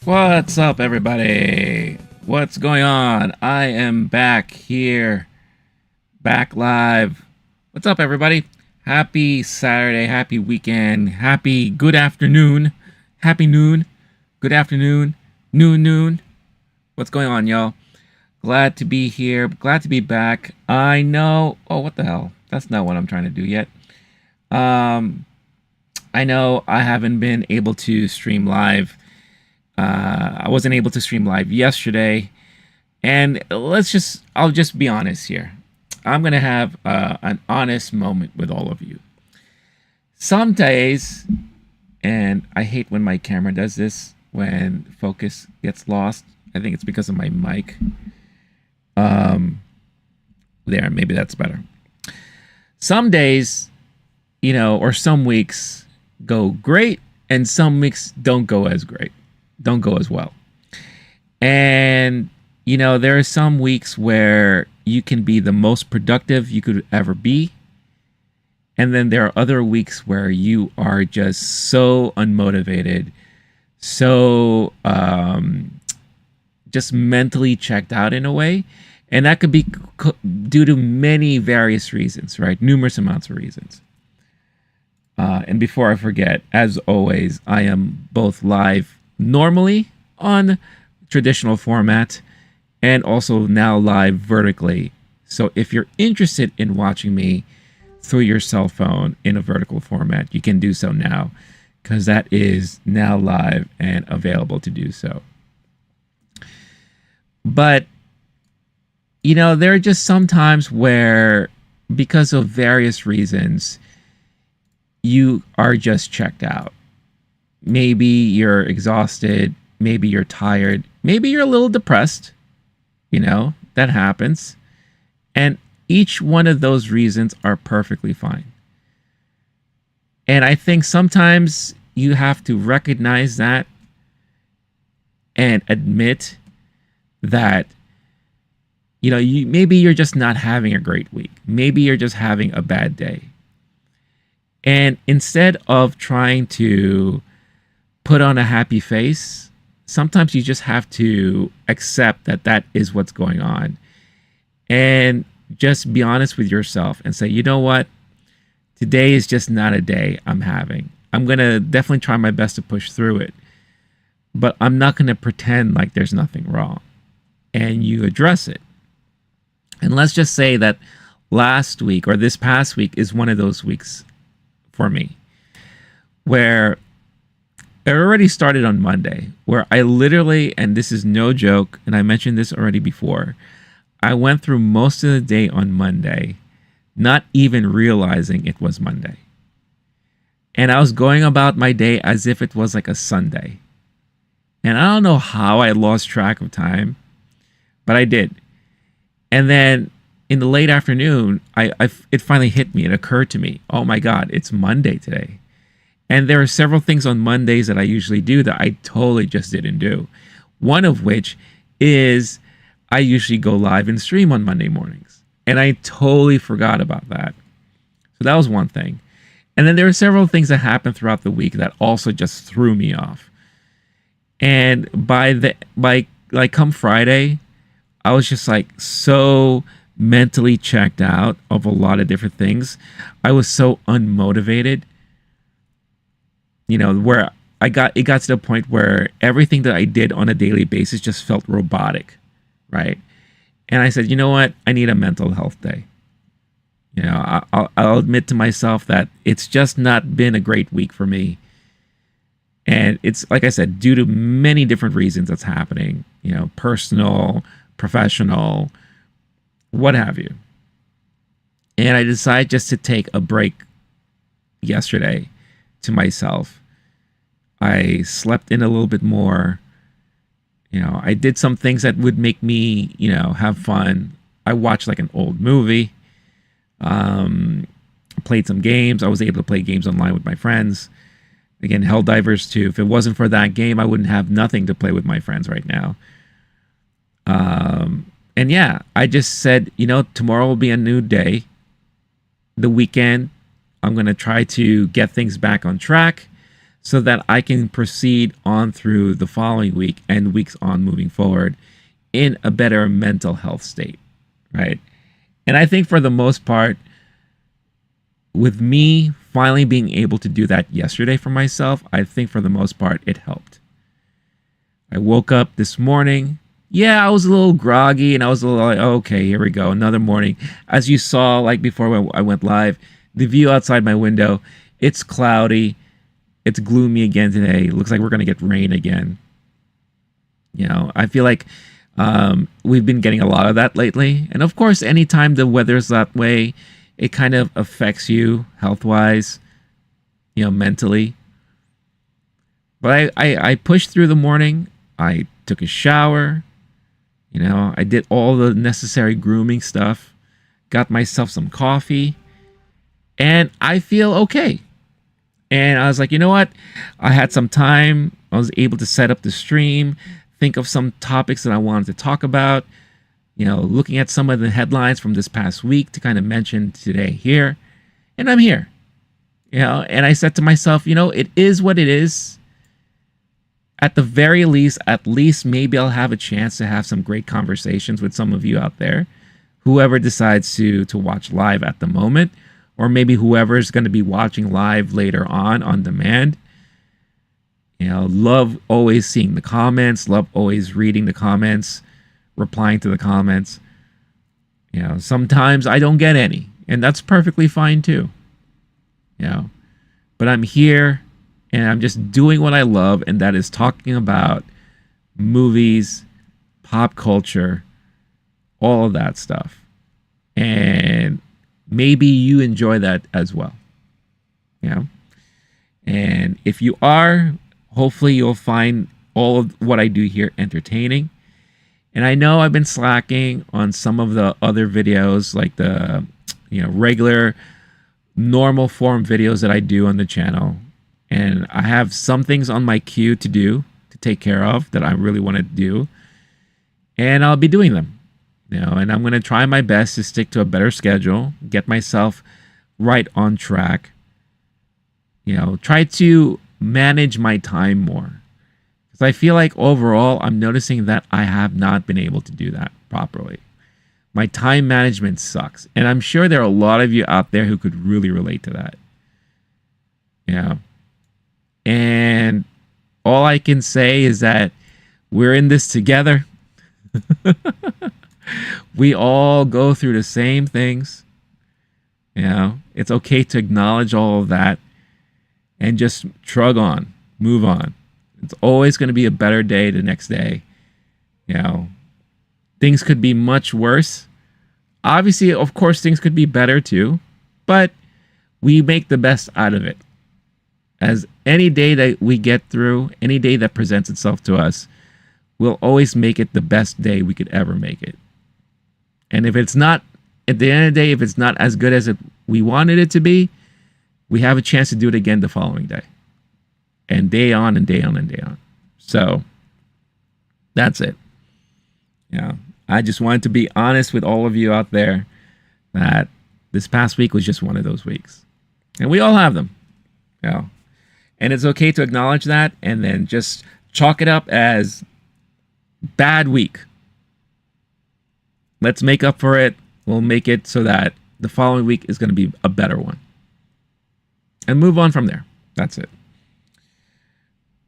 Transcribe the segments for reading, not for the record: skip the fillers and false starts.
What's up, everybody? What's going on? I am back here, back live. What's up, everybody? Happy Saturday, happy weekend, happy good afternoon, happy noon, good afternoon, noon. What's going on, y'all? Glad to be here, glad to be back. I know. Oh, what the hell? That's not what I'm trying to do yet. Um, I know I haven't been able to stream live. I wasn't able to stream live yesterday, and I'll just be honest here. I'm gonna have an honest moment with all of you. Some days, and I hate when my camera does this, when focus gets lost. I think it's because of my mic. Um, there, maybe that's better. Some days, or some weeks go great, and some weeks don't go as great, don't go as well. And, there are some weeks where you can be the most productive you could ever be. And then there are other weeks where you are just so unmotivated, so just mentally checked out in a way. And that could be due to many various reasons, right? Numerous amounts of reasons. And before I forget, as always, I am both live normally on traditional format and also now live vertically. So if you're interested in watching me through your cell phone in a vertical format, you can do so now, because that is now live and available to do so. But there are just some times where, because of various reasons, you are just checked out. Maybe you're exhausted, maybe you're tired, maybe you're a little depressed. That happens. And each one of those reasons are perfectly fine. And I think sometimes you have to recognize that and admit that maybe you're just not having a great week. Maybe you're just having a bad day. And instead of trying to put on a happy face, sometimes you just have to accept that that is what's going on. And just be honest with yourself and say, you know what? Today is just not a day I'm having. I'm going to definitely try my best to push through it. But I'm not going to pretend like there's nothing wrong. And you address it. And let's just say that last week or this past week is one of those weeks for me, where it already started on Monday, where I literally, and this is no joke, and I mentioned this already before, I went through most of the day on Monday, not even realizing it was Monday. And I was going about my day as if it was like a Sunday. And I don't know how I lost track of time, but I did. And then in the late afternoon, it finally hit me. It occurred to me, oh my God, it's Monday today. And there are several things on Mondays that I usually do that I totally just didn't do. One of which is I usually go live and stream on Monday mornings. And I totally forgot about that. So that was one thing. And then there are several things that happened throughout the week that also just threw me off. And by come Friday, I was just like so mentally checked out of a lot of different things. I was so unmotivated. Where it got to the point where everything that I did on a daily basis just felt robotic, right? And I said, you know what? I need a mental health day. I'll admit to myself that it's just not been a great week for me. And it's, like I said, due to many different reasons that's happening, personal, professional, what have you. And I decided just to take a break yesterday to myself. I slept in a little bit more. I did some things that would make me, have fun. I watched like an old movie. Played some games. I was able to play games online with my friends. Again, Helldivers 2. If it wasn't for that game, I wouldn't have nothing to play with my friends right now. And yeah, I just said, tomorrow will be a new day. The weekend, I'm going to try to get things back on track. so that I can proceed on through the following week and weeks on moving forward in a better mental health state, right? And I think for the most part, with me finally being able to do that yesterday for myself, I think for the most part it helped. I woke up this morning. Yeah, I was a little groggy and I was a little like, okay, here we go, another morning. As you saw, like before I went live, the view outside my window, it's cloudy. It's gloomy again today. It looks like we're going to get rain again. You know, I feel like we've been getting a lot of that lately. And of course, anytime the weather's that way, it kind of affects you health-wise, you know, mentally. But I pushed through the morning. I took a shower. You know, I did all the necessary grooming stuff. Got myself some coffee. And I feel okay. And I was like, you know what? I had some time. I was able to set up the stream, think of some topics that I wanted to talk about. You know, looking at some of the headlines from this past week to kind of mention today here. And I'm here. You know, and I said to myself, you know, it is what it is. At the very least, at least maybe I'll have a chance to have some great conversations with some of you out there. Whoever decides to watch live at the moment, or maybe whoever is going to be watching live later on demand. You know, love always seeing the comments, love always reading the comments, replying to the comments. You know, sometimes I don't get any, and that's perfectly fine too. You know, but I'm here and I'm just doing what I love, and that is talking about movies, pop culture, all of that stuff. And maybe you enjoy that as well. You know? And if you are, hopefully you'll find all of what I do here entertaining. And I know I've been slacking on some of the other videos, like the, you know, regular normal form videos that I do on the channel. And I have some things on my queue to do, to take care of, that I really want to do. And I'll be doing them. You know, and I'm going to try my best to stick to a better schedule, get myself right on track. You know, try to manage my time more. Because I feel like overall, I'm noticing that I have not been able to do that properly. My time management sucks. And I'm sure there are a lot of you out there who could really relate to that. Yeah. And all I can say is that we're in this together. We all go through the same things. You know, it's okay to acknowledge all of that and just shrug on, move on. It's always going to be a better day the next day. You know, things could be much worse. Obviously, of course, things could be better too, but we make the best out of it. As any day that we get through, any day that presents itself to us, we'll always make it the best day we could ever make it. And if it's not, at the end of the day, if it's not as good as we wanted it to be, we have a chance to do it again the following day. And day on and day on and day on. So, that's it. You know, I just wanted to be honest with all of you out there that this past week was just one of those weeks. And we all have them. You know. And it's okay to acknowledge that and then just chalk it up as bad week. Let's make up for it. We'll make it so that the following week is going to be a better one. And move on from there. That's it.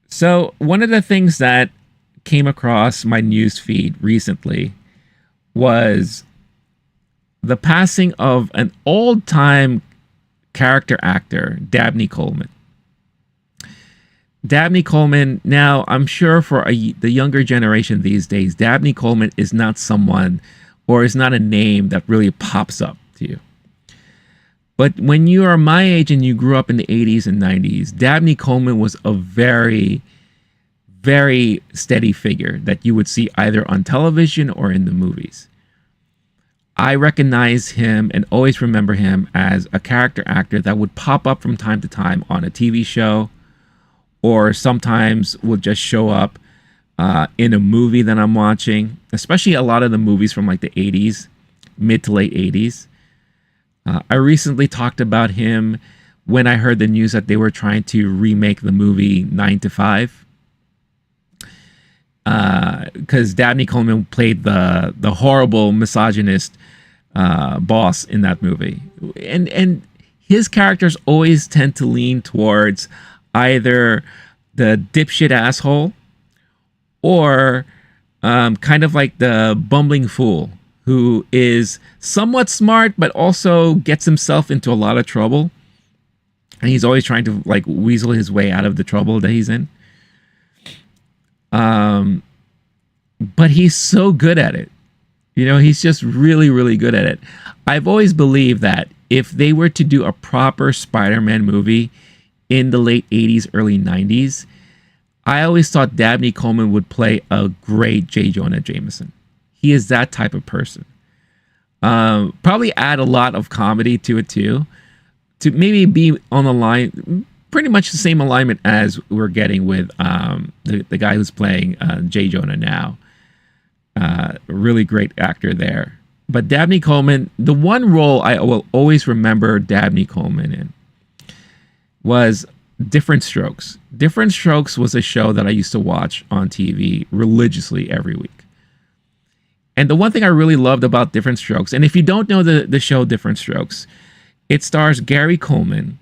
So one of the things that came across my news feed recently was the passing of an old-time character actor, Dabney Coleman. Dabney Coleman, now I'm sure for the younger generation these days, Dabney Coleman is not someone or is not a name that really pops up to you. But when you are my age and you grew up in the 80s and 90s, Dabney Coleman was a very, very steady figure that you would see either on television or in the movies. I recognize him and always remember him as a character actor that would pop up from time to time on a TV show, or sometimes will just show up in a movie that I'm watching, especially a lot of the movies from like the 80s, mid to late 80s. I recently talked about him when I heard the news that they were trying to remake the movie 9 to 5. Because Dabney Coleman played the horrible misogynist boss in that movie, and his characters always tend to lean towards either the dipshit asshole or kind of like the bumbling fool who is somewhat smart but also gets himself into a lot of trouble, and he's always trying to like weasel his way out of the trouble that he's in. But he's so good at it. You know, he's just really, really good at it. I've always believed that if they were to do a proper Spider-Man movie in the late 80s, early 90s, I always thought Dabney Coleman would play a great J. Jonah Jameson. He is that type of person. Probably add a lot of comedy to it too, to maybe be on the line, pretty much the same alignment as we're getting with the guy who's playing J. Jonah now. Really great actor there. But Dabney Coleman, the one role I will always remember Dabney Coleman in was Different Strokes. Different Strokes was a show that I used to watch on TV religiously every week. And the one thing I really loved about Different Strokes, and if you don't know the show Different Strokes, it stars Gary Coleman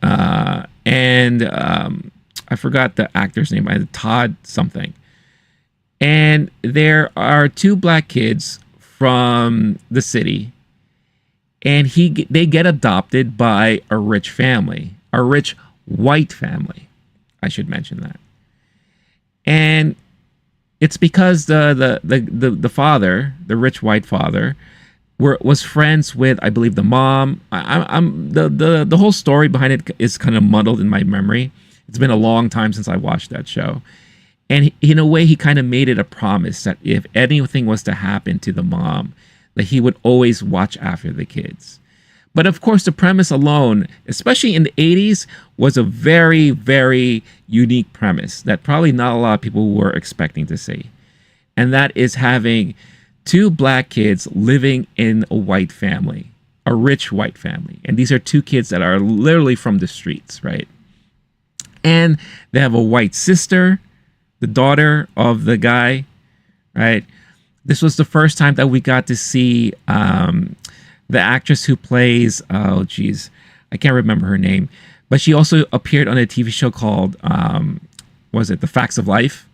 and I forgot the actor's name, Todd something. And there are two black kids from the city, and they get adopted by a rich family, a rich white family. I should mention that. And it's because the father, the rich white father, was friends with, I believe, the mom. The whole story behind it is kind of muddled in my memory. It's been a long time since I watched that show. And in a way, he kind of made it a promise that if anything was to happen to the mom, that he would always watch after the kids. But of course, the premise alone, especially in the 80s, was a very, very unique premise that probably not a lot of people were expecting to see. And that is having two black kids living in a white family, a rich white family. And these are two kids that are literally from the streets, right? And they have a white sister, the daughter of the guy, right? This was the first time that we got to see the actress who plays, oh geez, I can't remember her name, but she also appeared on a TV show called, was it The Facts of Life?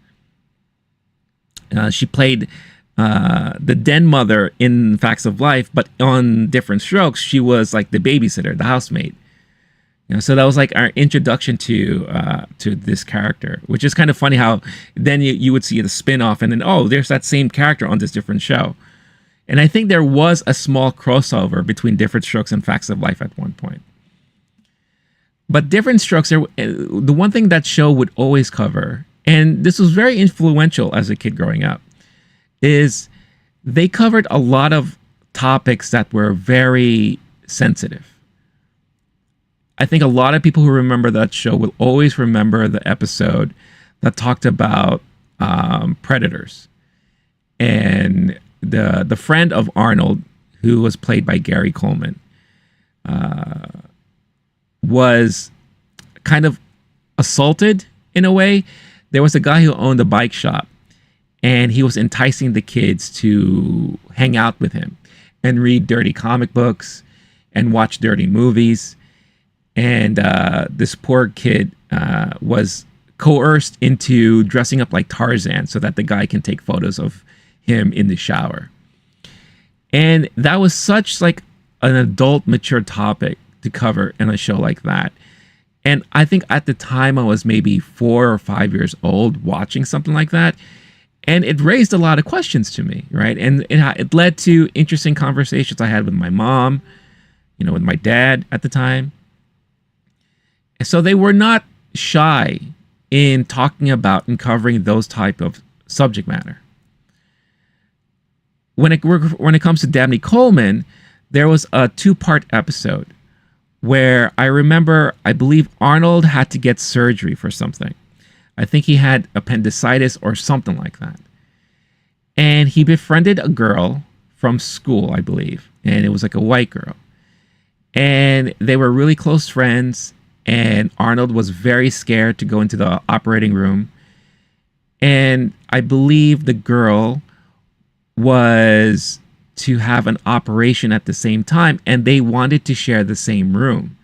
She played the den mother in Facts of Life, but on Different Strokes, she was like the babysitter, the housemaid. You know, so that was like our introduction to this character, which is kind of funny how then you would see the spin-off and then, oh, there's that same character on this different show. And I think there was a small crossover between Different Strokes and Facts of Life at one point. But Different Strokes, the one thing that show would always cover, and this was very influential as a kid growing up, is they covered a lot of topics that were very sensitive. I think a lot of people who remember that show will always remember the episode that talked about predators. And the friend of Arnold, who was played by Gary Coleman, was kind of assaulted in a way. There was a guy who owned a bike shop, and he was enticing the kids to hang out with him and read dirty comic books and watch dirty movies. And this poor kid was coerced into dressing up like Tarzan so that the guy can take photos of him in the shower. And that was such like an adult, mature topic to cover in a show like that. And I think at the time I was maybe 4 or 5 years old watching something like that. And it raised a lot of questions to me, right? And it led to interesting conversations I had with my mom, you know, with my dad at the time. So they were not shy in talking about and covering those type of subject matter. When it comes to Dabney Coleman, there was a 2-part episode where I remember, I believe Arnold had to get surgery for something. I think he had appendicitis or something like that. And he befriended a girl from school, I believe. And it was like a white girl. And they were really close friends. And Arnold was very scared to go into the operating room. And I believe the girl was to have an operation at the same time, and they wanted to share the same room.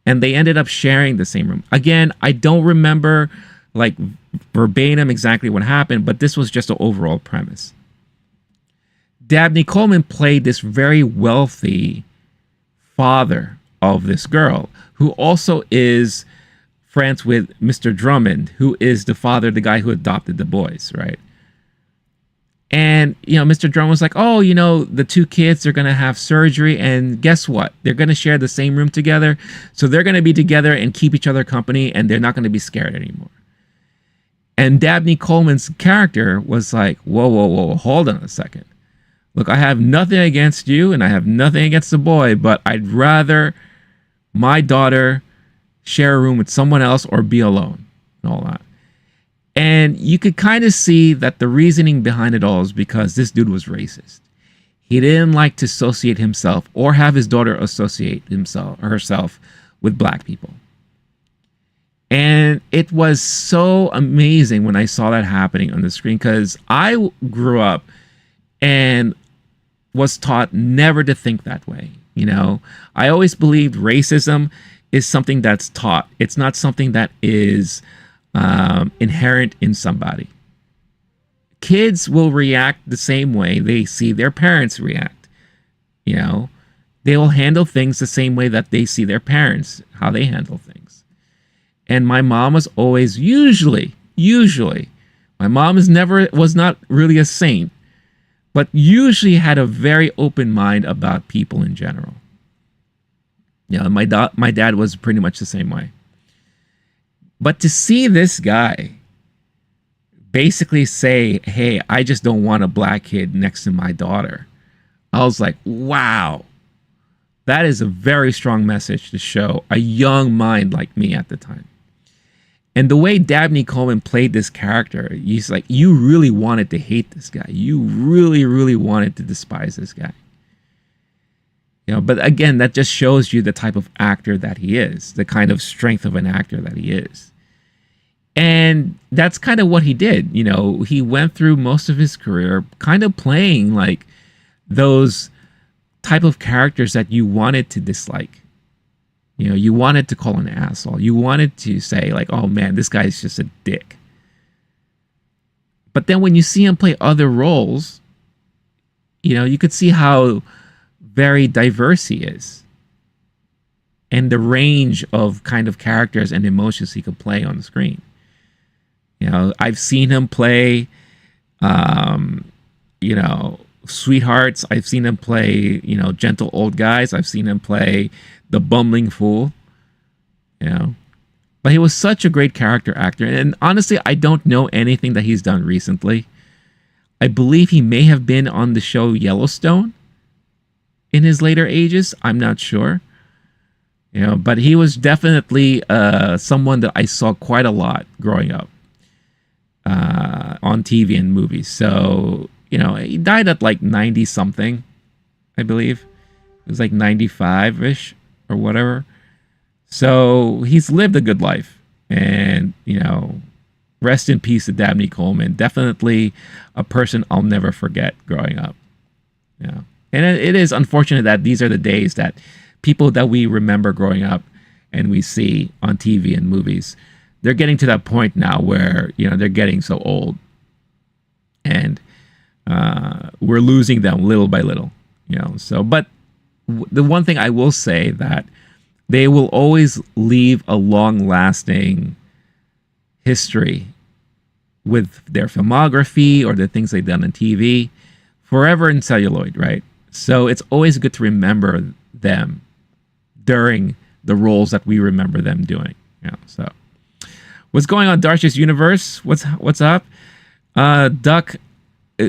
And they ended up sharing the same room. Again, I don't remember like verbatim exactly what happened, but this was just the overall premise. Dabney Coleman played this very wealthy father of this girl, who also is friends with Mr. Drummond, who is the father, the guy who adopted the boys, right? And, Mr. Drummond was like, oh, the two kids are going to have surgery. And guess what? They're going to share the same room together. So they're going to be together and keep each other company, and they're not going to be scared anymore. And Dabney Coleman's character was like, whoa, hold on a second. Look, I have nothing against you, and I have nothing against the boy, but I'd rather my daughter share a room with someone else or be alone and all that. And you could kind of see that the reasoning behind it all is because this dude was racist. He didn't like to associate himself or have his daughter associate himself or herself with black people. And it was so amazing when I saw that happening on the screen, because I grew up and was taught never to think that way. I always believed racism is something that's taught. It's not something that is inherent in somebody. Kids will react the same way they see their parents react. They will handle things the same way that they see their parents, how they handle things. And my mom was always usually, my mom was not really a saint, but usually had a very open mind about people in general. My dad was pretty much the same way. But to see this guy basically say, hey, I just don't want a black kid next to my daughter, I was like, wow, that is a very strong message to show a young mind like me at the time. And the way Dabney Coleman played this character, he's like, you really wanted to hate this guy. You really, really wanted to despise this guy. But again, that just shows you the type of actor that he is, the kind of strength of an actor that he is. And that's kind of what he did. He went through most of his career kind of playing like those type of characters that you wanted to dislike. You wanted to call an asshole. You wanted to say like, oh man, this guy's just a dick. But then when you see him play other roles, you could see how very diverse he is, and the range of kind of characters and emotions he could play on the screen. I've seen him play, sweethearts. I've seen him play, gentle old guys. I've seen him play the bumbling fool, But he was such a great character actor. And honestly, I don't know anything that he's done recently. I believe he may have been on the show Yellowstone in his later ages. I'm not sure. But he was definitely someone that I saw quite a lot growing up on TV and movies. So, he died at like 90 something, I believe. It was like 95-ish or whatever. So he's lived a good life. And, rest in peace to Dabney Coleman. Definitely a person I'll never forget growing up. And it is unfortunate that these are the days that people that we remember growing up and we see on TV and movies, they're getting to that point now where, they're getting so old. And we're losing them little by little, So, but the one thing I will say that they will always leave a long-lasting history with their filmography or the things they've done on TV, forever in celluloid, right? So it's always good to remember them during the roles that we remember them doing. So what's going on, Darsh's Universe? What's up? Duck,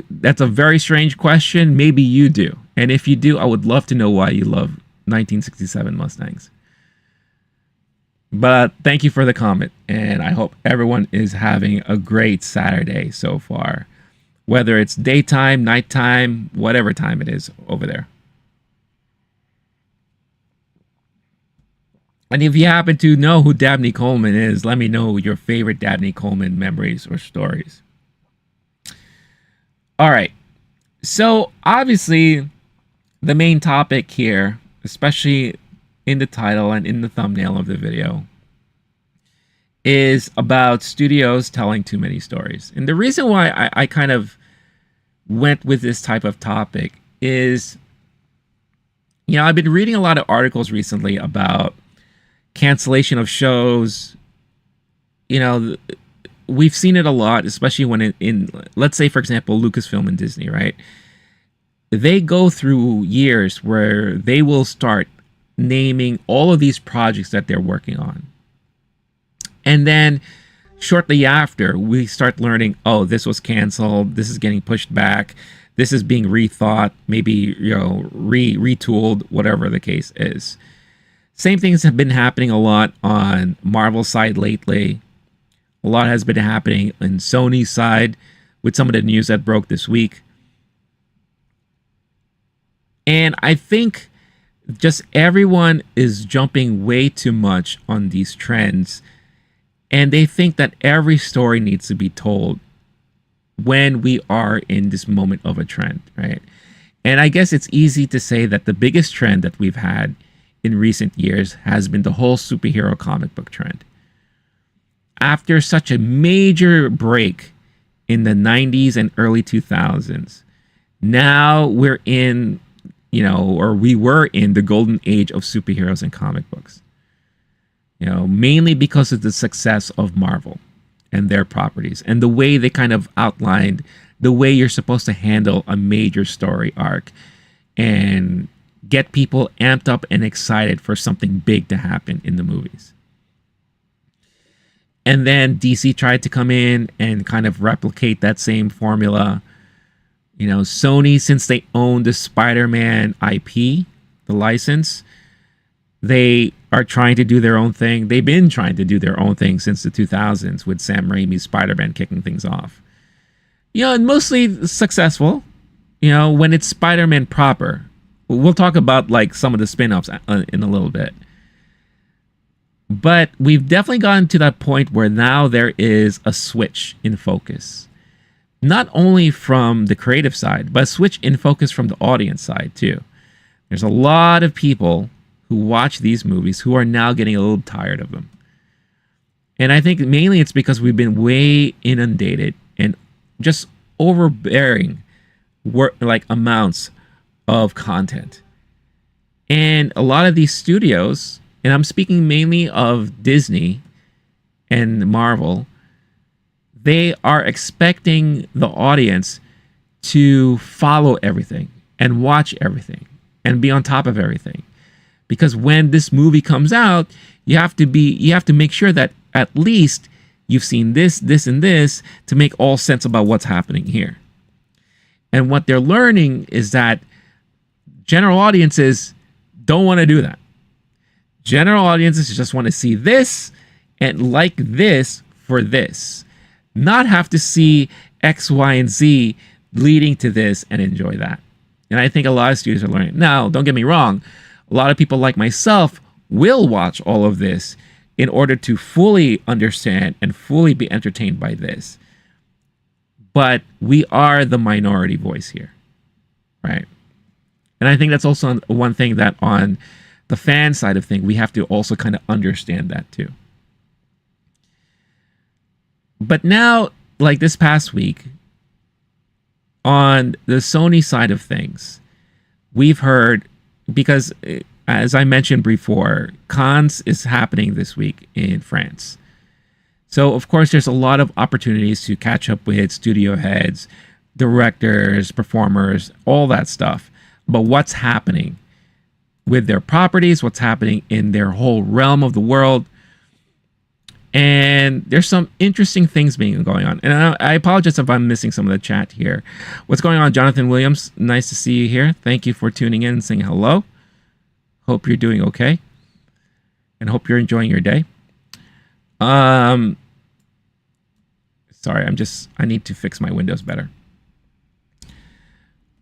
that's a very strange question. Maybe you do. And if you do, I would love to know why you love 1967 Mustangs. But thank you for the comment. And I hope everyone is having a great Saturday so far. Whether it's daytime, nighttime, whatever time it is over there. And if you happen to know who Dabney Coleman is, let me know your favorite Dabney Coleman memories or stories. All right. So, obviously, the main topic here, especially in the title and in the thumbnail of the video, is about studios telling too many stories. And the reason why I kind of went with this type of topic is, I've been reading a lot of articles recently about cancellation of shows. We've seen it a lot, especially when in let's say, for example, Lucasfilm and Disney, right? They go through years where they will start naming all of these projects that they're working on. And then shortly after, we start learning, oh, this was canceled, this is getting pushed back, this is being rethought, maybe, retooled, whatever the case is. Same things have been happening a lot on Marvel's side lately. A lot has been happening on Sony's side with some of the news that broke this week. And I think just everyone is jumping way too much on these trends. And they think that every story needs to be told when we are in this moment of a trend, right? And I guess it's easy to say that the biggest trend that we've had in recent years has been the whole superhero comic book trend. After such a major break in the 90s and early 2000s, now we're in, or we were in the golden age of superheroes and comic books. Mainly because of the success of Marvel and their properties and the way they kind of outlined the way you're supposed to handle a major story arc and get people amped up and excited for something big to happen in the movies. And then DC tried to come in and kind of replicate that same formula. Sony, since they own the Spider-Man IP, the license, they are trying to do their own thing. They've been trying to do their own thing since the 2000s with Sam Raimi's Spider-Man kicking things off. And mostly successful, when it's Spider-Man proper. We'll talk about like some of the spin-offs in a little bit. But we've definitely gotten to that point where now there is a switch in focus. Not only from the creative side, but a switch in focus from the audience side too. There's a lot of people who watch these movies who are now getting a little tired of them. And I think mainly it's because we've been way inundated and just overbearing amounts of content. And a lot of these studios, and I'm speaking mainly of Disney and Marvel, they are expecting the audience to follow everything and watch everything and be on top of everything. Because when this movie comes out, you have to make sure that at least you've seen this, this, and this to make all sense about what's happening here. And what they're learning is that general audiences don't want to do that. General audiences just want to see this and like this for this. Not have to see X, Y, and Z leading to this and enjoy that. And I think a lot of studios are learning. Now, don't get me wrong. A lot of people like myself will watch all of this in order to fully understand and fully be entertained by this. But we are the minority voice here, right? And I think that's also one thing that on the fan side of things, we have to also kind of understand that too. But now, like this past week, on the Sony side of things, we've heard, because as I mentioned before, Cannes is happening this week in France. So, of course, there's a lot of opportunities to catch up with studio heads, directors, performers, all that stuff. But what's happening with their properties, what's happening in their whole realm of the world. And there's some interesting things going on. And I apologize if I'm missing some of the chat here. What's going on, Jonathan Williams? Nice to see you here. Thank you for tuning in and saying hello. Hope you're doing okay. And hope you're enjoying your day. Sorry, I need to fix my windows better.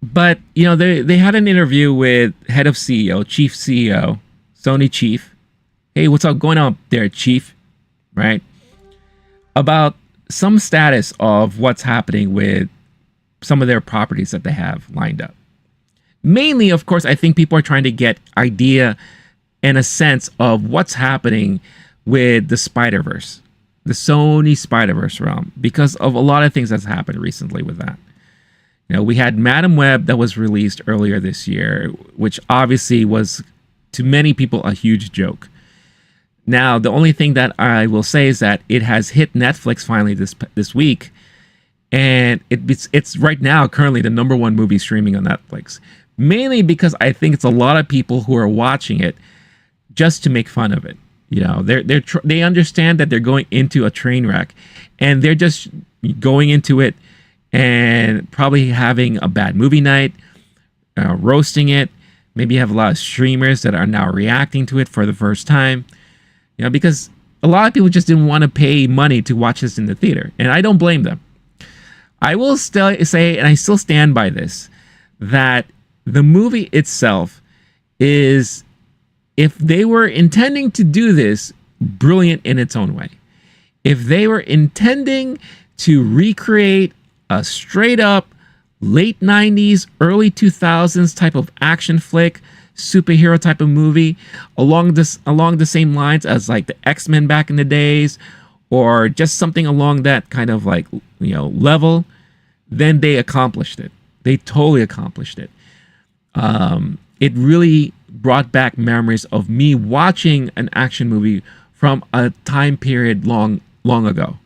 But, you know, they had an interview with head of CEO, chief CEO, Sony chief, Hey, what's up going on there, Chief? Right? About some status of what's happening with some of their properties that they have lined up. Mainly, of course, I think people are trying to get idea and a sense of what's happening with the Spider-Verse, the Sony Spider-Verse realm, because of a lot of things that's happened recently with that. You know, we had Madam Web that was released earlier this year, which obviously was, to many people, a huge joke. Now, the only thing that I will say is that it has hit Netflix finally this week, and it's right now currently the #1 movie streaming on Netflix. Mainly because I think it's a lot of people who are watching it just to make fun of it. You know, they understand that they're going into a train wreck, and they're just going into it and probably having a bad movie night, roasting it. Maybe you have a lot of streamers that are now reacting to it for the first time. You know, because a lot of people just didn't want to pay money to watch this in the theater, and I don't blame them. I will still say, and I still stand by this, that the movie itself is, if they were intending to do this, brilliant in its own way. If they were intending to recreate a straight up late 90s, early 2000s type of action flick, superhero type of movie, along the same lines as like the X-Men back in the days, or just something along that kind of like, you know, level, then they accomplished it. They totally accomplished it. It really brought back memories of me watching an action movie from a time period long ago.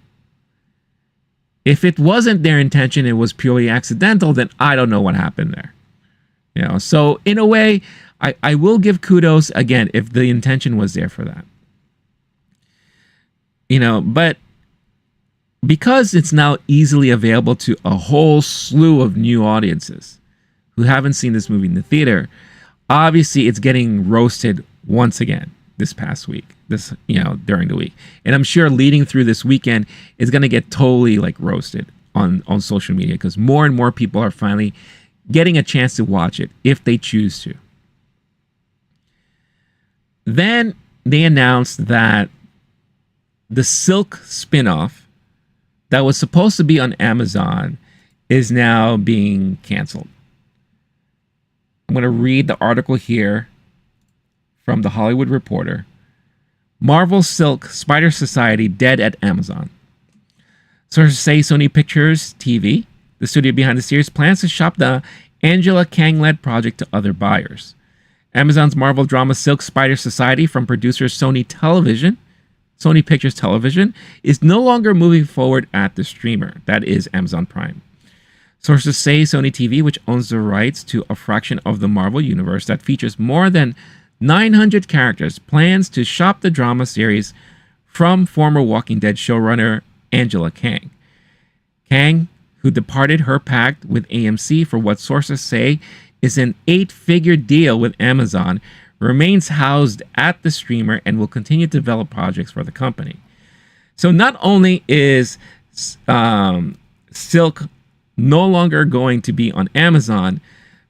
If it wasn't their intention, it was purely accidental, then I don't know what happened there. You know, so in a way, I will give kudos again if the intention was there for that. You know, but because it's now easily available to a whole slew of new audiences who haven't seen this movie in the theater, obviously it's getting roasted once again this past week, during the week. And I'm sure leading through this weekend is going to get totally like roasted on social media, because more and more people are finally getting a chance to watch it if they choose to. Then they announced that the Silk spinoff that was supposed to be on Amazon is now being canceled. I'm going to read the article here from The Hollywood Reporter. Marvel Silk Spider Society dead at Amazon. Sources say Sony Pictures TV, the studio behind the series, plans to shop the Angela Kang-led project to other buyers. Amazon's Marvel drama Silk Spider Society, from producer Sony Pictures Television, is no longer moving forward at the streamer, that is Amazon Prime. Sources say Sony TV, which owns the rights to a fraction of the Marvel universe that features more than 900 characters, plans to shop the drama series from former Walking Dead showrunner Angela Kang. Kang, who departed her pact with AMC for what sources say is an 8-figure deal with Amazon, remains housed at the streamer and will continue to develop projects for the company. So not only is Silk no longer going to be on Amazon,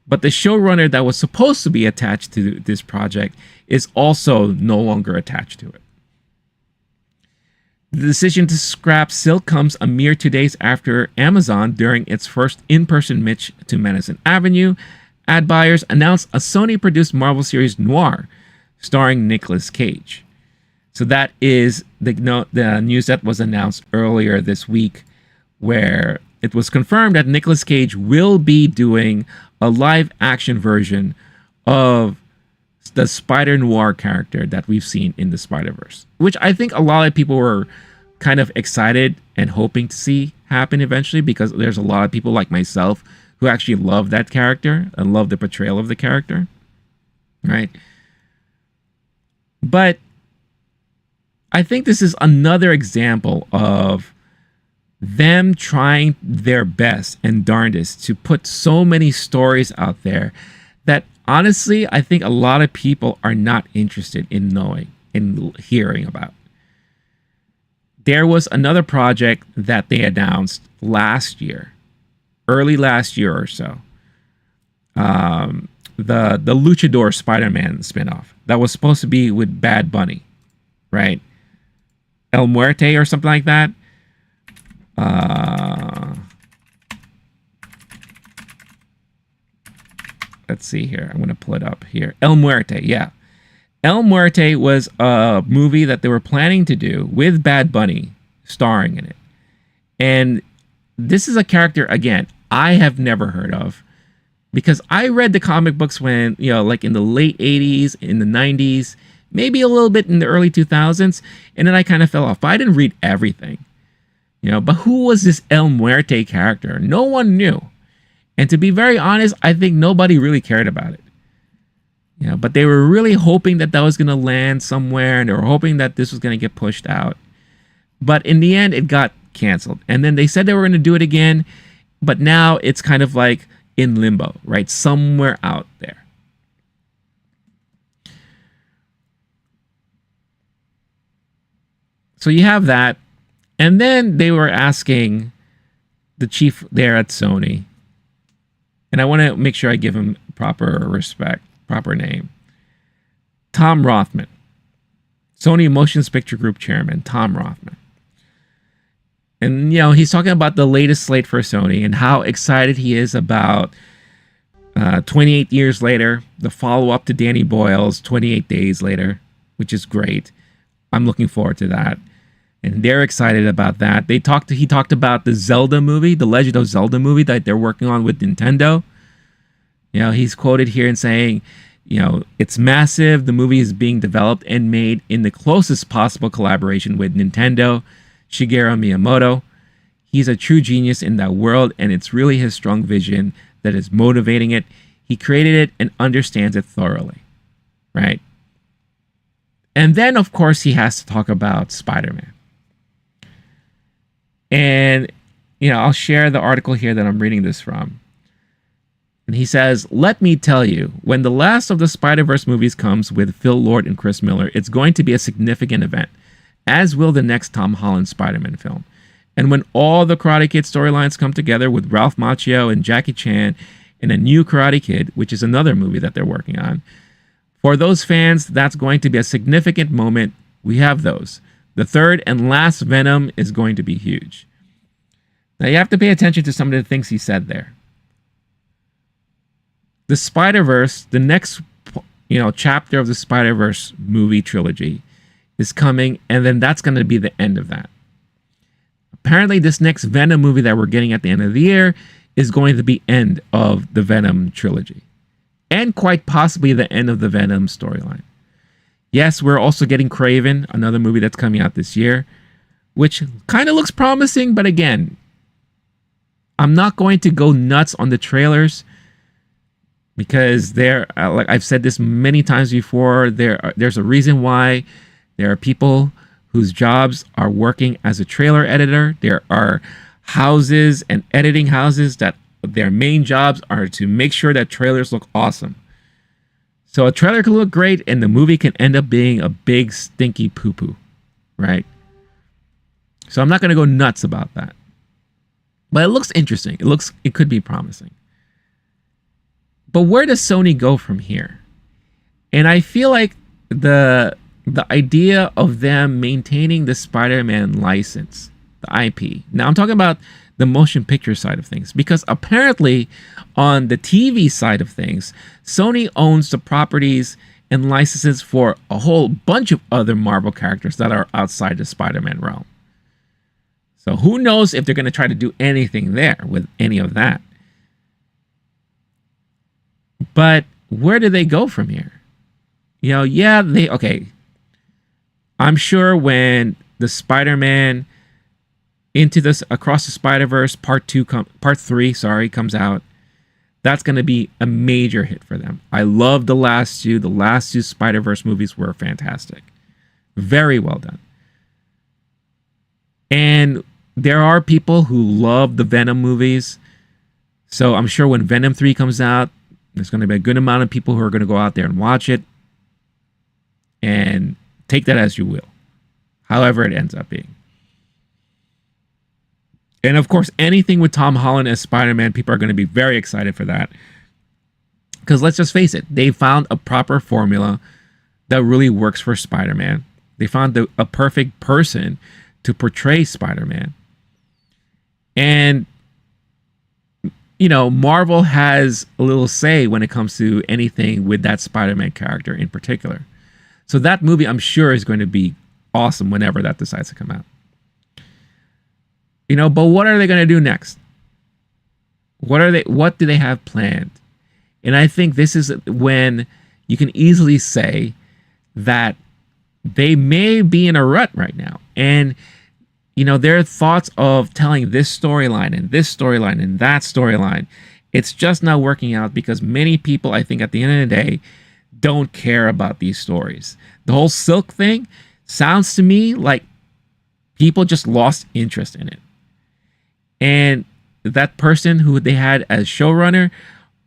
but the showrunner that was supposed to be attached to this project is also no longer attached to it. The decision to scrap Silk comes a mere 2 days after Amazon, during its first in-person pitch to Madison Avenue ad buyers, announced a Sony-produced Marvel series Noir starring Nicolas Cage. So that is the news that was announced earlier this week, where it was confirmed that Nicolas Cage will be doing a live-action version of the Spider-Noir character that we've seen in the Spider-Verse, which I think a lot of people were kind of excited and hoping to see happen eventually, because there's a lot of people like myself who actually love that character and love the portrayal of the character, right? But I think this is another example of them trying their best and darndest to put so many stories out there that honestly, I think a lot of people are not interested in knowing and hearing about. There was another project that they announced last year, early last year or so. The Luchador Spider-Man spinoff that was supposed to be with Bad Bunny, right? El Muerte or something like that. Let's see here. I'm going to pull it up here. El Muerte, yeah. El Muerte was a movie that they were planning to do with Bad Bunny starring in it. And this is a character, again, I have never heard of. Because I read the comic books when, like in the late 80s, in the 90s, maybe a little bit in the early 2000s, and then I kind of fell off. But I didn't read everything. But who was this El Muerte character? No one knew. And to be very honest, I think nobody really cared about it. But they were really hoping that was going to land somewhere, and they were hoping that this was going to get pushed out. But in the end, it got canceled. And then they said they were going to do it again, but now it's kind of like in limbo, right? Somewhere out there. So you have that. And then they were asking the chief there at Sony, and I want to make sure I give him proper respect, proper name. Tom Rothman, Sony Motion Picture Group chairman, Tom Rothman. And, he's talking about the latest slate for Sony and how excited he is about 28 years later, the follow-up to Danny Boyle's 28 Days Later, which is great. I'm looking forward to that. And they're excited about that. He talked about the Zelda movie, the Legend of Zelda movie that they're working on with Nintendo. He's quoted here in saying, it's massive. The movie is being developed and made in the closest possible collaboration with Nintendo, Shigeru Miyamoto. He's a true genius in that world, and it's really his strong vision that is motivating it. He created it and understands it thoroughly, right? And then, of course, he has to talk about Spider-Man. And, I'll share the article here that I'm reading this from. And he says, "Let me tell you, when the last of the Spider-Verse movies comes with Phil Lord and Chris Miller, it's going to be a significant event, as will the next Tom Holland Spider-Man film. And when all the Karate Kid storylines come together with Ralph Macchio and Jackie Chan and a new Karate Kid, which is another movie that they're working on, for those fans, that's going to be a significant moment. We have those. The third and last Venom is going to be huge." Now you have to pay attention to some of the things he said there. The Spider-Verse, the next chapter of the Spider-Verse movie trilogy is coming, and then that's going to be the end of that. Apparently, this next Venom movie that we're getting at the end of the year is going to be end of the Venom trilogy, and quite possibly the end of the Venom storyline. Yes, we're also getting Kraven, another movie that's coming out this year, which kind of looks promising, but again, I'm not going to go nuts on the trailers because like I've said this many times before, there's a reason why there are people whose jobs are working as a trailer editor. There are houses and editing houses that their main jobs are to make sure that trailers look awesome. So a trailer can look great and the movie can end up being a big stinky poo-poo, right? So I'm not going to go nuts about that. But it looks interesting. It could be promising. But where does Sony go from here? And I feel like the idea of them maintaining the Spider-Man license, the IP. Now I'm talking about the motion picture side of things, because apparently on the TV side of things, Sony owns the properties and licenses for a whole bunch of other Marvel characters that are outside the Spider-Man realm. So who knows if they're going to try to do anything there with any of that. But where do they go from here? Okay. I'm sure when the Spider-Man Into This Across the Spider-Verse Part 3 comes out, that's going to be a major hit for them. I love the last two. The last two Spider-Verse movies were fantastic. Very well done. And there are people who love the Venom movies. So I'm sure when Venom 3 comes out, there's going to be a good amount of people who are going to go out there and watch it. And take that as you will. However it ends up being. And of course, anything with Tom Holland as Spider-Man, people are going to be very excited for that. Because let's just face it, they found a proper formula that really works for Spider-Man. They found a perfect person to portray Spider-Man. And, you know, Marvel has a little say when it comes to anything with that Spider-Man character in particular. So that movie, I'm sure, is going to be awesome whenever that decides to come out. You know, but what are they going to do next? What do they have planned? And I think this is when you can easily say that they may be in a rut right now. And, you know, their thoughts of telling this storyline and this storyline and that storyline, it's just not working out because many people, I think at the end of the day, don't care about these stories. The whole Silk thing sounds to me like people just lost interest in it. And that person who they had as showrunner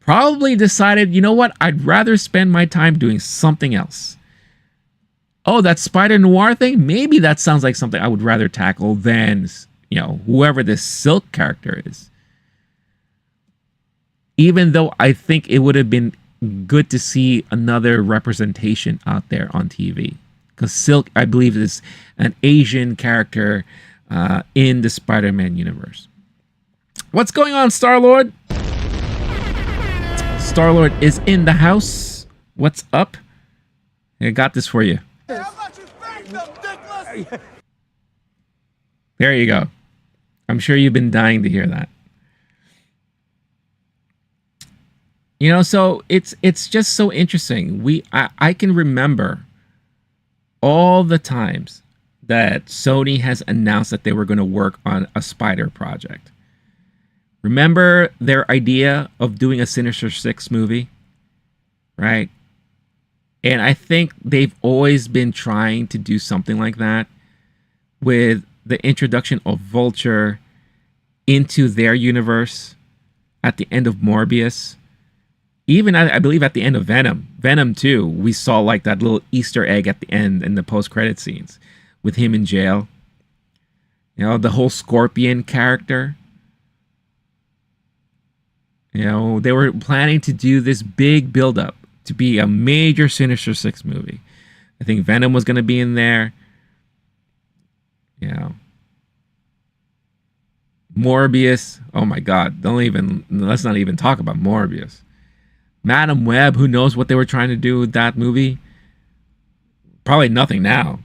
probably decided, you know what, I'd rather spend my time doing something else. Oh, that Spider Noir thing? Maybe that sounds like something I would rather tackle than, you know, whoever this Silk character is. Even though I think it would have been good to see another representation out there on TV. Because Silk, I believe, is an Asian character in the Spider-Man universe. What's going on, Star-Lord? Star-Lord is in the house. What's up? I got this for you. There you go. I'm sure you've been dying to hear that. You know, so it's just so interesting. I can remember all the times that Sony has announced that they were going to work on a Spider project. Remember their idea of doing a Sinister Six movie, right? And I think they've always been trying to do something like that with the introduction of Vulture into their universe at the end of Morbius. Even, I believe, at the end of Venom. Venom 2, we saw like that little Easter egg at the end in the post-credit scenes with him in jail. You know, the whole Scorpion character. You know, they were planning to do this big build-up to be a major Sinister Six movie. I think Venom was going to be in there. You know. Morbius. Oh my God. Let's not even talk about Morbius. Madam Web, who knows what they were trying to do with that movie? Probably nothing now.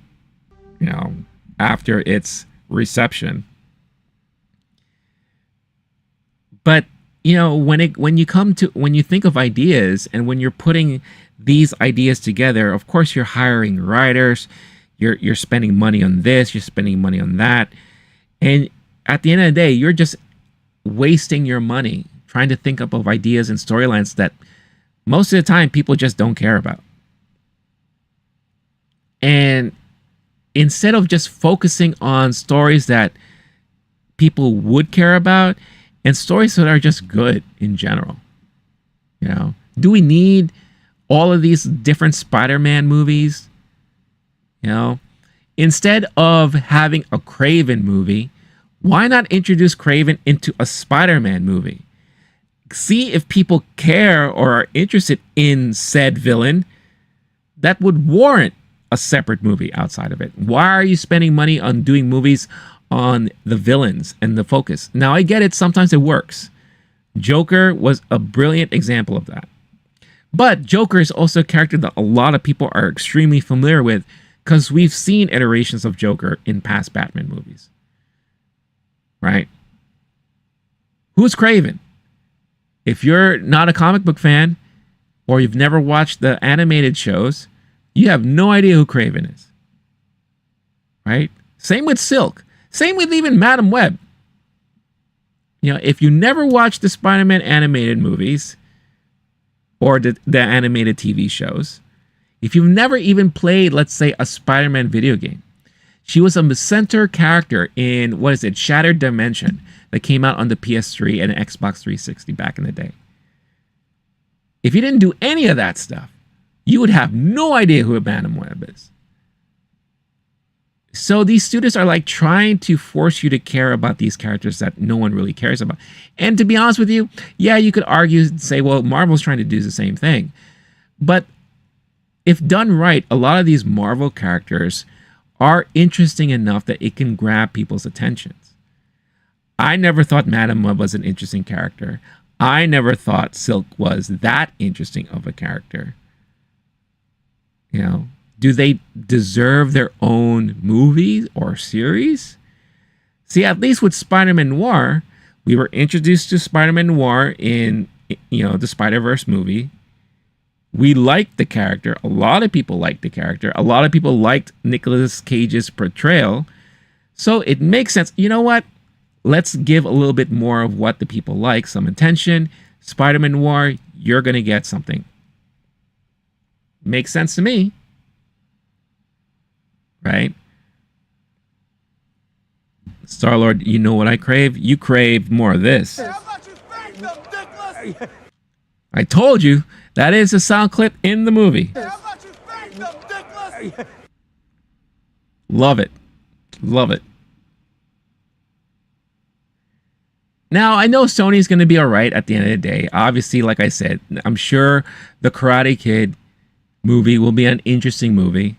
You know, after its reception. But you know, when you think of ideas and when you're putting these ideas together, of course you're hiring writers, you're spending money on this, you're spending money on that, and at the end of the day, you're just wasting your money trying to think up of ideas and storylines that most of the time people just don't care about. And instead of just focusing on stories that people would care about and stories that are just good in general, you know, do we need all of these different Spider-Man movies? You know, instead of having a Kraven movie, why not introduce Kraven into a Spider-Man movie? See if people care or are interested in said villain that would warrant a separate movie outside of it. Why are you spending money on doing movies on the villains and the focus? Now, I get it. Sometimes it works. Joker was a brilliant example of that. But Joker is also a character that a lot of people are extremely familiar with because we've seen iterations of Joker in past Batman movies. Right? Who's Kraven? If you're not a comic book fan or you've never watched the animated shows, you have no idea who Kraven is. Right? Same with Silk. Same with even Madam Web. You know, if you never watched the Spider-Man animated movies or the animated TV shows, if you've never even played, let's say, a Spider-Man video game, she was a center character in, Shattered Dimension that came out on the PS3 and Xbox 360 back in the day. If you didn't do any of that stuff, you would have no idea who Madam Web is. So these studios are like trying to force you to care about these characters that no one really cares about. And to be honest with you, yeah, you could argue and say, well, Marvel's trying to do the same thing. But if done right, a lot of these Marvel characters are interesting enough that it can grab people's attentions. I never thought Venom was an interesting character. I never thought Silk was that interesting of a character. You know, do they deserve their own movie or series? See, at least with Spider-Man Noir, we were introduced to Spider-Man Noir in, you know, the Spider-Verse movie. We liked the character. A lot of people liked the character. A lot of people liked Nicolas Cage's portrayal. So it makes sense. You know what? Let's give a little bit more of what the people like, some attention. Spider-Man Noir, you're going to get something. Makes sense to me. Right? Star-Lord, you know what I crave? You crave more of this. I told you, that is a sound clip in the movie. Love it. Love it. Now, I know Sony's going to be all right at the end of the day. Obviously, like I said, I'm sure the Karate Kid movie will be an interesting movie.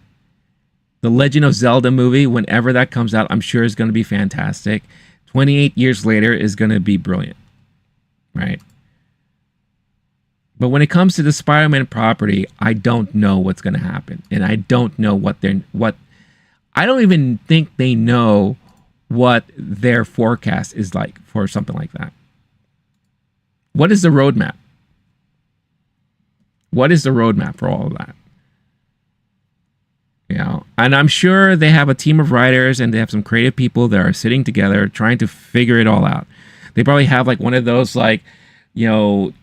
The Legend of Zelda movie, whenever that comes out, I'm sure is going to be fantastic. 28 years later is going to be brilliant. Right? But when it comes to the Spider-Man property, I don't know what's going to happen. And I don't know I don't even think they know what their forecast is like for something like that. What is the roadmap? What is the roadmap for all of that? You know, and I'm sure they have a team of writers and they have some creative people that are sitting together trying to figure it all out. They probably have like one of those, like, you know,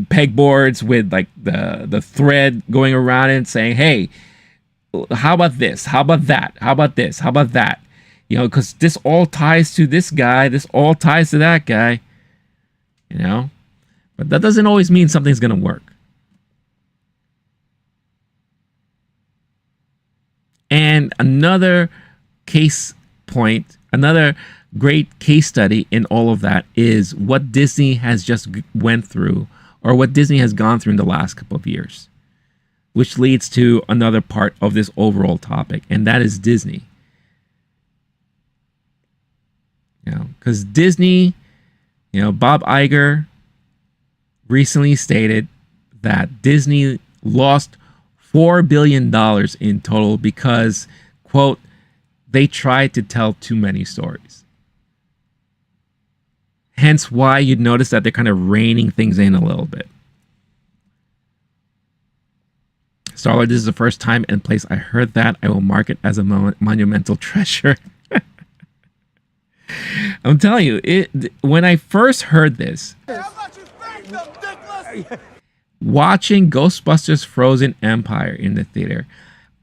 pegboards with like the thread going around and saying, hey, how about this? How about that? How about this? How about that? You know, because this all ties to this guy. This all ties to that guy. You know? But that doesn't always mean something's going to work. And another case point, another great case study in all of that is what Disney has just went through, or what Disney has gone through in the last couple of years, which leads to another part of this overall topic, and that is Disney. You know, because Disney, you know, Bob Iger recently stated that Disney lost $4 billion in total because, quote, they tried to tell too many stories. Hence why you'd notice that they're kind of reining things in a little bit. Star-Lord, this is the first time and place I heard that. I will mark it as a monumental treasure. I'm telling you, when I first heard this, watching Ghostbusters Frozen Empire in the theater,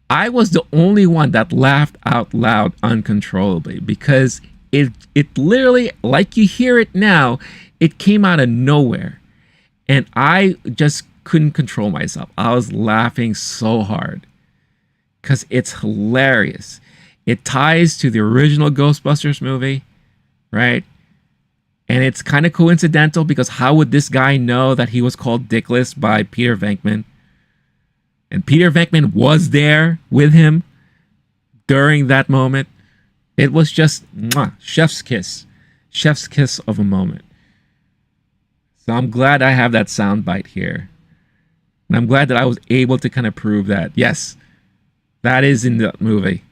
I was the only one that laughed out loud uncontrollably, because it literally, like you hear it now, it came out of nowhere. And I just couldn't control myself. I was laughing so hard because it's hilarious. It ties to the original Ghostbusters movie, right? And it's kind of coincidental, because how would this guy know that he was called Dickless by Peter Venkman? And Peter Venkman was there with him during that moment. It was just chef's kiss of a moment. So I'm glad I have that soundbite here. And I'm glad that I was able to kind of prove that, yes, that is in the movie.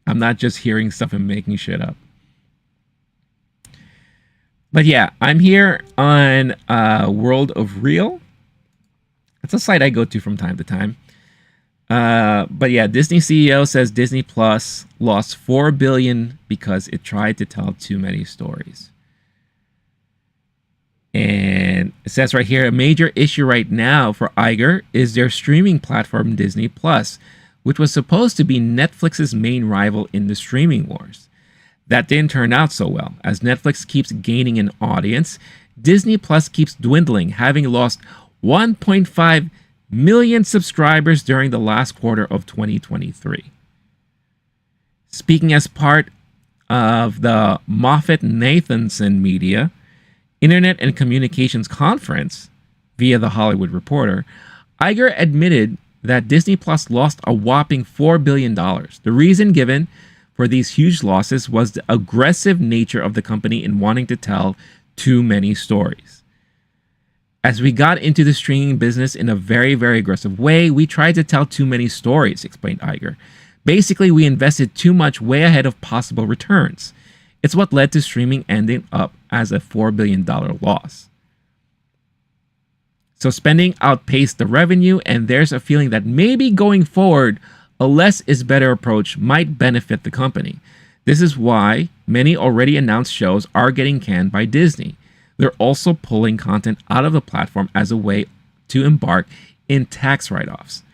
I'm not just hearing stuff and making shit up. But yeah, I'm here on World of Real. It's a site I go to from time to time. But yeah, Disney CEO says Disney Plus lost $4 billion because it tried to tell too many stories. And it says right here, a major issue right now for Iger is their streaming platform Disney Plus, which was supposed to be Netflix's main rival in the streaming wars. That didn't turn out so well. As Netflix keeps gaining an audience, Disney Plus keeps dwindling, having lost 1.5 million subscribers during the last quarter of 2023. Speaking as part of the Moffett-Nathanson Media Internet and Communications Conference via The Hollywood Reporter, Iger admitted that Disney Plus lost a whopping $4 billion. The reason given for these huge losses was the aggressive nature of the company in wanting to tell too many stories. As we got into the streaming business in a very, very aggressive way, we tried to tell too many stories, explained Iger. Basically, we invested too much way ahead of possible returns. It's what led to streaming ending up as a $4 billion loss. So spending outpaced the revenue, and there's a feeling that maybe going forward, a less is better approach might benefit the company. This is why many already announced shows are getting canned by Disney. They're also pulling content out of the platform as a way to embark in tax write-offs.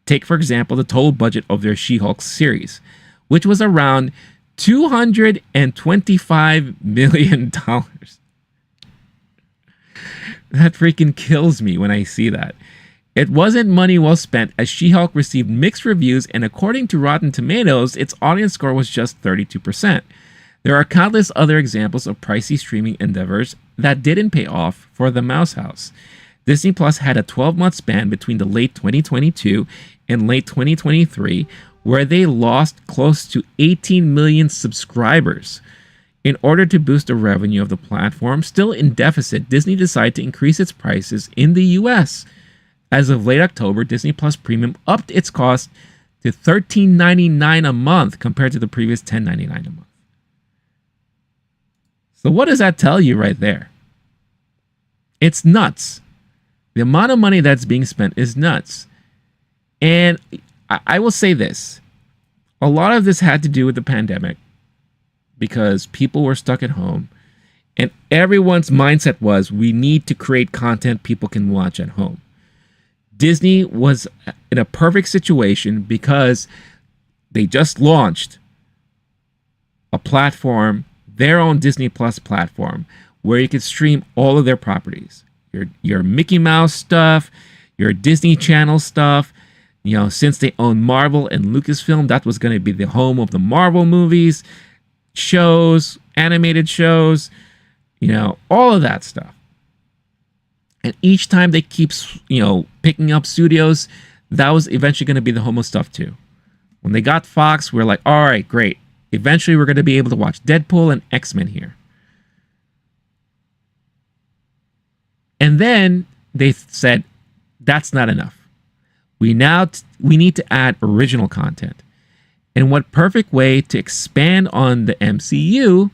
Take, for example, the total budget of their She-Hulk series, which was around $225 million. That freaking kills me when I see that. It wasn't money well spent, as She-Hulk received mixed reviews, and according to Rotten Tomatoes, its audience score was just 32%. There are countless other examples of pricey streaming endeavors that didn't pay off for the Mouse House. Disney Plus had a 12-month span between the late 2022 and late 2023 where they lost close to 18 million subscribers. In order to boost the revenue of the platform, still in deficit, Disney decided to increase its prices in the US. As of late October, Disney Plus Premium upped its cost to $13.99 a month compared to the previous $10.99 a month. So what does that tell you right there? It's nuts. The amount of money that's being spent is nuts. And I will say this. A lot of this had to do with the pandemic because people were stuck at home. And everyone's mindset was, we need to create content people can watch at home. Disney was in a perfect situation because they just launched a platform, their own Disney Plus platform, where you could stream all of their properties. Your Mickey Mouse stuff, your Disney Channel stuff. You know, since they own Marvel and Lucasfilm, that was going to be the home of the Marvel movies, shows, animated shows, you know, all of that stuff. And each time they keep, you know, picking up studios, that was eventually going to be the home of stuff too. When they got Fox, we're like, all right, great. Eventually we're going to be able to watch Deadpool and X-Men here. And then they said, that's not enough. We need to add original content. And what perfect way to expand on the MCU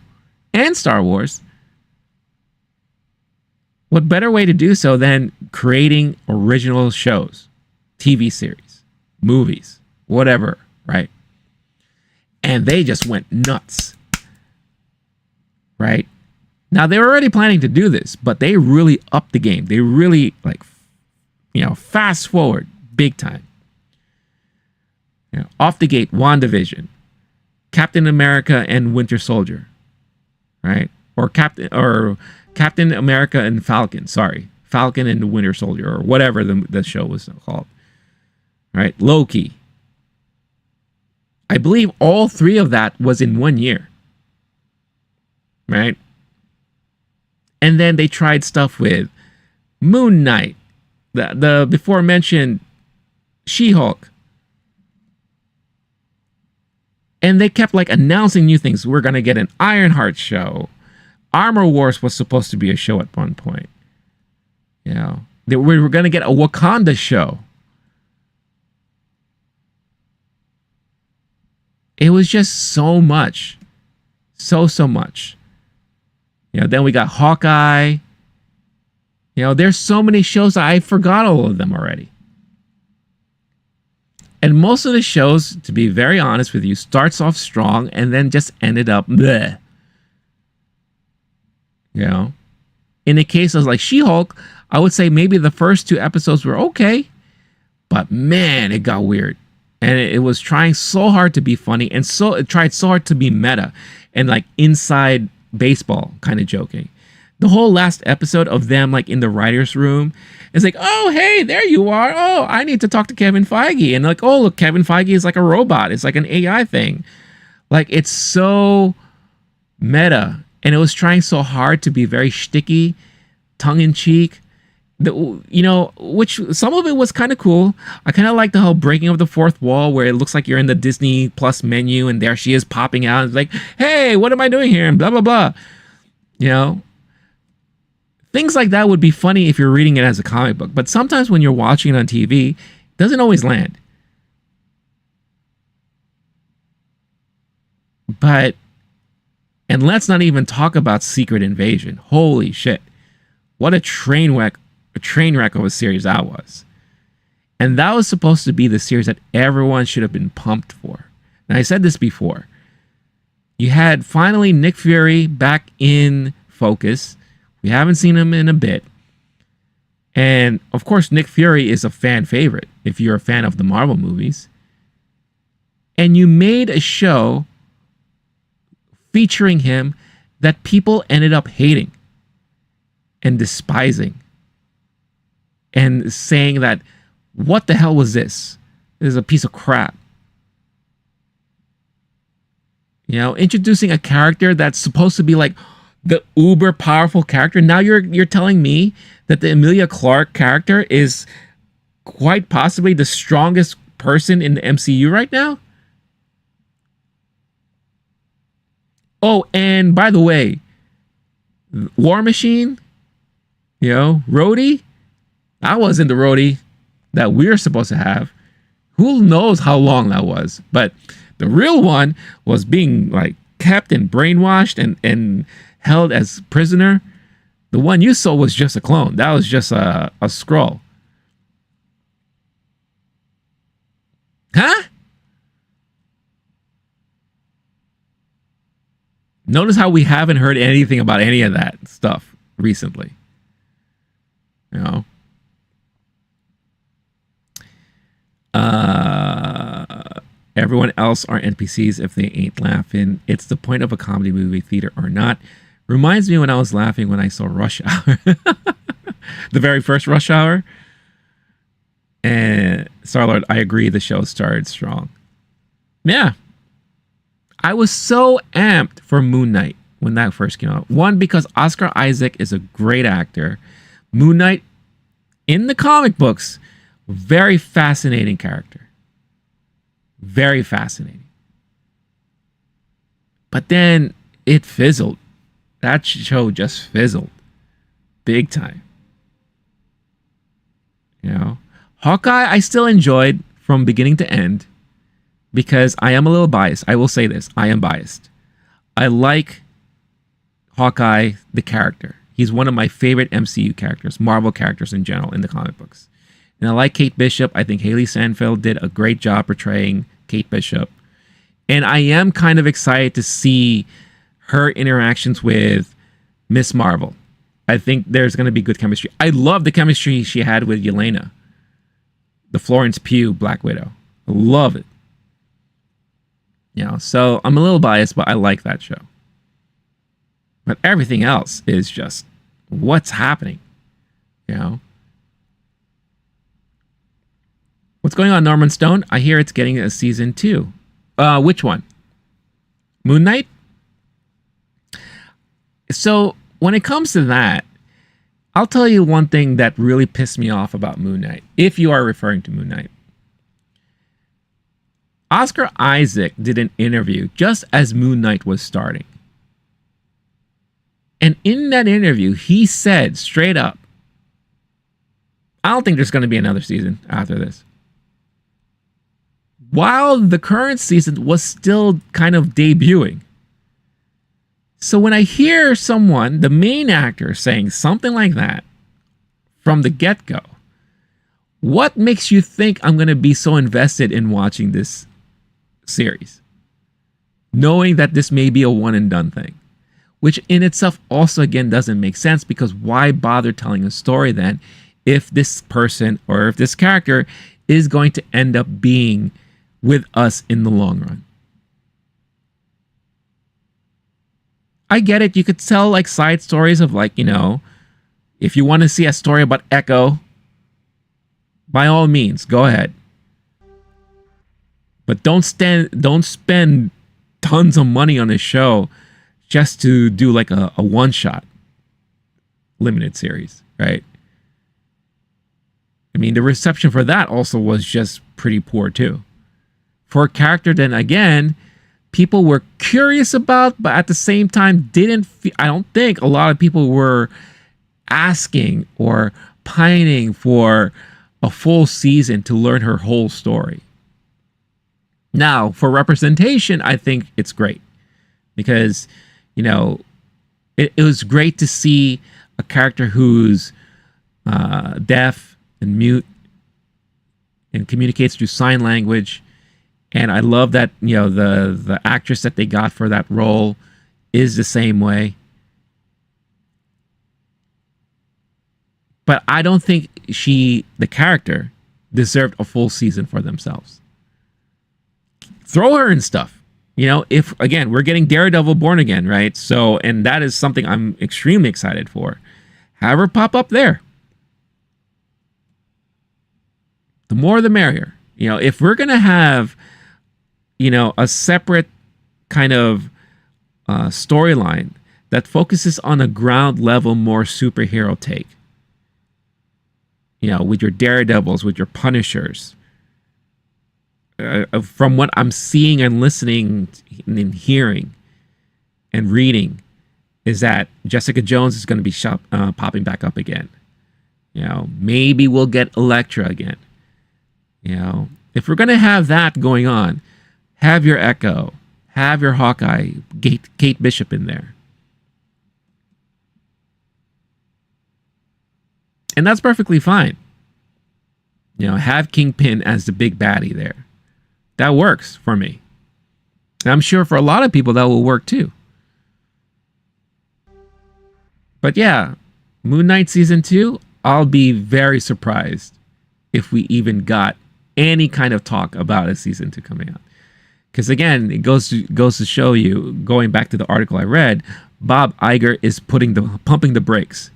and Star Wars? What better way to do so than creating original shows, TV series, movies, whatever, right? And they just went nuts, right? Now, they were already planning to do this, but they really upped the game. They really, like, you know, fast forward big time. You know, off the gate, WandaVision, Captain America and Winter Soldier, right? Or Captain America and Falcon, sorry. Falcon and the Winter Soldier, or whatever the show was called. Right? LOWKEY. I believe all three of that was in 1 year. Right? And then they tried stuff with Moon Knight, the before mentioned She-Hulk. And they kept like announcing new things. We're going to get an Ironheart show. Armor Wars was supposed to be a show at one point. You know, we were going to get a Wakanda show. It was just so much. So much. You know, then we got Hawkeye. You know, there's so many shows that I forgot all of them already. And most of the shows, to be very honest with you, starts off strong and then just ended up bleh. You know, in the case of like She-Hulk, I would say maybe the first 2 episodes were okay, but man, it got weird. And it was trying so hard to be funny, and so it tried so hard to be meta and like inside baseball kind of joking. The whole last episode of them like in the writer's room is like, oh, hey, there you are. Oh, I need to talk to Kevin Feige. And like, oh, look, Kevin Feige is like a robot. It's like an AI thing. Like, it's so meta. And it was trying so hard to be very shticky, tongue-in-cheek. which some of it was kind of cool. I kind of like the whole breaking of the fourth wall, where it looks like you're in the Disney Plus menu and there she is popping out. It's like, hey, what am I doing here? And blah, blah, blah. You know, things like that would be funny if you're reading it as a comic book. But sometimes when you're watching it on TV, it doesn't always land. And let's not even talk about Secret Invasion. Holy shit. What a train wreck of a series that was. And that was supposed to be the series that everyone should have been pumped for. And I said this before. You had finally Nick Fury back in focus. We haven't seen him in a bit. And of course, Nick Fury is a fan favorite if you're a fan of the Marvel movies. And you made a show featuring him that people ended up hating and despising and saying that, what the hell was this? This is a piece of crap. You know, introducing a character that's supposed to be like the uber powerful character. Now you're telling me that the Emilia Clarke character is quite possibly the strongest person in the MCU right now? Oh, and by the way, War Machine, Rhodey, that wasn't the Rhodey that we're supposed to have. Who knows how long that was? But the real one was being like kept and brainwashed and held as prisoner. The one you saw was just a clone. That was just a scroll. Huh? Notice how we haven't heard anything about any of that stuff recently. Everyone else are NPCs if they ain't laughing. It's the point of a comedy movie, theater or not. Reminds me when I was laughing when I saw Rush Hour. The very first Rush Hour. And Star-Lord, I agree, the show started strong. Yeah. I was so amped for Moon Knight when that first came out. One, because Oscar Isaac is a great actor. Moon Knight, in the comic books, very fascinating character. Very fascinating. But then it fizzled. That show just fizzled. Big time. Hawkeye, I still enjoyed from beginning to end. Because I am a little biased. I will say this. I am biased. I like Hawkeye, the character. He's one of my favorite MCU characters, Marvel characters in general, in the comic books. And I like Kate Bishop. I think Haley Steinfeld did a great job portraying Kate Bishop. And I am kind of excited to see her interactions with Miss Marvel. I think there's going to be good chemistry. I love the chemistry she had with Yelena, the Florence Pugh Black Widow. I love it. So I'm a little biased, but I like that show. But everything else is just, what's happening? What's going on, Norman Stone? I hear it's getting a season 2. Which one? Moon Knight? So when it comes to that, I'll tell you one thing that really pissed me off about Moon Knight, if you are referring to Moon Knight. Oscar Isaac did an interview just as Moon Knight was starting. And in that interview, he said straight up, I don't think there's going to be another season after this. While the current season was still kind of debuting. So when I hear someone, the main actor, saying something like that from the get-go, what makes you think I'm going to be so invested in watching this series, knowing that this may be a one and done thing, which in itself also again doesn't make sense, because why bother telling a story then if this person or if this character is going to end up being with us in the long run? I get it. You could tell like side stories of like, if you want to see a story about Echo, by all means, go ahead. But don't spend tons of money on a show just to do like a one-shot limited series, right? I mean, the reception for that also was just pretty poor too. For a character, then again, people were curious about, but at the same time, I don't think a lot of people were asking or pining for a full season to learn her whole story. Now, for representation, I think it's great because, you know, it was great to see a character who's deaf and mute and communicates through sign language. And I love that, you know, the actress that they got for that role is the same way. But I don't think the character, deserved a full season for themselves. Throw her in stuff. You know, if, again, we're getting Daredevil Born Again, right? So, and that is something I'm extremely excited for. Have her pop up there. The more the merrier. You know, if we're going to have, you know, a separate kind of storyline that focuses on a ground level, more superhero take, you know, with your Daredevils, with your Punishers, from what I'm seeing and listening and hearing and reading, is that Jessica Jones is going to be popping back up again. You know, maybe we'll get Elektra again. You know, if we're going to have that going on, have your Echo, have your Hawkeye, Kate Bishop in there. And that's perfectly fine. You know, have Kingpin as the big baddie there. That works for me. And I'm sure for a lot of people that will work too. But yeah, Moon Knight Season 2, I'll be very surprised if we even got any kind of talk about a Season 2 coming out. Because again, it goes to show you, going back to the article I read, Bob Iger is pumping the brakes.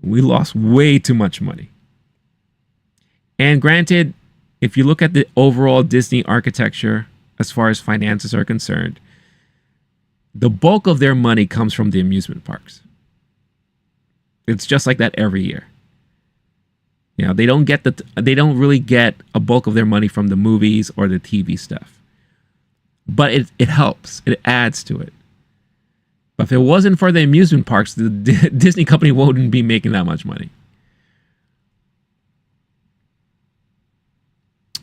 We lost way too much money. And granted, if you look at the overall Disney architecture, as far as finances are concerned, the bulk of their money comes from the amusement parks. It's just like that every year. You know, they don't really get a bulk of their money from the movies or the TV stuff. But it helps. It adds to it. But if it wasn't for the amusement parks, the Disney company wouldn't be making that much money.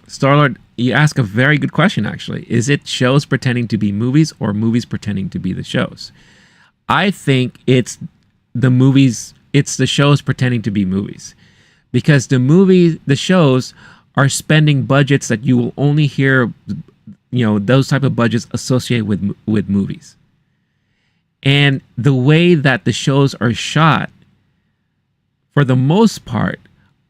Starlord, you ask a very good question, actually. Is it shows pretending to be movies or movies pretending to be the shows? I think it's the shows pretending to be movies. Because the shows are spending budgets that you will only hear, you know, those type of budgets associated with movies. And the way that the shows are shot, for the most part,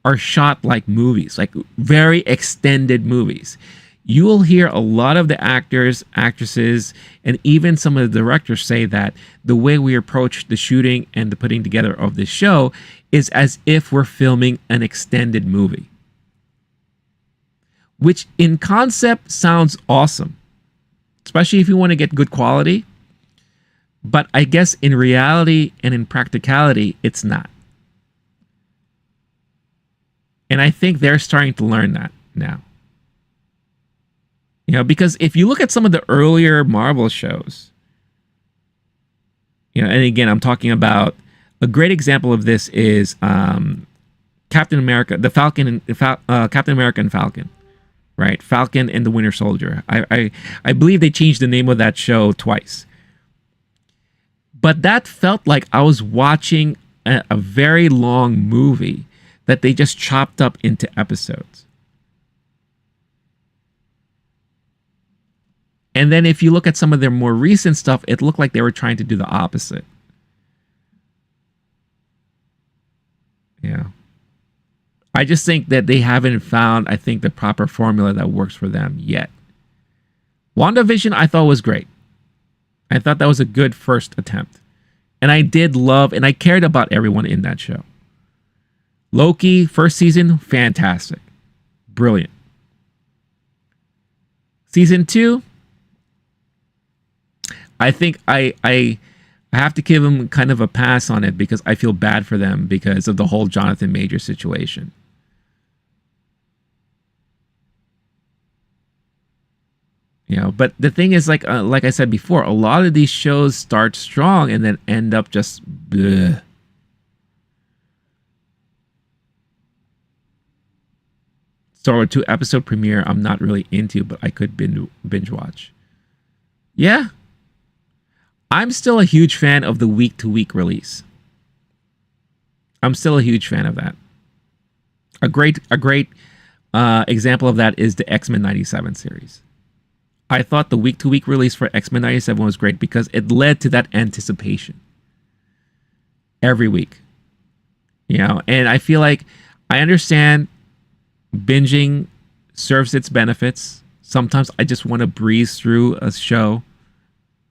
are shot like movies, like very extended movies. You will hear a lot of the actors, actresses, and even some of the directors say that the way we approach the shooting and the putting together of this show is as if we're filming an extended movie. Which in concept sounds awesome, especially if you want to get good quality. But I guess in reality and in practicality, it's not. And I think they're starting to learn that now. You know, because if you look at some of the earlier Marvel shows, you know, and again, I'm talking about a great example of this is Captain America, Captain America and Falcon, right? Falcon and the Winter Soldier. I believe they changed the name of that show twice. But that felt like I was watching a very long movie that they just chopped up into episodes. And then if you look at some of their more recent stuff, it looked like they were trying to do the opposite. Yeah. I just think that they haven't found, I think, the proper formula that works for them yet. WandaVision, I thought was great. I thought that was a good first attempt. And I did love, and I cared about everyone in that show. Loki, first season, fantastic. Brilliant. Season 2, I think I have to give them kind of a pass on it because I feel bad for them because of the whole Jonathan Majors situation. You know, but the thing is, like I said before, a lot of these shows start strong and then end up just bleh. Star Wars 2 episode premiere I'm not really into, but I could binge watch. Yeah. I'm still a huge fan of the week to week release. I'm still a huge fan of that. A great example of that is the X-Men 97 series. I thought the week to week release for X-Men 97 was great because it led to that anticipation every week. You know, and I feel like I understand binging serves its benefits. Sometimes I just want to breeze through a show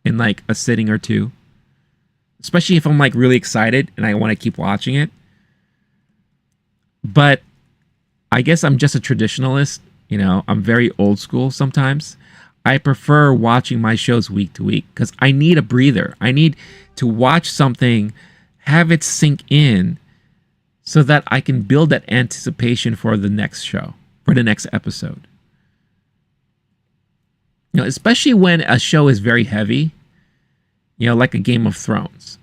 in like a sitting or two, especially if I'm like really excited and I want to keep watching it. But I guess I'm just a traditionalist. You know, I'm very old school sometimes. I prefer watching my shows week to week because I need a breather. I need to watch something, have it sink in, so that I can build that anticipation for the next show, for the next episode. You know, especially when a show is very heavy, you know, like a Game of Thrones,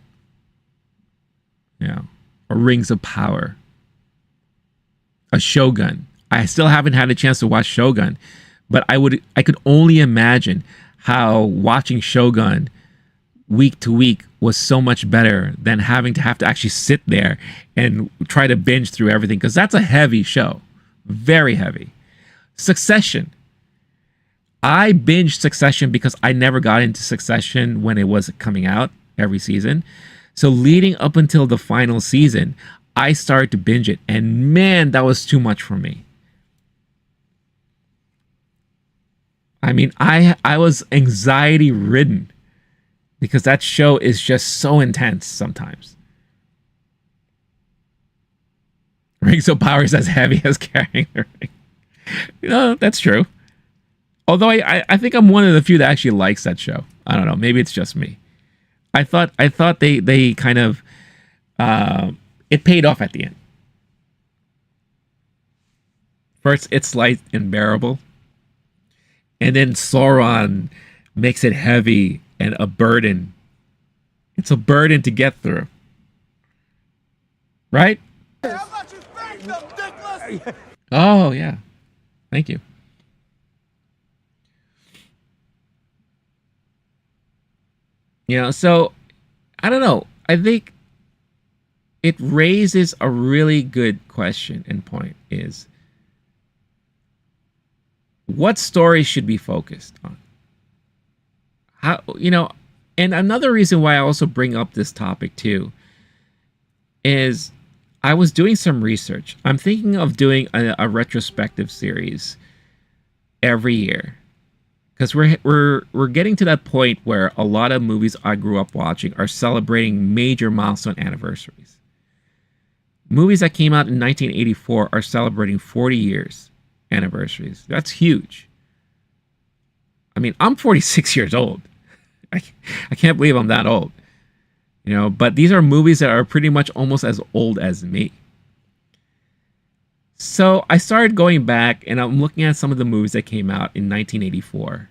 you know, or Rings of Power, a Shogun. I still haven't had a chance to watch Shogun, but I could only imagine how watching Shogun week to week was so much better than having to actually sit there and try to binge through everything, because that's a heavy show, very heavy. Succession. I binged Succession because I never got into Succession when it was coming out every season. So leading up until the final season, I started to binge it, and man, that was too much for me. I mean, I was anxiety ridden because that show is just so intense sometimes. Rings of Power is as heavy as carrying the ring. You know, that's true. Although I think I'm one of the few that actually likes that show. I don't know. Maybe it's just me. I thought they kind of it paid off at the end. First, it's light and bearable, and then Sauron makes it heavy and a burden. It's a burden to get through, right? Oh yeah, thank you. You know, so I don't know. I think it raises a really good question and point is, what story should be focused on? How, you know, and another reason why I also bring up this topic too is I was doing some research. I'm thinking of doing a retrospective series every year, because we're getting to that point where a lot of movies I grew up watching are celebrating major milestone anniversaries. Movies that came out in 1984 are celebrating 40 years anniversaries. That's huge. I mean, I'm 46 years old. I can't believe I'm that old. You know, but these are movies that are pretty much almost as old as me. So I started going back and I'm looking at some of the movies that came out in 1984.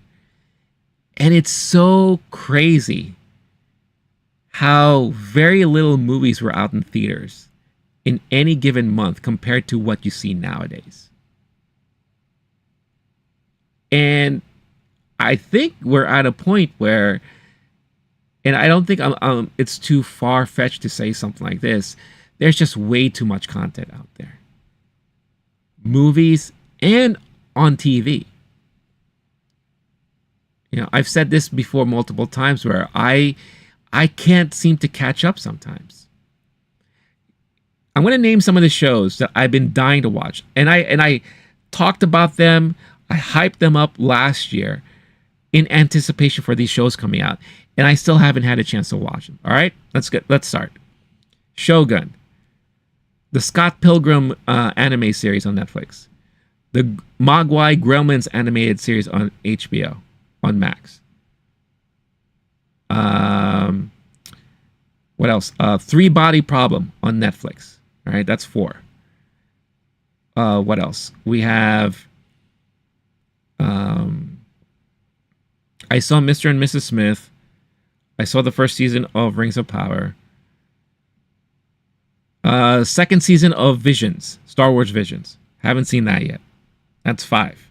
And it's so crazy how very little movies were out in theaters in any given month compared to what you see nowadays. And I think we're at a point where, and I don't think it's too far-fetched to say something like this, there's just way too much content out there. Movies and on TV. You know, I've said this before multiple times where I can't seem to catch up sometimes. I'm going to name some of the shows that I've been dying to watch. And I talked about them, I hyped them up last year in anticipation for these shows coming out, and I still haven't had a chance to watch them. All right, let's start. Shogun, the Scott Pilgrim anime series on Netflix, the Mogwai Gremlins animated series on HBO on Max. What else? Three Body Problem on Netflix. All right, that's 4. What else? We have I saw Mr. and Mrs. Smith. I saw the first season of Rings of Power. Second season of Visions, Star Wars Visions. Haven't seen that yet. That's 5.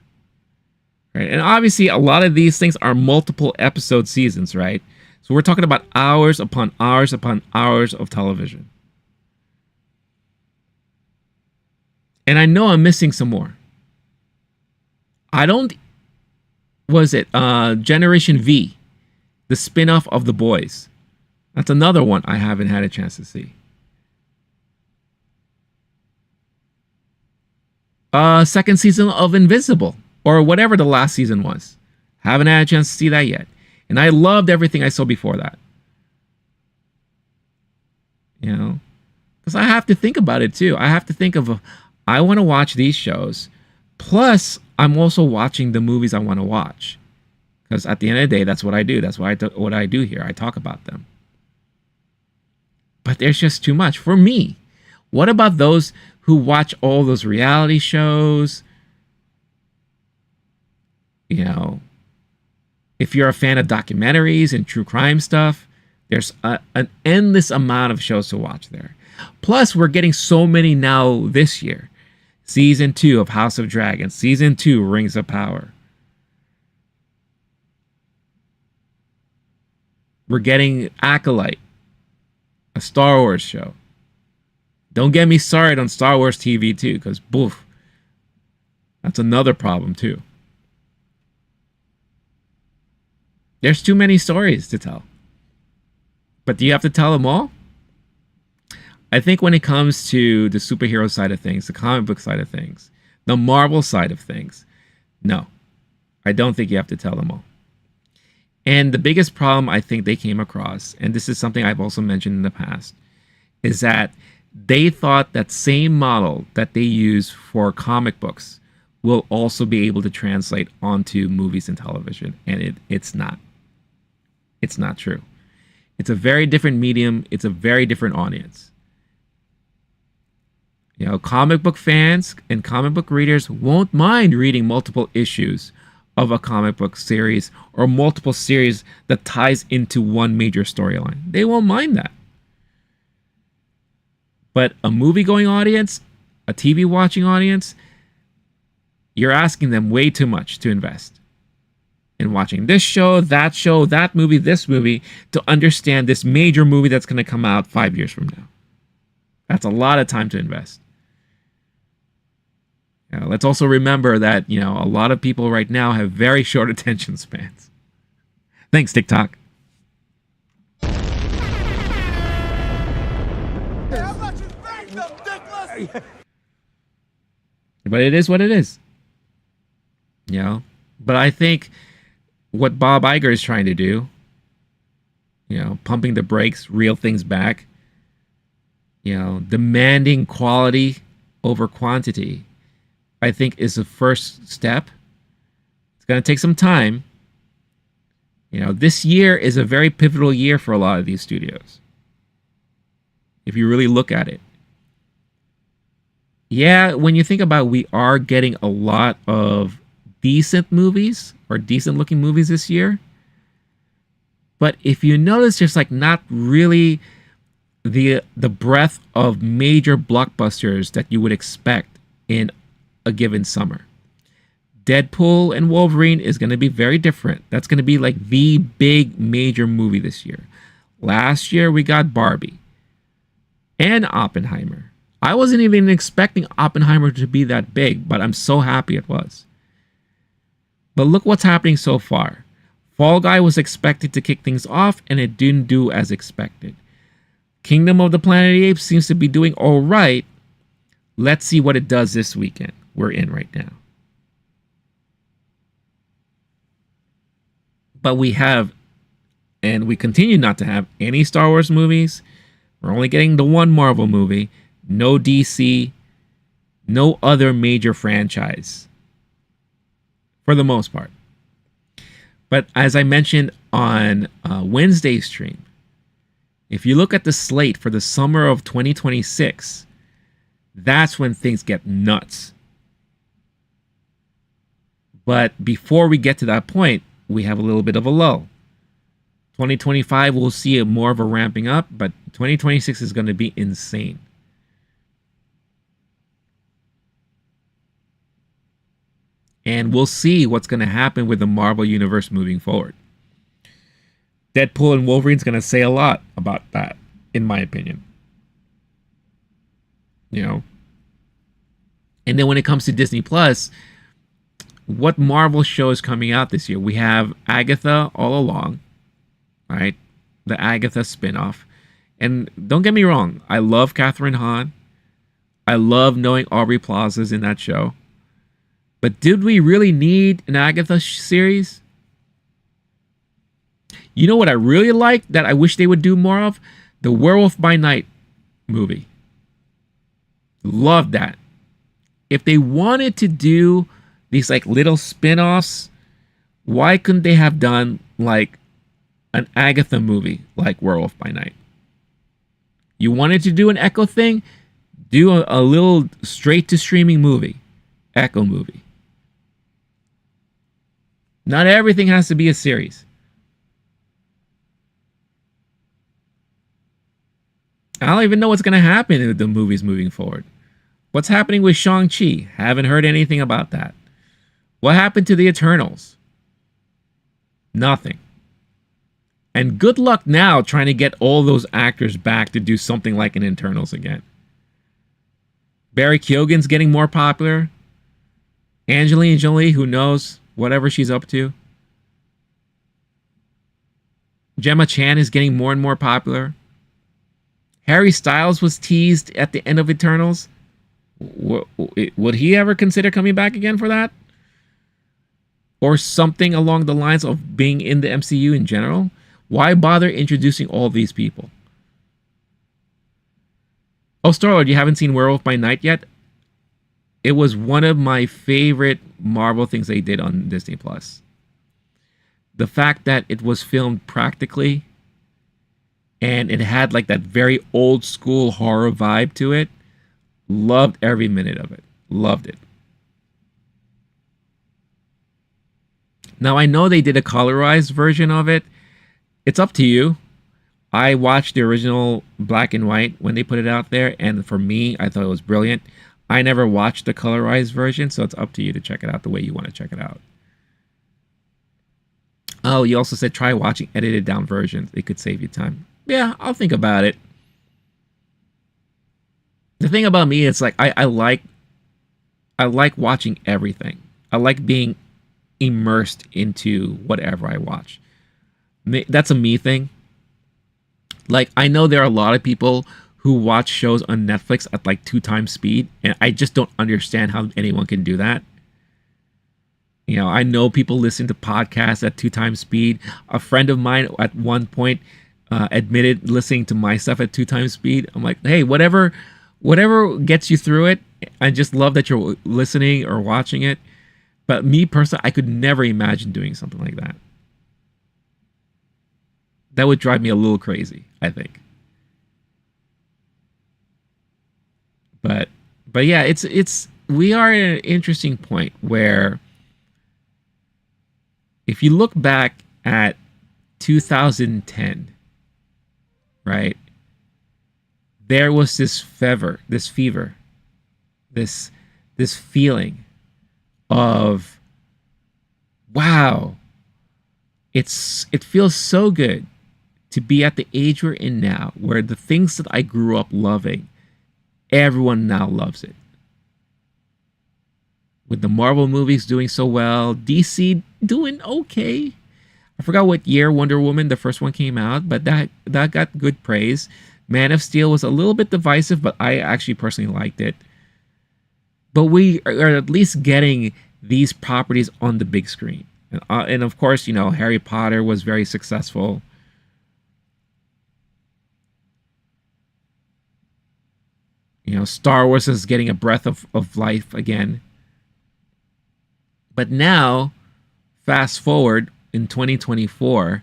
Right? And obviously, a lot of these things are multiple episode seasons, right? So we're talking about hours upon hours upon hours of television. And I know I'm missing some more. Was it Generation V, the spin-off of The Boys? That's another one I haven't had a chance to see. Second season of Invincible, or whatever the last season was. Haven't had a chance to see that yet. And I loved everything I saw before that. You know? Because I have to think about it too. I have to think of, I want to watch these shows. Plus, I'm also watching the movies I want to watch. Because at the end of the day, that's what I do. That's what I do here. I talk about them. But there's just too much for me. What about those who watch all those reality shows? You know, if you're a fan of documentaries and true crime stuff, there's an endless amount of shows to watch there. Plus, we're getting so many now this year. Season 2 of House of Dragons. Season 2, Rings of Power. We're getting Acolyte, a Star Wars show. Don't get me started on Star Wars TV too, because boof, that's another problem too. There's too many stories to tell. But do you have to tell them all? I think when it comes to the superhero side of things, the comic book side of things, the Marvel side of things, no, I don't think you have to tell them all. And the biggest problem I think they came across, and this is something I've also mentioned in the past, is that they thought that same model that they use for comic books will also be able to translate onto movies and television. And it's not. It's not true. It's a very different medium. It's a very different audience. You know, comic book fans and comic book readers won't mind reading multiple issues of a comic book series or multiple series that ties into one major storyline. They won't mind that. But a movie-going audience, a TV-watching audience, you're asking them way too much to invest in watching this show, that movie, this movie, to understand this major movie that's going to come out 5 years from now. That's a lot of time to invest. You know, let's also remember that, you know, a lot of people right now have very short attention spans. Thanks, TikTok. But it is what it is. You know? But I think what Bob Iger is trying to do, you know, pumping the brakes, reel things back, you know, demanding quality over quantity, I think is the first step. It's going to take some time. You know, this year is a very pivotal year for a lot of these studios. If you really look at it. Yeah, when you think about it, we are getting a lot of decent movies or decent looking movies this year. But if you notice, there's like not really the breadth of major blockbusters that you would expect in a given summer. Deadpool and Wolverine is going to be very different. That's going to be like the big major movie this year. Last year we got Barbie and Oppenheimer. I wasn't even expecting Oppenheimer to be that big, but I'm so happy it was. But look what's happening so far. Fall Guy was expected to kick things off, and it didn't do as expected. Kingdom of the Planet of the Apes seems to be doing all right. Let's see what it does this weekend. We're in right now. But we have, and we continue not to have any Star Wars movies. We're only getting the one Marvel movie. No DC, no other major franchise, for the most part. But as I mentioned on Wednesday's stream, if you look at the slate for the summer of 2026, that's when things get nuts. But before we get to that point, we have a little bit of a lull. 2025, we'll see more of a ramping up, but 2026 is going to be insane. And we'll see what's going to happen with the Marvel Universe moving forward. Deadpool and Wolverine's going to say a lot about that, in my opinion. You know? And then when it comes to Disney Plus, what Marvel show is coming out this year? We have Agatha all along, right? The Agatha spinoff. And don't get me wrong, I love Catherine Hahn. I love knowing Aubrey Plaza's in that show. But did we really need an Agatha series? You know what I really like that I wish they would do more of? The Werewolf by Night movie. Love that. If they wanted to do these like little spin-offs, why couldn't they have done like an Agatha movie like Werewolf by Night? You wanted to do an Echo thing? Do a little straight to streaming movie. Echo movie. Not everything has to be a series. I don't even know what's going to happen with the movies moving forward. What's happening with Shang-Chi? Haven't heard anything about that. What happened to the Eternals? Nothing. And good luck now trying to get all those actors back to do something like an Eternals again. Barry Keoghan's getting more popular. Angelina Jolie, who knows? Whatever she's up to. Gemma Chan is getting more and more popular. Harry Styles was teased at the end of Eternals. Would he ever consider coming back again for that? Or something along the lines of being in the MCU in general? Why bother introducing all these people? Oh, Star-Lord, you haven't seen Werewolf by Night yet? It was one of my favorite Marvel things they did on Disney Plus. The fact that it was filmed practically and it had like that very old school horror vibe to it. Loved every minute of it. Loved it. Now I know they did a colorized version of it. It's up to you. I watched the original black and white when they put it out there, and for me, I thought it was brilliant. I never watched the colorized version, so it's up to you to check it out the way you want to check it out. Oh, you also said try watching edited down versions. It could save you time. Yeah, I'll think about it. The thing about me, it's like I like watching everything. I like being immersed into whatever I watch. That's a me thing. Like, I know there are a lot of people who watch shows on Netflix at like 2 times speed, and I just don't understand how anyone can do that. You know, I know people listen to podcasts at 2 times speed. A friend of mine at one point admitted listening to my stuff at 2 times speed. I'm like, hey, whatever gets you through it. I just love that you're listening or watching it. But me personally, I could never imagine doing something like that. That would drive me a little crazy, I think. But yeah, we are at an interesting point where if you look back at 2010, right? There was this fever, this feeling of, wow, it feels so good to be at the age we're in now, where the things that I grew up loving, everyone now loves it. With the Marvel movies doing so well, DC doing okay. I forgot what year Wonder Woman, the first one, came out, but that got good praise. Man of Steel was a little bit divisive, but I actually personally liked it. But we are at least getting these properties on the big screen. And of course, you know, Harry Potter was very successful. You know, Star Wars is getting a breath of life again. But now, fast forward in 2024,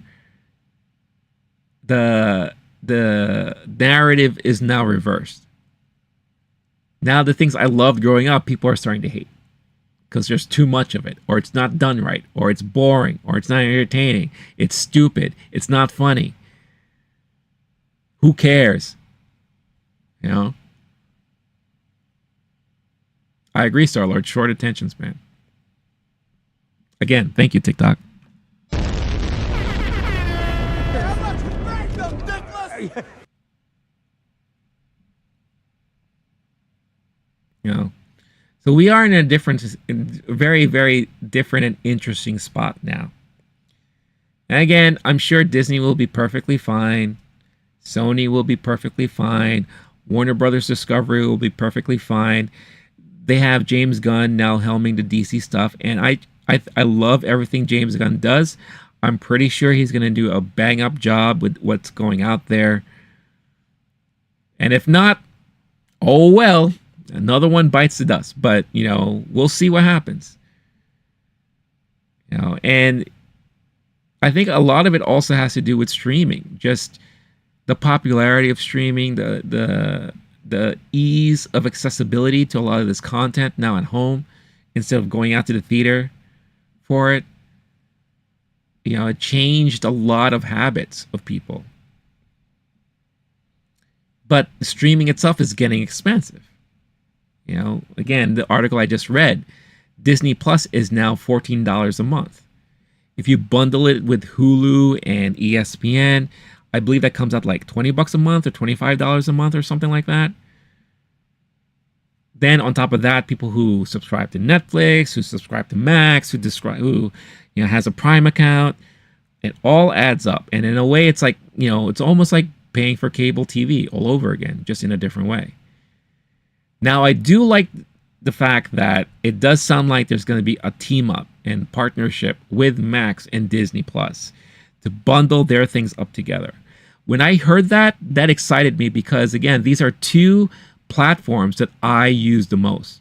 the narrative is now reversed. Now the things I loved growing up, people are starting to hate. because there's too much of it, or it's not done right, or it's boring, or it's not entertaining, it's stupid, it's not funny. Who cares? You know? I agree, Star-Lord. Short attention span. Again, thank you, TikTok. You know, so we are in a very, very different and interesting spot now. And again, I'm sure Disney will be perfectly fine. Sony will be perfectly fine. Warner Brothers Discovery will be perfectly fine. They have James Gunn now helming the DC stuff, and I love everything James Gunn does. I'm pretty sure he's going to do a bang up job with what's going out there. And if not, oh well, another one bites the dust. But, you know, we'll see what happens. You know, and I think a lot of it also has to do with streaming. Just the popularity of streaming, the ease of accessibility to a lot of this content now at home instead of going out to the theater for it. You know, it changed a lot of habits of people. But streaming itself is getting expensive. You know, again, the article I just read, Disney Plus is now $14 a month. If you bundle it with Hulu and ESPN, I believe that comes out like $20 a month or $25 a month or something like that. Then on top of that, people who subscribe to Netflix, who subscribe to Max, who you know, has a Prime account, it all adds up. And in a way, it's like, you know, it's almost like paying for cable TV all over again, just in a different way. Now, I do like the fact that it does sound like there's going to be a team up and partnership with Max and Disney Plus to bundle their things up together. When I heard that, that excited me because, again, these are two platforms that I use the most.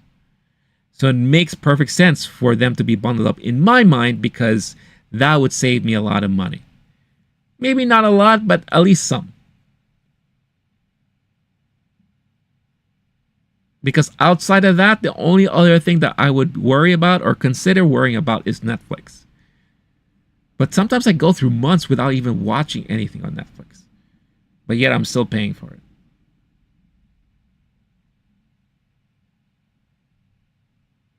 So it makes perfect sense for them to be bundled up in my mind because that would save me a lot of money. Maybe not a lot, but at least some. Because outside of that, the only other thing that I would worry about or consider worrying about is Netflix. But sometimes I go through months without even watching anything on Netflix. But yet I'm still paying for it.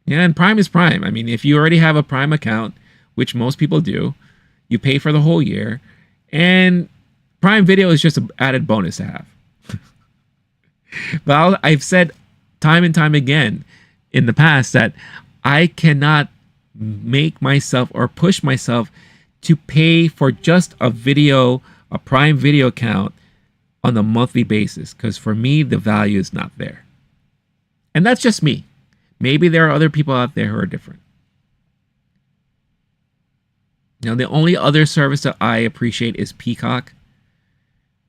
Yeah, and Prime is Prime. I mean, if you already have a Prime account, which most people do, you pay for the whole year. And Prime Video is just an added bonus to have. But I've said time and time again in the past that I cannot make myself or push myself to pay for just a Prime Video account on a monthly basis, because for me the value is not there. And that's just me. Maybe there are other people out there who are different. You know, the only other service that I appreciate is Peacock,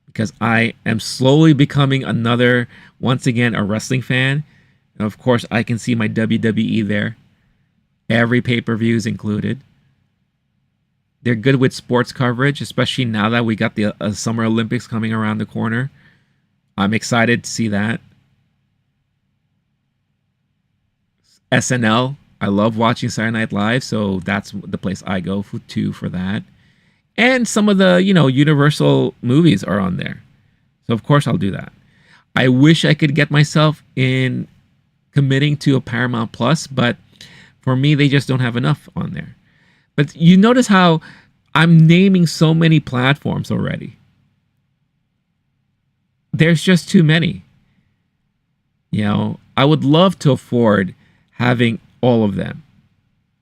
because I am slowly becoming once again, a wrestling fan. And of course, I can see my WWE there. Every pay-per-view is included. They're good with sports coverage, especially now that we got the Summer Olympics coming around the corner. I'm excited to see that. SNL. I love watching Saturday Night Live, so that's the place I go to for that. And some of the, you know, Universal movies are on there. So of course I'll do that. I wish I could get myself in committing to a Paramount Plus, but for me, they just don't have enough on there. But you notice how I'm naming so many platforms already. There's just too many. You know, I would love to afford having all of them.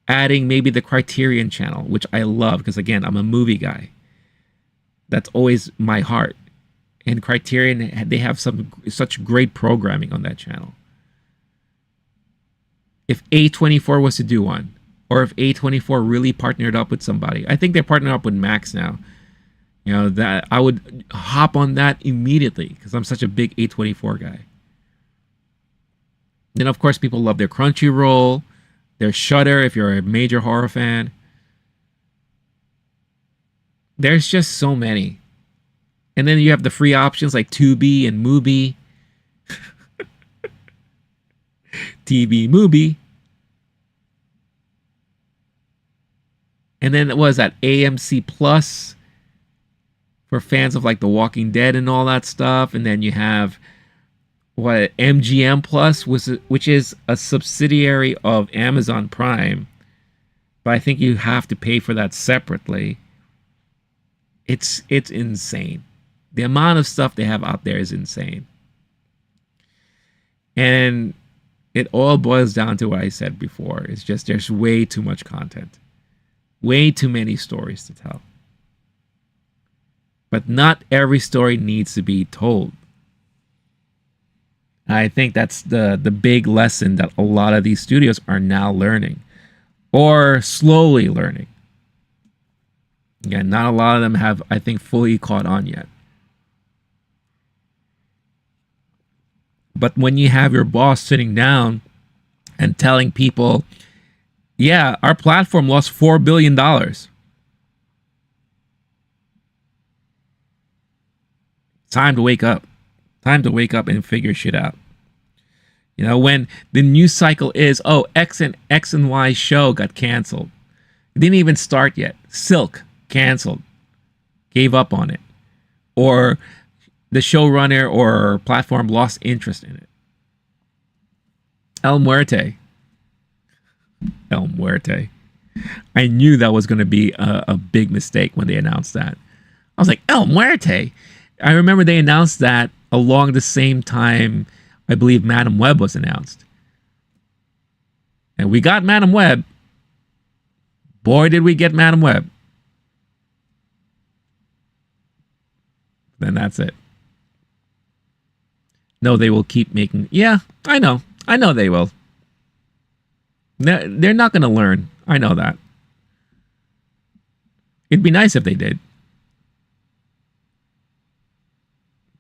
Adding maybe the Criterion channel, which I love because, again, I'm a movie guy. That's always my heart. And Criterion, they have such great programming on that channel. If A24 was to do one, or if A24 really partnered up with somebody, I think they're partnered up with Max now. You know, that I would hop on that immediately because I'm such a big A24 guy. Then, of course, people love their Crunchyroll, their Shudder if you're a major horror fan. There's just so many. And then you have the free options like Tubi and Mubi. TV Mubi. And then it was at AMC Plus for fans of like The Walking Dead and all that stuff. And then you have what MGM Plus, which is a subsidiary of Amazon Prime, but I think you have to pay for that separately. It's insane. The amount of stuff they have out there is insane. And it all boils down to what I said before. It's just there's way too much content. Way too many stories to tell. But not every story needs to be told. I think that's the big lesson that a lot of these studios are now learning. Or slowly learning. Again, not a lot of them have, I think, fully caught on yet. But when you have your boss sitting down and telling people, yeah, our platform lost $4 billion. Time to wake up. Time to wake up and figure shit out. You know, when the news cycle is, oh, X and Y show got canceled. It didn't even start yet. Silk canceled. Gave up on it. Or the showrunner or platform lost interest in it. El Muerte. I knew that was going to be a big mistake when they announced that. I was like, El Muerte. I remember they announced that along the same time, I believe Madam Web was announced. And we got Madam Web. Boy, did we get Madam Web. Then that's it. No, they will keep making... Yeah, I know. I know they will. They're not going to learn. I know that. It'd be nice if they did.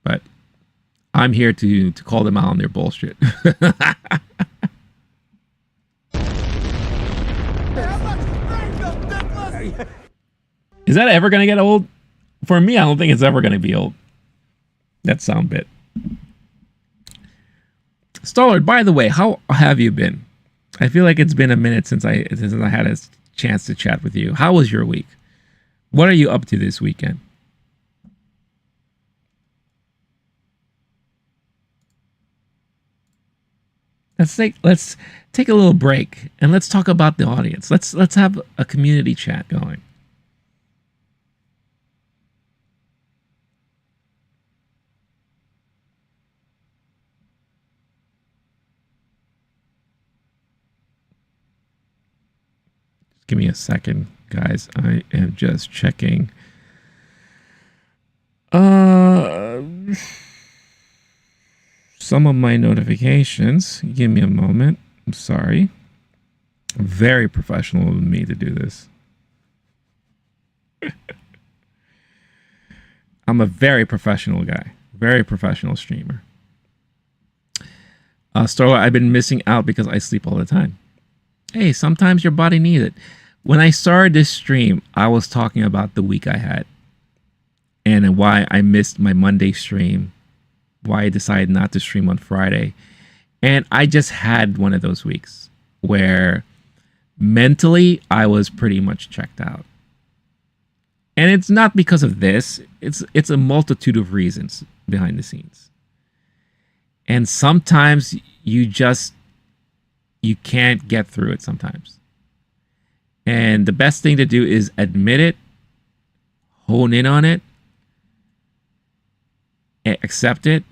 But I'm here to call them out on their bullshit. Is that ever going to get old? For me, I don't think it's ever going to be old. That sound bit. Stallard, by the way, how have you been? I feel like it's been a minute since I had a chance to chat with you. How was your week? What are you up to this weekend? Let's take a little break and let's talk about the audience. Let's have a community chat going. Give me a second, guys. I am just checking. Some of my notifications. Give me a moment. I'm sorry. Very professional of me to do this. I'm a very professional guy. Very professional streamer. Starla, I've been missing out because I sleep all the time. Hey, sometimes your body needs it. When I started this stream, I was talking about the week I had and why I missed my Monday stream, why I decided not to stream on Friday. And I just had one of those weeks where mentally I was pretty much checked out. And it's not because of this. It's a multitude of reasons behind the scenes. And sometimes you can't get through it sometimes. And the best thing to do is admit it, hone in on it, accept it,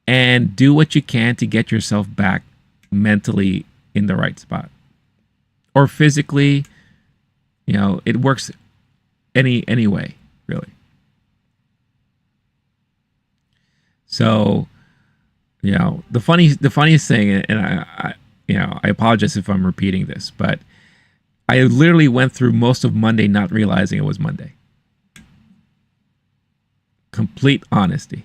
and do what you can to get yourself back mentally in the right spot. Or physically, it works any way, really. So, the funniest thing, and I apologize if I'm repeating this, but I literally went through most of Monday not realizing it was Monday. Complete honesty.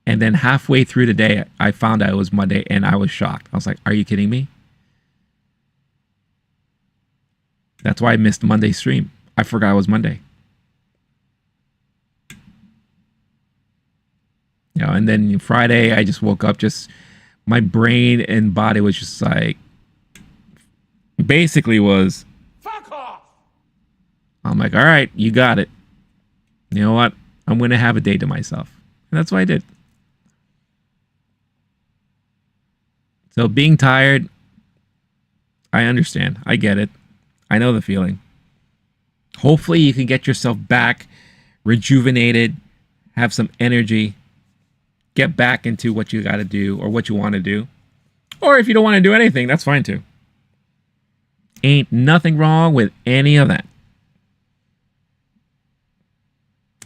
And then halfway through the day, I found out it was Monday, and I was shocked. I was like, are you kidding me? That's why I missed Monday's stream. I forgot it was Monday. And then Friday, I just woke up, my brain and body was just like, basically was I'm like, all right, you got it. You know what? I'm going to have a day to myself. And that's what I did. So being tired, I understand. I get it. I know the feeling. Hopefully you can get yourself back rejuvenated, have some energy, get back into what you got to do or what you want to do. Or if you don't want to do anything, that's fine too. Ain't nothing wrong with any of that.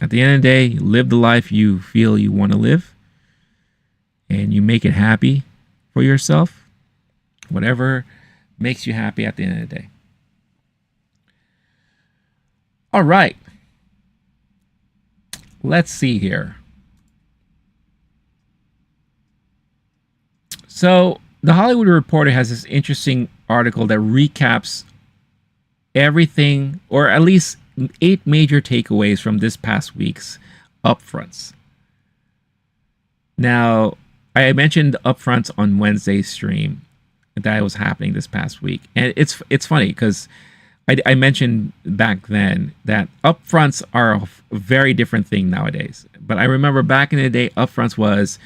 At the end of the day, you live the life you feel you want to live. And you make it happy for yourself. Whatever makes you happy at the end of the day. All right. Let's see here. So, The Hollywood Reporter has this interesting article that recaps everything, or at least 8 major takeaways from this past week's Upfronts. Now, I mentioned Upfronts on Wednesday's stream that was happening this past week. And it's funny because I mentioned back then that Upfronts are a very different thing nowadays. But I remember back in the day, Upfronts was,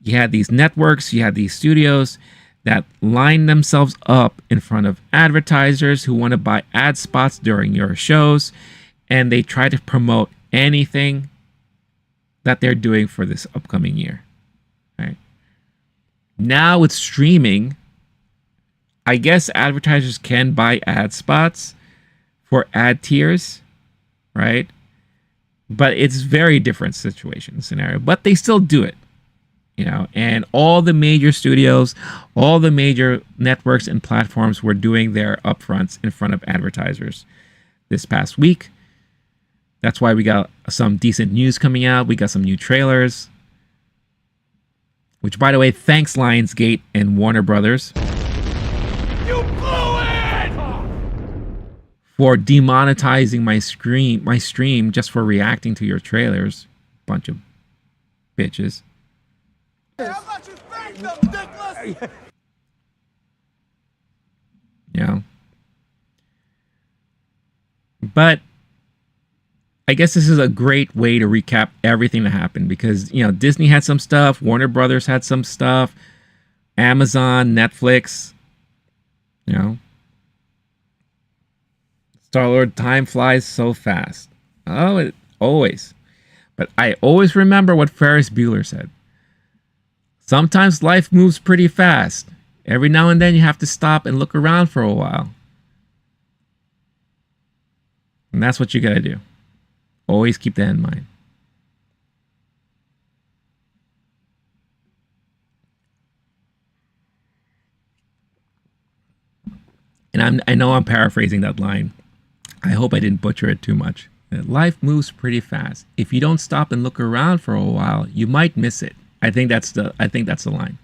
you had these networks, you had these studios that lined themselves up in front of advertisers who want to buy ad spots during your shows, and they try to promote anything that they're doing for this upcoming year. Right? Now with streaming, I guess advertisers can buy ad spots for ad tiers, right? But it's very different scenario, but they still do it. You know, and all the major studios, all the major networks and platforms were doing their upfronts in front of advertisers this past week. That's why we got some decent news coming out. We got some new trailers. Which, by the way, thanks Lionsgate and Warner Brothers. You blew it! For demonetizing my stream just for reacting to your trailers. Bunch of bitches. How about you thank them, dickless? Yeah. But I guess this is a great way to recap everything that happened because, you know, Disney had some stuff, Warner Brothers had some stuff, Amazon, Netflix, you know. Star-Lord, time flies so fast. Oh, it always. But I always remember what Ferris Bueller said. Sometimes life moves pretty fast. Every now and then you have to stop and look around for a while. And that's what you gotta do. Always keep that in mind. And I know I'm paraphrasing that line. I hope I didn't butcher it too much. Life moves pretty fast. If you don't stop and look around for a while, you might miss it. I think that's the line.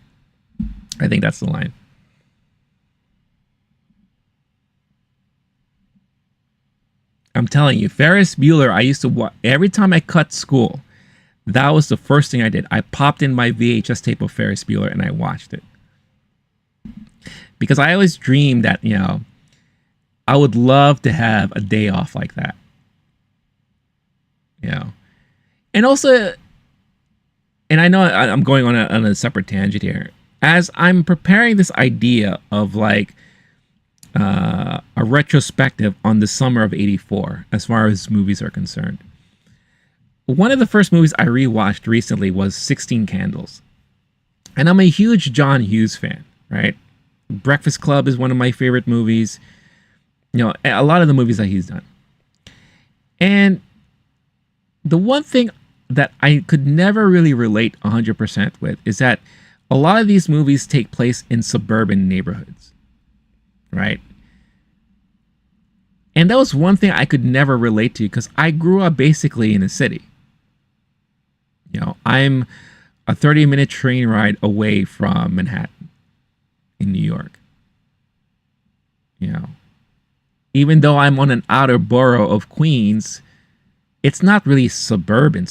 I think that's the line. I'm telling you, Ferris Bueller, I used to watch every time I cut school. That was the first thing I did. I popped in my VHS tape of Ferris Bueller and I watched it. Because I always dreamed that, you know, I would love to have a day off like that. You know. And also, and I know I'm going on a separate tangent here. As I'm preparing this idea of like a retrospective on the summer of '84, as far as movies are concerned, one of the first movies I rewatched recently was 16 Candles. And I'm a huge John Hughes fan, right? Breakfast Club is one of my favorite movies. You know, a lot of the movies that he's done. And the one thing that I could never really relate 100% with is that a lot of these movies take place in suburban neighborhoods, right? And that was one thing I could never relate to because I grew up basically in a city. You know, I'm a 30-minute train ride away from Manhattan in New York. You know, even though I'm on an outer borough of Queens, it's not really suburban.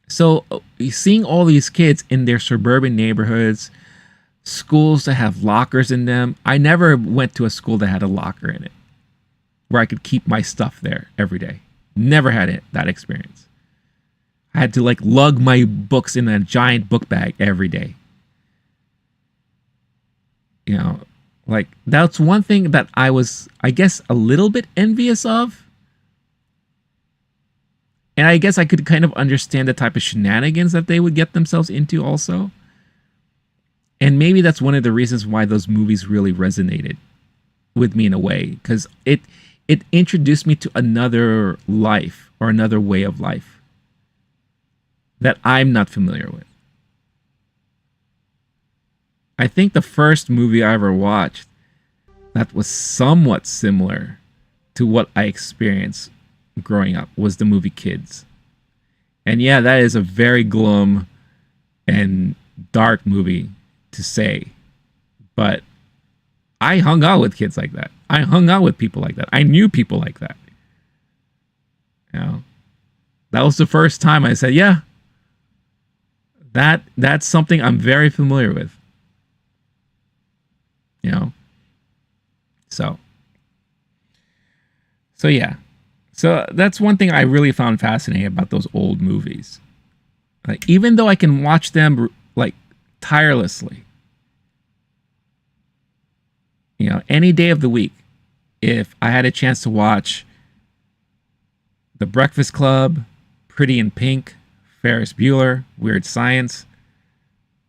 So seeing all these kids in their suburban neighborhoods, schools that have lockers in them. I never went to a school that had a locker in it, where I could keep my stuff there every day. Never had that experience. I had to like lug my books in a giant book bag every day. You know, like that's one thing that I was, I guess, a little bit envious of. And I guess I could kind of understand the type of shenanigans that they would get themselves into also. And maybe that's one of the reasons why those movies really resonated with me in a way, because it introduced me to another life or another way of life that I'm not familiar with. I think the first movie I ever watched that was somewhat similar to what I experienced growing up was the movie Kids. And yeah, that is a very glum and dark movie to say, but I hung out with kids like that. I hung out with people like that. I knew people like that. You know, that was the first time I said, yeah, that's something I'm very familiar with. You know, so yeah. So that's one thing I really found fascinating about those old movies. Like, even though I can watch them like tirelessly, you know, any day of the week, if I had a chance to watch The Breakfast Club, Pretty in Pink, Ferris Bueller, Weird Science,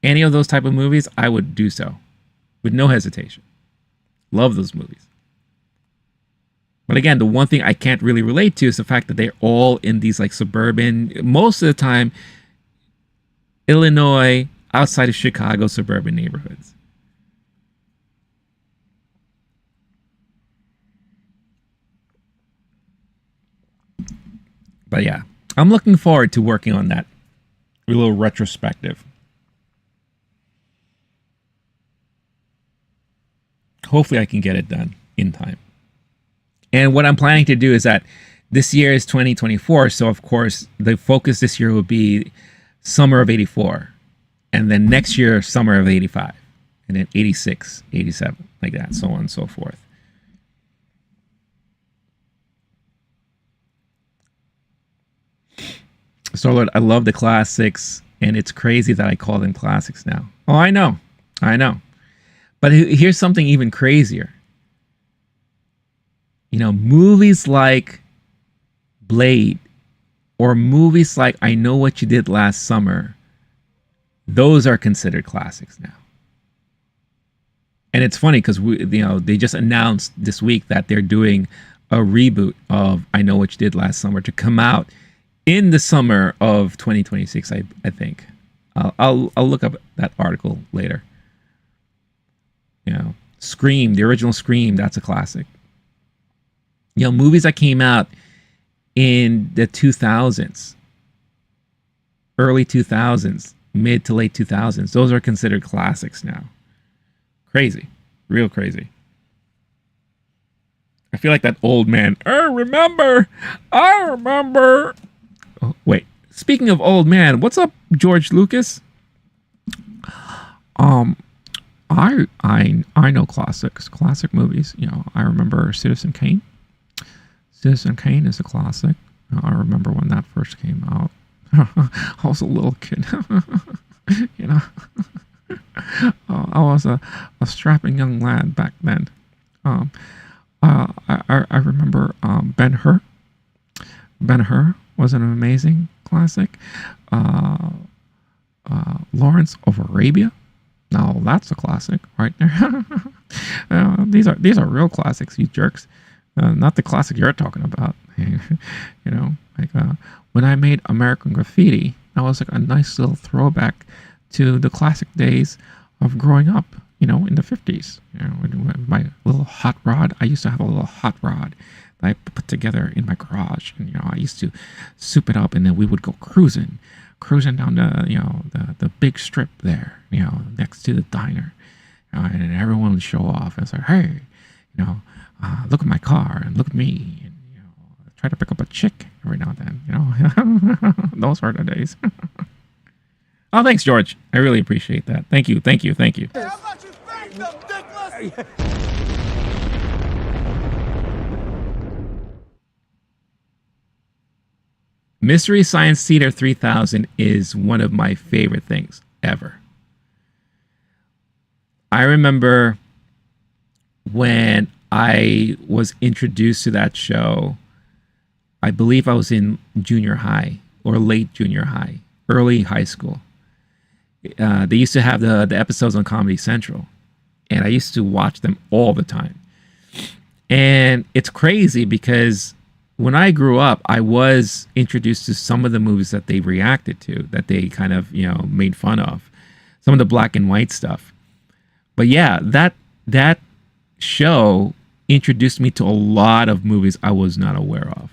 any of those type of movies, I would do so with no hesitation. Love those movies. But again, the one thing I can't really relate to is the fact that they're all in these like suburban, most of the time, Illinois, outside of Chicago, suburban neighborhoods. But yeah, I'm looking forward to working on that. A little retrospective. Hopefully I can get it done in time. And what I'm planning to do is that this year is 2024. So, of course, the focus this year will be summer of 84. And then next year, summer of 85. And then 86, 87, like that, so on and so forth. So, Lord, I love the classics. And it's crazy that I call them classics now. Oh, I know. But here's something even crazier. You know, movies like Blade or movies like I Know What You Did Last Summer, those are considered classics now. And it's funny because they just announced this week that they're doing a reboot of I Know What You Did Last Summer to come out in the summer of 2026. I think I'll look up that article later. You know, Scream, the original Scream, that's a classic. You know, movies that came out in the 2000s, early 2000s, mid to late 2000s, those are considered classics now. Crazy. Real crazy. I feel like that old man. I remember. Oh, wait. Speaking of old man, what's up, George Lucas? I know classic movies. You know, I remember Citizen Kane. Citizen Kane is a classic. I remember when that first came out. I was a little kid. You know, I was a strapping young lad back then. I remember Ben-Hur. Ben-Hur was an amazing classic. Lawrence of Arabia. Now that's a classic right there. These are real classics, you jerks. Not the classic you're talking about. You know, like when I made American Graffiti, that was like a nice little throwback to the classic days of growing up, you know, in the 50s. You know, with my little hot rod. I used to have a little hot rod that I put together in my garage. And, you know, I used to soup it up and then we would go cruising down the big strip there, you know, next to the diner. And everyone would show off and say, hey, you know, look at my car and look at me. And, you know, try to pick up a chick every now and then, you know. Those were the days. Oh, thanks, George. I really appreciate that. Thank you. How about you thank them, dickless? Mystery Science Theater 3000 is one of my favorite things ever. I remember when I was introduced to that show, I believe I was in junior high or late junior high, early high school. They used to have the episodes on Comedy Central, and I used to watch them all the time. And it's crazy because when I grew up, I was introduced to some of the movies that they reacted to, that they kind of, made fun of, some of the black and white stuff. But yeah, that show introduced me to a lot of movies I was not aware of.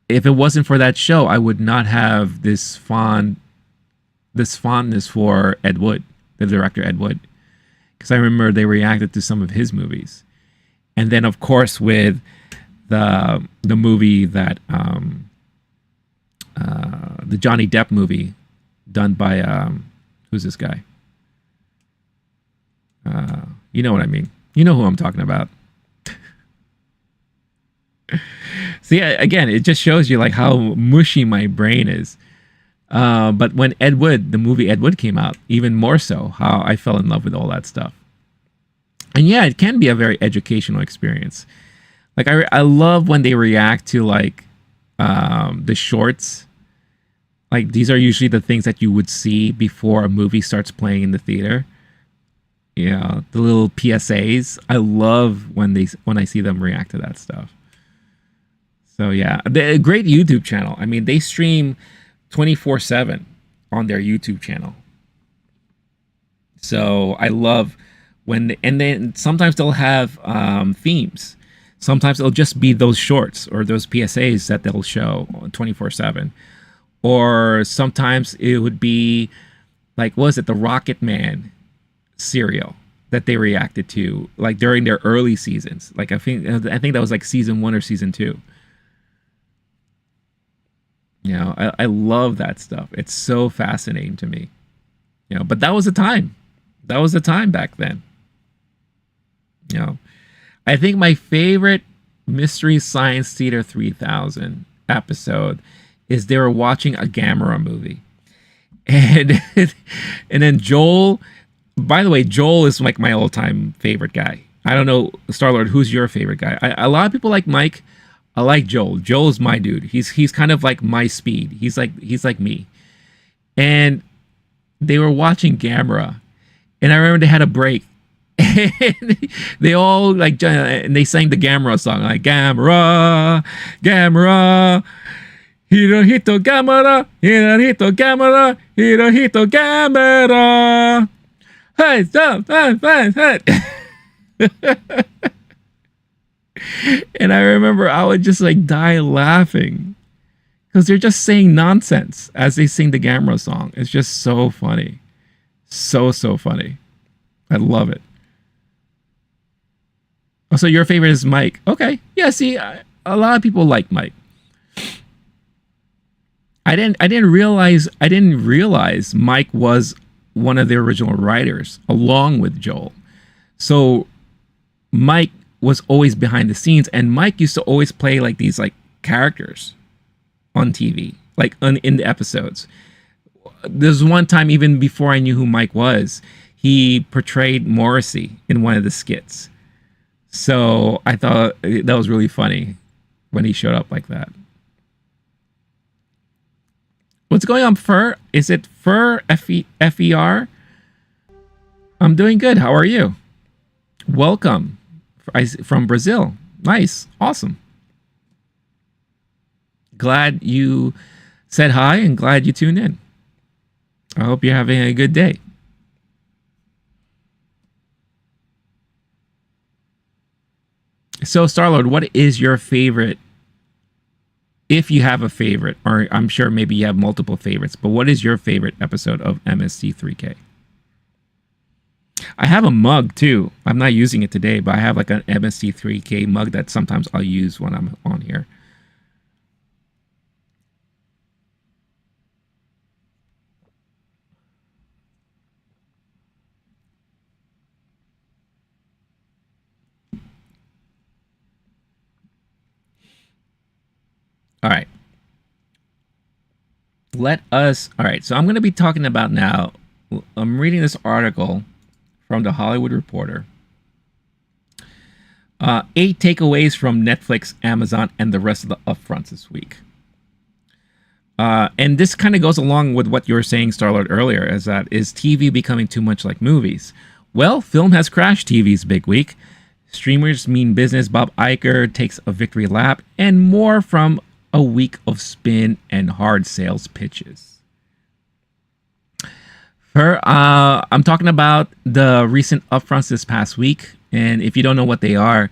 If it wasn't for that show, I would not have this fondness for Ed Wood, the director Ed Wood, because I remember they reacted to some of his movies, and then of course with the movie that the Johnny Depp movie done by who's this guy? You know what I mean. You know who I'm talking about. So yeah, again, it just shows you like how mushy my brain is. But when the movie Ed Wood came out, even more so, how I fell in love with all that stuff. And yeah, it can be a very educational experience. Like I love when they react to like the shorts. Like these are usually the things that you would see before a movie starts playing in the theater. Yeah, the little PSAs. I love when I see them react to that stuff. So yeah, a great YouTube channel. I mean, they stream 24/7 on their YouTube channel. So I love and then sometimes they'll have themes. Sometimes it'll just be those shorts or those PSAs that they'll show 24/7. Or sometimes it would be like, what was it, the Rocket Man serial that they reacted to like during their early seasons. Like I think that was like season 1 or season 2. I love that stuff. It's so fascinating to me. But that was the time. That was the time back then. I think my favorite Mystery Science Theater 3000 episode is they were watching a Gamera movie. And and then Joel, by the way, Joel is like my all-time favorite guy. I don't know, Star-Lord, who's your favorite guy? A lot of people like Mike. I like Joel. Joel's my dude. He's kind of like my speed. He's like me. And they were watching Gamera, and I remember they had a break, and they all like, and they sang the Gamera song like Gamera, Gamera, Hirohito Gamera, Hirohito Gamera, Hirohito Gamera. Hey, stop, hey. And I remember I would just like die laughing because they're just saying nonsense as they sing the Gamera song. It's just so funny. So funny. I love it. Oh, so your favorite is Mike. Okay. Yeah, see, a lot of people like Mike. I didn't realize Mike was one of the original writers along with Joel. So Mike was always behind the scenes, and Mike used to always play like these like characters on TV, like in the episodes. There's one time, even before I knew who Mike was, he portrayed Morrissey in one of the skits. So I thought that was really funny when he showed up like that. What's going on, Fur? Is it Fur, F-E-R? I'm doing good. How are you? Welcome from Brazil. Nice. Awesome. Glad you said hi and glad you tuned in. I hope you're having a good day. So, Star-Lord, what is your favorite? If you have a favorite, or I'm sure maybe you have multiple favorites, but what is your favorite episode of MST3K? I have a mug too. I'm not using it today, but I have like an MST3K mug that sometimes I'll use when I'm on here. All right. All right. So I'm going to be talking about now. I'm reading this article from the Hollywood Reporter. 8 takeaways from Netflix, Amazon, and the rest of the upfronts this week. And this kind of goes along with what you were saying, Starlord, earlier, is TV becoming too much like movies? Well, film has crashed TV's big week. Streamers mean business. Bob Iger takes a victory lap, and more from a week of spin and hard sales pitches. I'm talking about the recent upfronts this past week, and if you don't know what they are,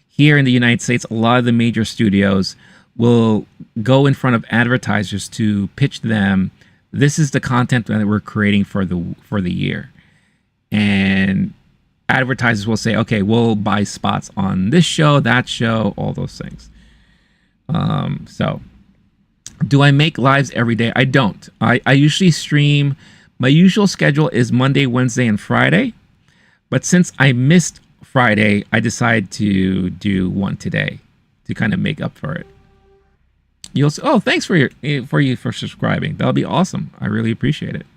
here in the United States, a lot of the major studios will go in front of advertisers to pitch them, this is the content that we're creating for the year. And advertisers will say, okay, we'll buy spots on this show, that show, all those things. So do I make lives every day? I don't. I usually stream. My usual schedule is Monday, Wednesday, and Friday. But since I missed Friday, I decided to do one today to kind of make up for it. You'll say, oh, thanks for subscribing. That'll be awesome. I really appreciate it.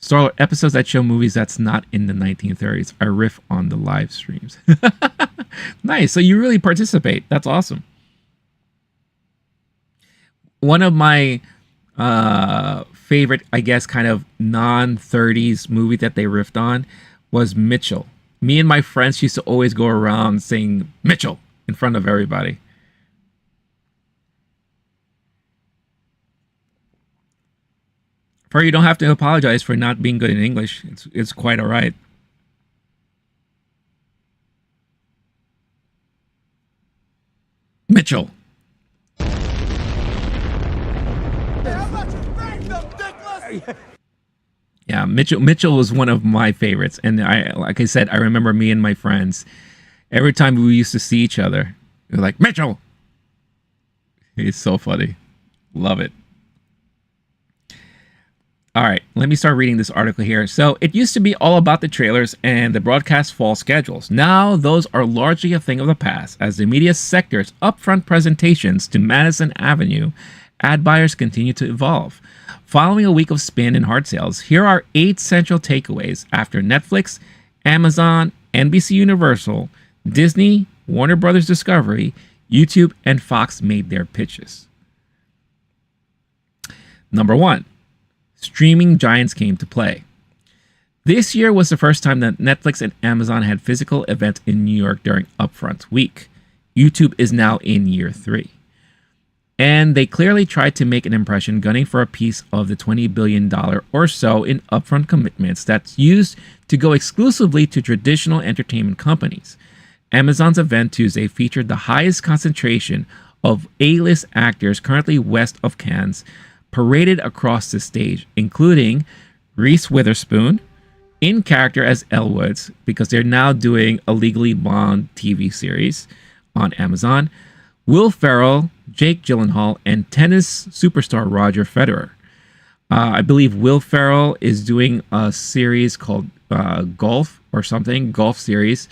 Starlord, episodes that show movies that's not in the 1930s. I riff on the live streams. Nice. So you really participate. That's awesome. One of my favorite, I guess, kind of non-30s movie that they riffed on was Mitchell. Me and my friends used to always go around saying Mitchell in front of everybody. For you don't have to apologize for not being good in English. It's quite all right. Mitchell. Yeah, Mitchell was one of my favorites, and like I said, I remember me and my friends. Every time we used to see each other, we were like, Mitchell. He's so funny. Love it. All right, let me start reading this article here. So it used to be all about the trailers and the broadcast fall schedules. Now those are largely a thing of the past, as the media sector's upfront presentations to Madison Avenue ad buyers continue to evolve. Following a week of spin and hard sales, here are 8 central takeaways after Netflix, Amazon, NBC Universal, Disney, Warner Brothers Discovery, YouTube, and Fox made their pitches. Number 1. Streaming giants came to play. This year was the first time that Netflix and Amazon had physical events in New York during Upfront week. YouTube is now in year 3. And they clearly tried to make an impression, gunning for a piece of the $20 billion or so in upfront commitments that's used to go exclusively to traditional entertainment companies. Amazon's event Tuesday featured the highest concentration of A-list actors currently west of Cannes, paraded across the stage, including Reese Witherspoon, in character as Elle Woods, because they're now doing a Legally Blonde TV series on Amazon, Will Ferrell, Jake Gyllenhaal, and tennis superstar Roger Federer. I believe Will Ferrell is doing a series called Golf or something, Golf series,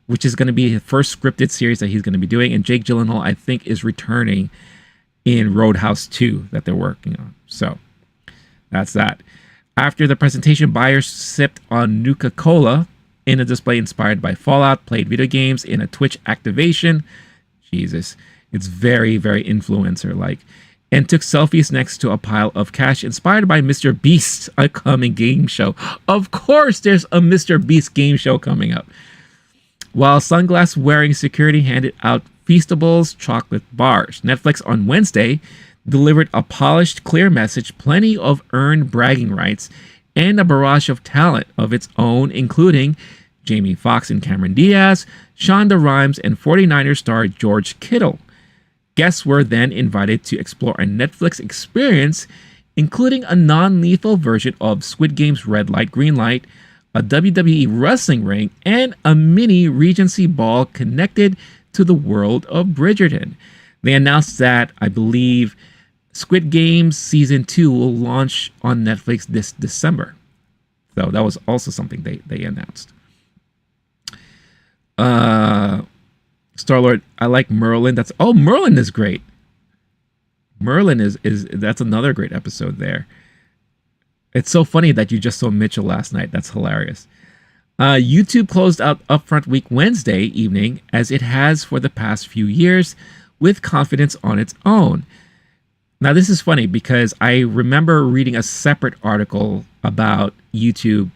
which is going to be his first scripted series that he's going to be doing. And Jake Gyllenhaal, I think, is returning in Roadhouse 2 that they're working on. So that's that. After the presentation, buyers sipped on Nuka-Cola in a display inspired by Fallout, played video games in a Twitch activation. Jesus. It's very, very influencer-like. And took selfies next to a pile of cash inspired by Mr. Beast's upcoming game show. Of course, there's a Mr. Beast game show coming up. While sunglass-wearing security handed out Feastables chocolate bars. Netflix on Wednesday delivered a polished, clear message, plenty of earned bragging rights, and a barrage of talent of its own, including Jamie Foxx and Cameron Diaz, Shonda Rhimes, and 49ers star George Kittle. Guests were then invited to explore a Netflix experience, including a non-lethal version of Squid Game's Red Light, Green Light, a WWE wrestling ring, and a mini Regency ball connected to the world of Bridgerton. They announced that, I believe, Squid Games Season 2 will launch on Netflix this December. So that was also something they announced. Star-Lord, I like Merlin. Merlin is great. Merlin is that's another great episode there. It's so funny that you just saw Mitchell last night. That's hilarious. YouTube closed out Upfront Week Wednesday evening, as it has for the past few years, with confidence on its own. Now, this is funny because I remember reading a separate article about YouTube,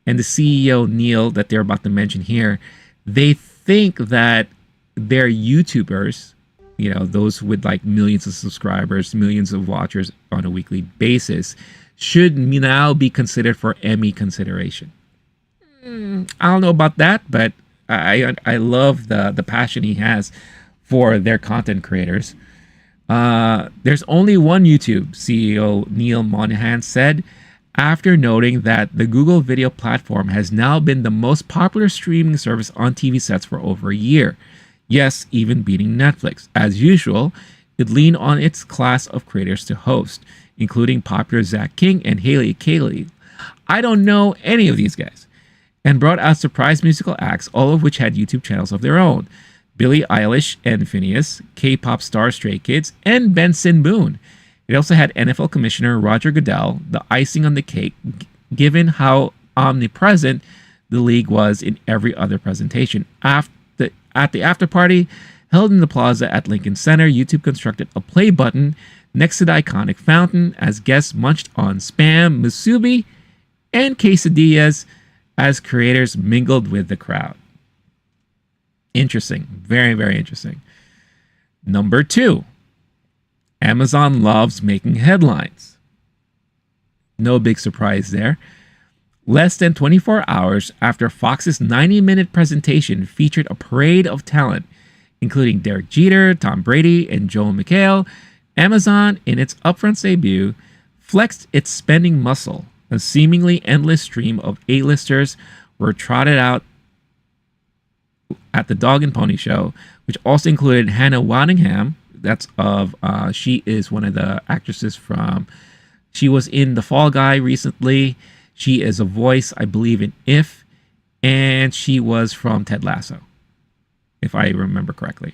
and the CEO, Neil, that they're about to mention here, they think that their YouTubers, those with like millions of subscribers, millions of watchers on a weekly basis, should now be considered for Emmy consideration. I don't know about that, but I love the passion he has for their content creators. There's only one YouTube CEO, Neil Monahan, said, after noting that the Google video platform has now been the most popular streaming service on TV sets for over a year. Yes, even beating Netflix. As usual, it leaned on its class of creators to host, including popular Zach King and Haley Cayley. I don't know any of these guys. And brought out surprise musical acts, all of which had YouTube channels of their own. Billie Eilish and Phineas, K-pop star Stray Kids, and Benson Boone. It also had NFL Commissioner Roger Goodell, the icing on the cake, given how omnipresent the league was in every other presentation. At the after party, held in the plaza at Lincoln Center, YouTube constructed a play button next to the iconic fountain as guests munched on Spam, musubi, and quesadillas as creators mingled with the crowd. Interesting. Very, very interesting. Number 2. Amazon loves making headlines. No big surprise there. Less than 24 hours after Fox's 90-minute presentation featured a parade of talent, including Derek Jeter, Tom Brady, and Joel McHale, Amazon, in its Upfronts debut, flexed its spending muscle. A seemingly endless stream of A-listers were trotted out at the Dog and Pony Show, which also included Hannah Waddingham. She is one of the actresses she was in The Fall Guy recently. She is a voice, I believe, in If, and she was from Ted Lasso, if I remember correctly.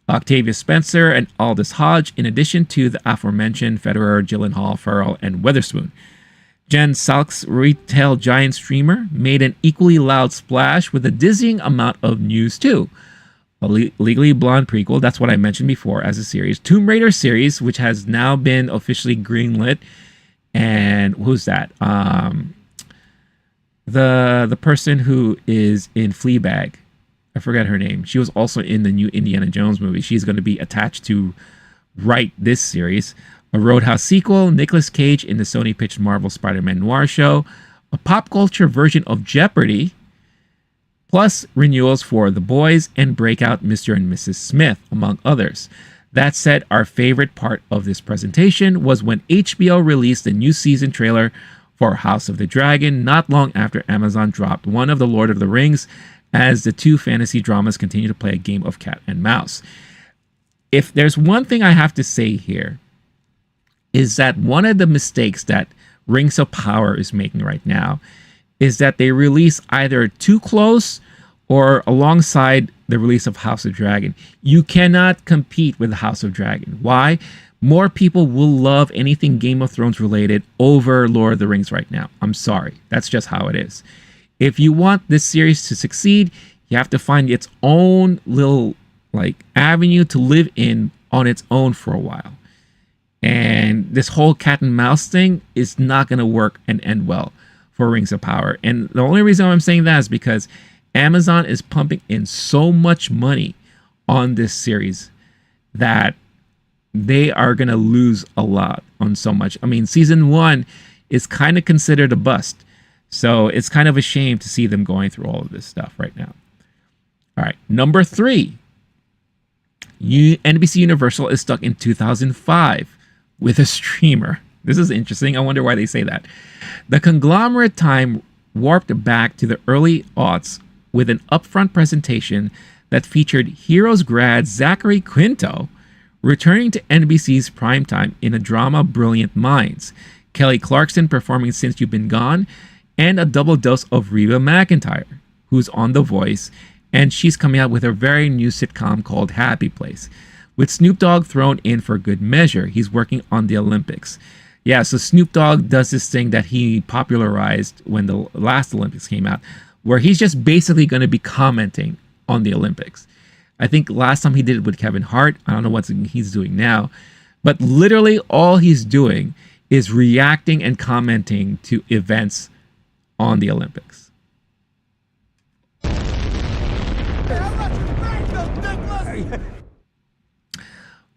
Octavia Spencer and Aldous Hodge, in addition to the aforementioned Federer, Gyllenhaal, Farrell, and Witherspoon. Jen Salk's retail giant streamer made an equally loud splash with a dizzying amount of news too. A Legally Blonde prequel, that's what I mentioned before as a series. Tomb Raider series, which has now been officially greenlit. And who's that? The person who is in Fleabag. I forgot her name. She was also in the new Indiana Jones movie. She's going to be attached to write this series. A Roadhouse sequel, Nicolas Cage in the Sony pitched Marvel Spider-Man noir show, a pop culture version of Jeopardy, plus renewals for The Boys and Breakout Mr. and Mrs. Smith, among others. That said, our favorite part of this presentation was when HBO released the new season trailer for House of the Dragon not long after Amazon dropped one of the Lord of the Rings, as the two fantasy dramas continue to play a game of cat and mouse. If there's one thing I have to say here, is that one of the mistakes that Rings of Power is making right now is that they release either too close or alongside the release of House of Dragon. You cannot compete with House of Dragon. Why? More people will love anything Game of Thrones related over Lord of the Rings right now. I'm sorry. That's just how it is. If you want this series to succeed, you have to find its own little avenue to live in on its own for a while. And this whole cat and mouse thing is not going to work and end well for Rings of Power. And the only reason I'm saying that is because Amazon is pumping in so much money on this series that they are going to lose a lot on so much. I mean, season 1 is kind of considered a bust. So it's kind of a shame to see them going through all of this stuff right now. All right, number 3. NBC Universal is stuck in 2005 with a streamer. This is interesting. I wonder why they say that. The conglomerate time warped back to the early aughts with an upfront presentation that featured Heroes grad Zachary Quinto returning to NBC's primetime in a drama Brilliant Minds, Kelly Clarkson performing Since You've Been Gone, and a double dose of Reba McEntire, who's on The Voice, and she's coming out with a very new sitcom called Happy Place, with Snoop Dogg thrown in for good measure. He's working on the Olympics. Yeah, so Snoop Dogg does this thing that he popularized when the last Olympics came out, where he's just basically going to be commenting on the Olympics. I think last time he did it with Kevin Hart. I don't know what he's doing now, but literally all he's doing is reacting and commenting to events on the Olympics.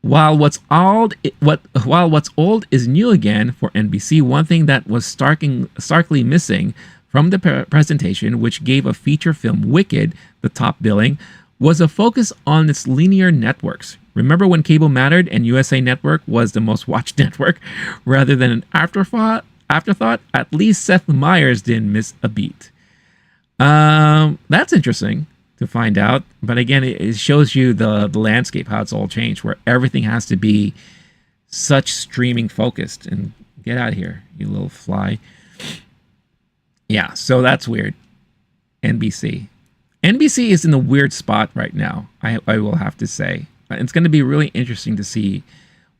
While what's old is new again for NBC, one thing that was starkly missing from the presentation, which gave a feature film Wicked the top billing, was a focus on its linear networks. Remember when cable mattered and USA Network was the most watched network rather than an afterthought? At least Seth Meyers didn't miss a beat. That's interesting to find out. But again, it shows you the landscape, how it's all changed, where everything has to be such streaming focused. And get out of here, you little fly. Yeah, so that's weird. NBC is in a weird spot right now, I will have to say. It's going to be really interesting to see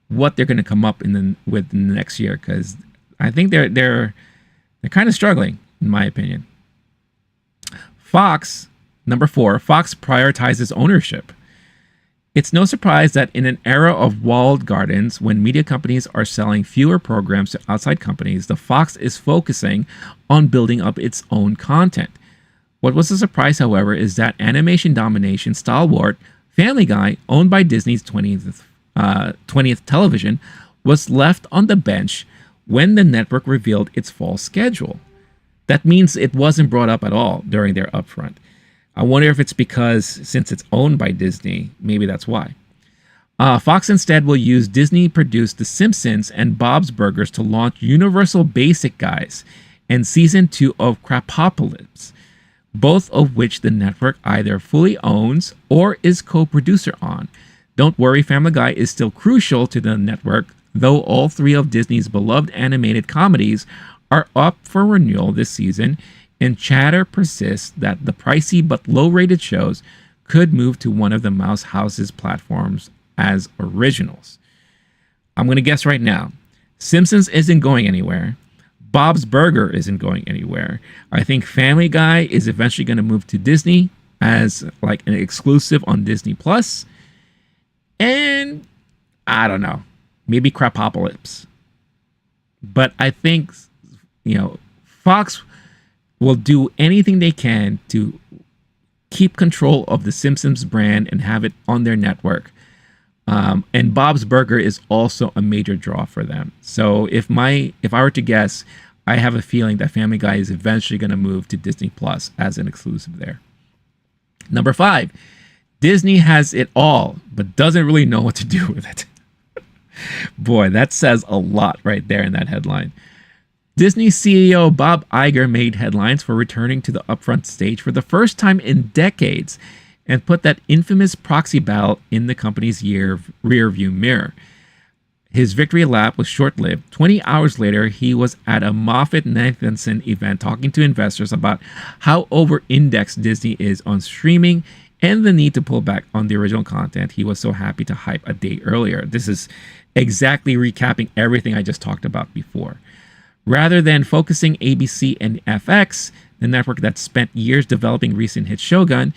what they're going to come up with in the next year, because I think they're kind of struggling, in my opinion. Fox, number 4, Fox prioritizes ownership. It's no surprise that in an era of walled gardens, when media companies are selling fewer programs to outside companies, the Fox is focusing on building up its own content. What was a surprise, however, is that animation domination stalwart Family Guy, owned by Disney's 20th Television, was left on the bench when the network revealed its fall schedule. That means it wasn't brought up at all during their upfront. I wonder if it's because, since it's owned by Disney, maybe that's why. Fox instead will use Disney-produced The Simpsons and Bob's Burgers to launch Universal Basic Guys and Season 2 of Crapopolis, both of which the network either fully owns or is co-producer on. Don't worry, Family Guy is still crucial to the network, though all 3 of Disney's beloved animated comedies are up for renewal this season, and chatter persists that the pricey but low-rated shows could move to one of the Mouse House's platforms as originals. I'm going to guess right now, Simpsons isn't going anywhere. Bob's Burger isn't going anywhere. I think Family Guy is eventually going to move to Disney as like an exclusive on Disney Plus. And I don't know, maybe Crapopolis. But I think, Fox will do anything they can to keep control of the Simpsons brand and have it on their network. And Bob's Burger is also a major draw for them. So if I were to guess, I have a feeling that Family Guy is eventually going to move to Disney Plus as an exclusive there. Number 5, Disney has it all, but doesn't really know what to do with it. Boy, that says a lot right there in that headline. Disney CEO Bob Iger made headlines for returning to the upfront stage for the first time in decades and put that infamous proxy battle in the company's rearview mirror. His victory lap was short-lived. 20 hours later, he was at a Moffat-Nathanson event talking to investors about how over-indexed Disney is on streaming and the need to pull back on the original content he was so happy to hype a day earlier. This is exactly recapping everything I just talked about before. Rather than focusing ABC and FX, the network that spent years developing recent hit Shogun,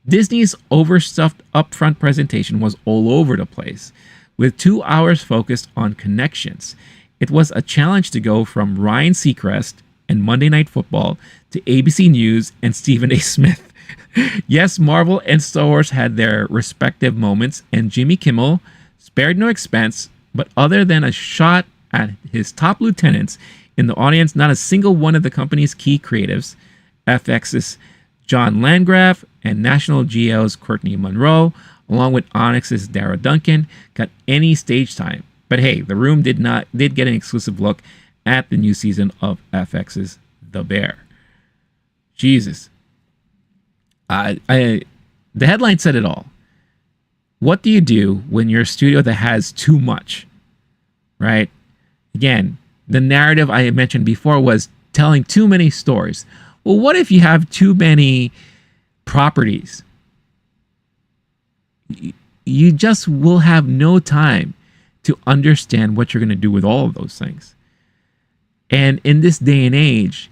Disney's overstuffed upfront presentation was all over the place, with 2 hours focused on connections. It was a challenge to go from Ryan Seacrest and Monday Night Football to ABC News and Stephen A. Smith. Yes, Marvel and Star Wars had their respective moments, and Jimmy Kimmel spared no expense, but other than a shot at his top lieutenants in the audience, not a single one of the company's key creatives, FX's John Landgraf and National Geo's Courtney Monroe, along with Onyx's Dara Duncan, got any stage time. But hey, the room did get an exclusive look at the new season of FX's The Bear. Jesus. The headline said it all. What do you do when you're a studio that has too much? Right? Again, the narrative I had mentioned before was telling too many stories. Well, what if you have too many properties? you just will have no time to understand what you're going to do with all of those things. And in this day and age,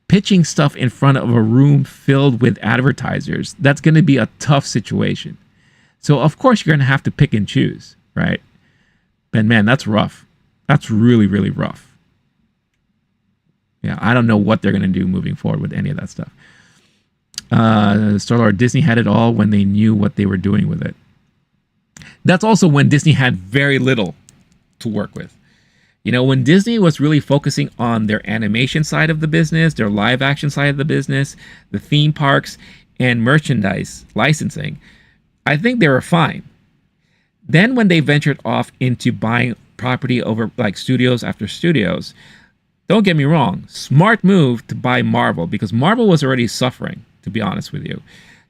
pitching stuff in front of a room filled with advertisers, that's going to be a tough situation. So of course you're going to have to pick and choose, right? And man, that's rough. That's really, really rough. Yeah, I don't know what they're going to do moving forward with any of that stuff. Star-Lord, Disney had it all when they knew what they were doing with it. That's also when Disney had very little to work with. You know, when Disney was really focusing on their animation side of the business, their live action side of the business, the theme parks, and merchandise licensing, I think they were fine. Then when they ventured off into buying property over like studios after studios, don't get me wrong, smart move to buy Marvel, because Marvel was already suffering, to be honest with you.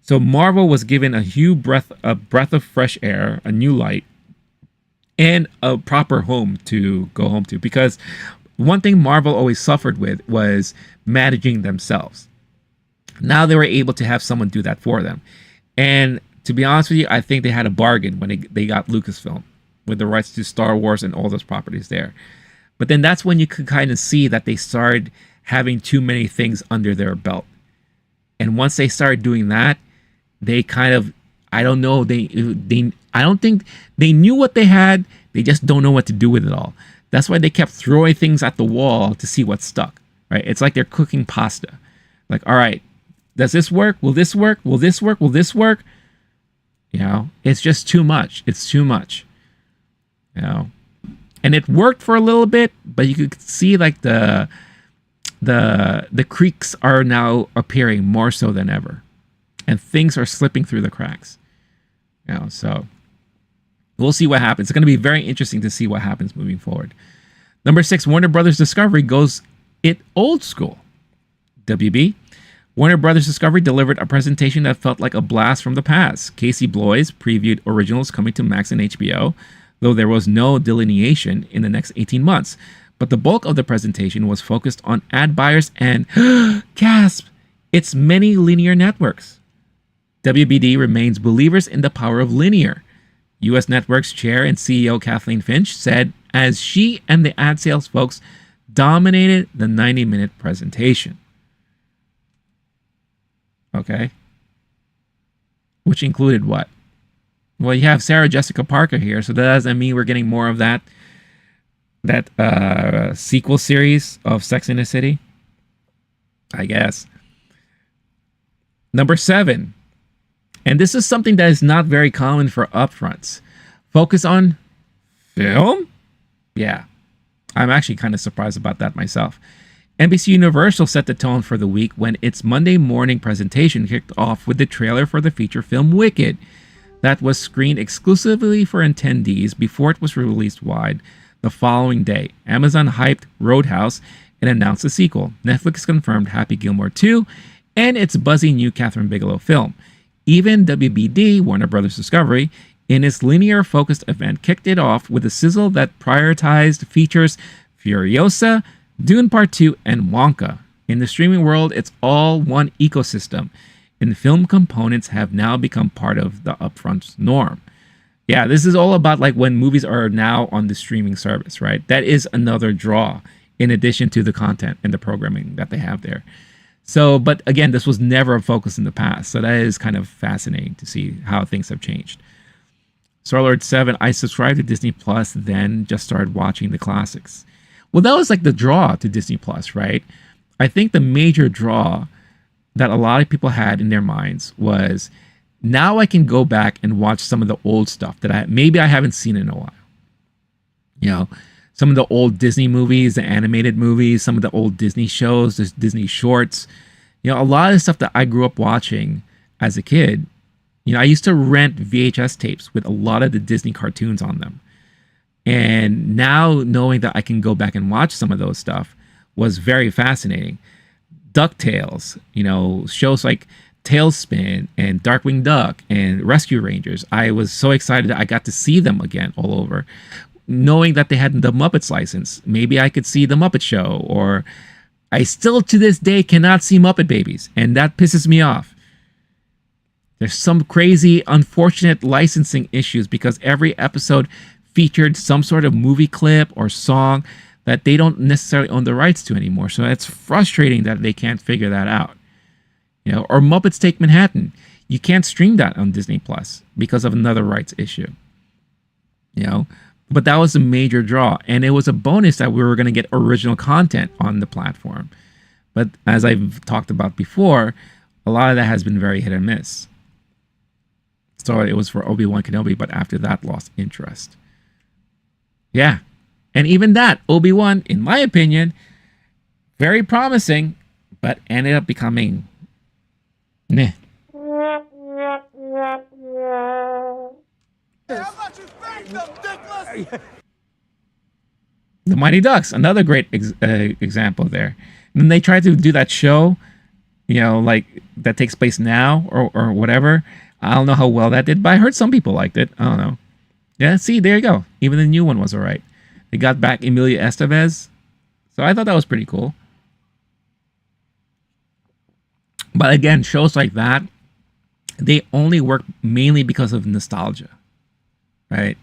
So Marvel was given a breath of fresh air, a new light, and a proper home to go home to. Because one thing Marvel always suffered with was managing themselves. Now they were able to have someone do that for them. And to be honest with you, I think they had a bargain when they got Lucasfilm with the rights to Star Wars and all those properties there. But then that's when you could kind of see that they started having too many things under their belt. And once they started doing that, they kind of, I don't know, I don't think they knew what they had. They just don't know what to do with it all. That's why they kept throwing things at the wall to see what stuck, right? It's like they're cooking pasta. Like, all right, does this work? Will this work? Will this work? Will this work? You know, it's just too much. It's too much. You know, and it worked for a little bit, but you could see like the creaks are now appearing more so than ever, and things are slipping through the cracks. You know, so we'll see what happens. It's going to be very interesting to see what happens moving forward. Number 6, Warner Brothers Discovery goes it old school. WB. Warner Brothers Discovery delivered a presentation that felt like a blast from the past. Casey Bloys previewed originals coming to Max and HBO, though there was no delineation in the next 18 months. But the bulk of the presentation was focused on ad buyers and, gasp, its many linear networks. WBD remains believers in the power of linear. U.S. Network's chair and CEO Kathleen Finch said as she and the ad sales folks dominated the 90-minute presentation. Okay. Which included what? Well, you have Sarah Jessica Parker here, so that doesn't mean we're getting more of that sequel series of Sex and the City, I guess. Number 7. And this is something that is not very common for upfronts. Focus on film? Yeah. I'm actually kind of surprised about that myself. NBC Universal set the tone for the week when its Monday morning presentation kicked off with the trailer for the feature film Wicked, that was screened exclusively for attendees before it was released wide the following day. Amazon hyped Roadhouse and announced a sequel. Netflix confirmed Happy Gilmore 2 and its buzzy new Catherine Bigelow film. Even WBD, Warner Brothers Discovery, in its linear-focused event, kicked it off with a sizzle that prioritized features Furiosa, Dune Part 2, and Wonka. In the streaming world, it's all one ecosystem, and film components have now become part of the upfront norm. Yeah, this is all about like when movies are now on the streaming service, right? That is another draw in addition to the content and the programming that they have there. So, but again, this was never a focus in the past. So that is kind of fascinating to see how things have changed. Star-Lord 7, I subscribed to Disney Plus, then just started watching the classics. Well, that was like the draw to Disney Plus, right? I think the major draw that a lot of people had in their minds was now I can go back and watch some of the old stuff that maybe I haven't seen in a while. You know, some of the old Disney movies, the animated movies, some of the old Disney shows, the Disney shorts. You know, a lot of the stuff that I grew up watching as a kid. You know, I used to rent VHS tapes with a lot of the Disney cartoons on them. And now knowing that I can go back and watch some of those stuff was very fascinating. DuckTales, you know, shows like Tailspin and Darkwing Duck and Rescue Rangers. I was so excited that I got to see them again all over. Knowing that they had the Muppets license, maybe I could see the Muppet Show, or I still to this day cannot see Muppet Babies, and that pisses me off. There's some crazy, unfortunate licensing issues because every episode featured some sort of movie clip or song that they don't necessarily own the rights to anymore. So it's frustrating that they can't figure that out. Or Muppets Take Manhattan. You can't stream that on Disney Plus because of another rights issue. But that was a major draw. And it was a bonus that we were going to get original content on the platform. But as I've talked about before, a lot of that has been very hit and miss. So it was for Obi-Wan Kenobi, but after that lost interest. Yeah. And even that, Obi-Wan, in my opinion, very promising, but ended up becoming meh. The Mighty Ducks, another great example there. And then they tried to do that show, like that takes place now or whatever. I don't know how well that did, but I heard some people liked it. I don't know. Yeah, see, there you go. Even the new one was all right. They got back Emilia Estevez. So I thought that was pretty cool. But again, shows like that, they only work mainly because of nostalgia. Right?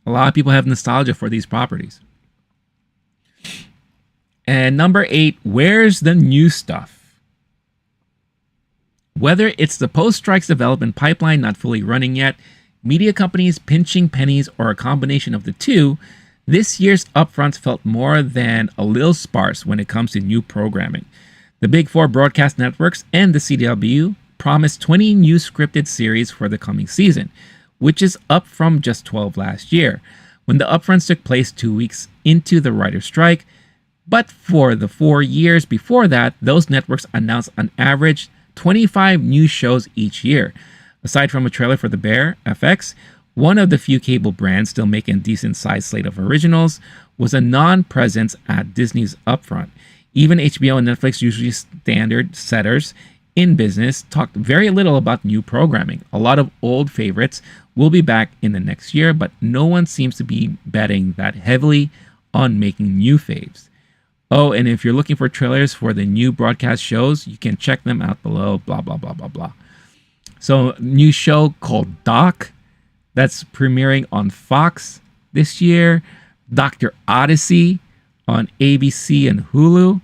A lot of people have nostalgia for these properties. And number 8, where's the new stuff? Whether it's the post-strikes development pipeline not fully running yet, media companies pinching pennies, or a combination of the two, this year's Upfronts felt more than a little sparse when it comes to new programming. The Big Four broadcast networks and the CW promised 20 new scripted series for the coming season, which is up from just 12 last year, when the Upfronts took place 2 weeks into the writer's strike. But for the 4 years before that, those networks announced on average 25 new shows each year. Aside from a trailer for The Bear, FX, one of the few cable brands still making a decent-sized slate of originals, was a non-presence at Disney's Upfront. Even HBO and Netflix, usually standard setters in business, talked very little about new programming. A lot of old favorites will be back in the next year, but no one seems to be betting that heavily on making new faves. Oh, and if you're looking for trailers for the new broadcast shows, you can check them out below, blah, blah, blah, blah, blah. So, new show called Doc, that's premiering on Fox this year. Dr. Odyssey on ABC and Hulu.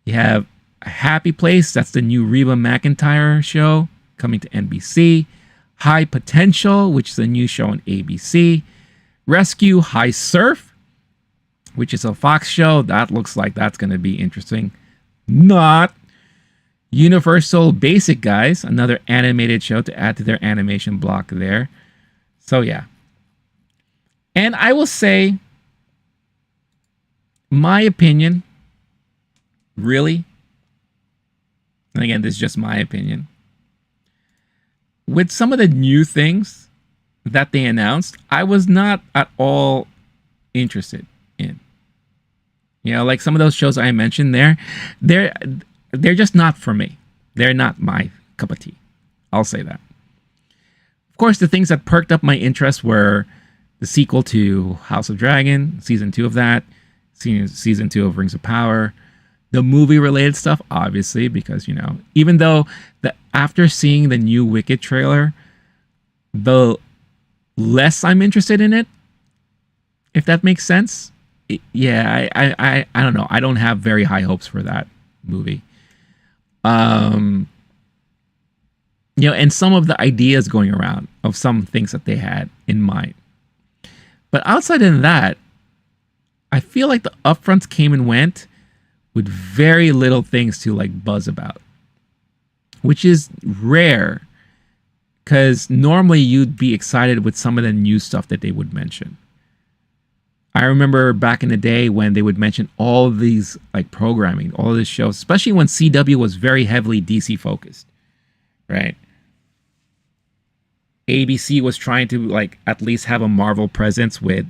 You have A Happy Place, that's the new Reba McEntire show coming to NBC. High Potential, which is a new show on ABC. Rescue High Surf, which is a Fox show. That looks like that's going to be interesting. Not. Universal Basic Guys, another animated show to add to their animation block there. So, yeah. And I will say, my opinion, really, and again, this is just my opinion, with some of the new things that they announced, I was not at all interested in. Like some of those shows I mentioned there, they're just not for me. They're not my cup of tea. I'll say that. Of course, the things that perked up my interest were the sequel to House of Dragon, season 2 of that, season 2 of Rings of Power, the movie-related stuff, obviously, because, even though after seeing the new Wicked trailer, the less I'm interested in it, if that makes sense. I don't know. I don't have very high hopes for that movie. And some of the ideas going around of some things that they had in mind. But outside of that, I feel like the Upfronts came and went with very little things to buzz about, which is rare because normally you'd be excited with some of the new stuff that they would mention. I remember back in the day when they would mention all of these programming, all of these shows, especially when CW was very heavily DC focused, right? ABC was trying to at least have a Marvel presence with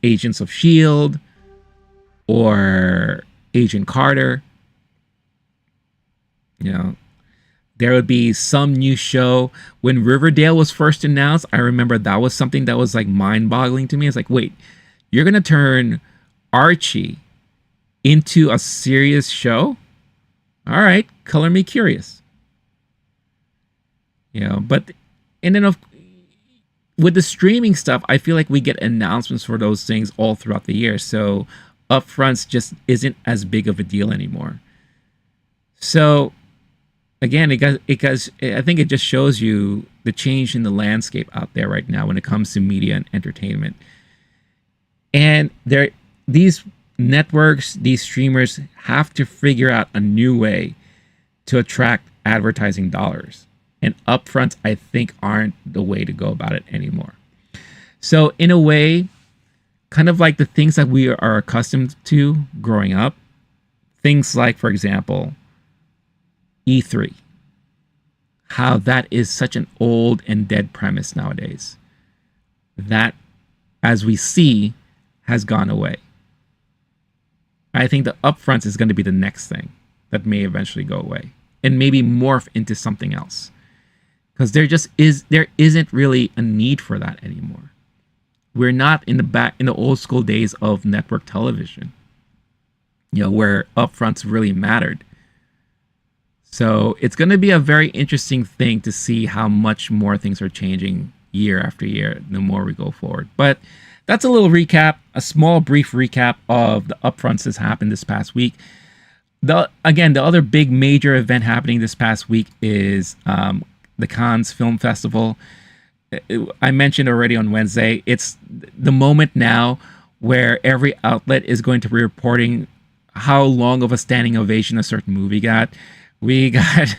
Agents of S.H.I.E.L.D. or Agent Carter. There would be some new show. When Riverdale was first announced, I remember that was something that was mind-boggling to me. It's wait, you're going to turn Archie into a serious show? All right, color me curious. But and then with the streaming stuff, I feel like we get announcements for those things all throughout the year. So upfronts just isn't as big of a deal anymore. So again, I think it just shows you the change in the landscape out there right now when it comes to media and entertainment. And these networks, these streamers have to figure out a new way to attract advertising dollars. And upfronts, I think, aren't the way to go about it anymore. So in a way, kind of like the things that we are accustomed to growing up, things like, for example, E3, how that is such an old and dead premise nowadays. That, as we see, has gone away. I think the upfronts is going to be the next thing that may eventually go away and maybe morph into something else, because there isn't really a need for that anymore. We're not in the old school days of network television, where upfronts really mattered. So it's going to be a very interesting thing to see how much more things are changing year after year the more we go forward. But that's a little recap, a small brief recap of the upfronts that's happened this past week. The other big major event happening this past week is the Cannes Film Festival. I mentioned already on Wednesday, it's the moment now where every outlet is going to be reporting how long of a standing ovation a certain movie got. We got,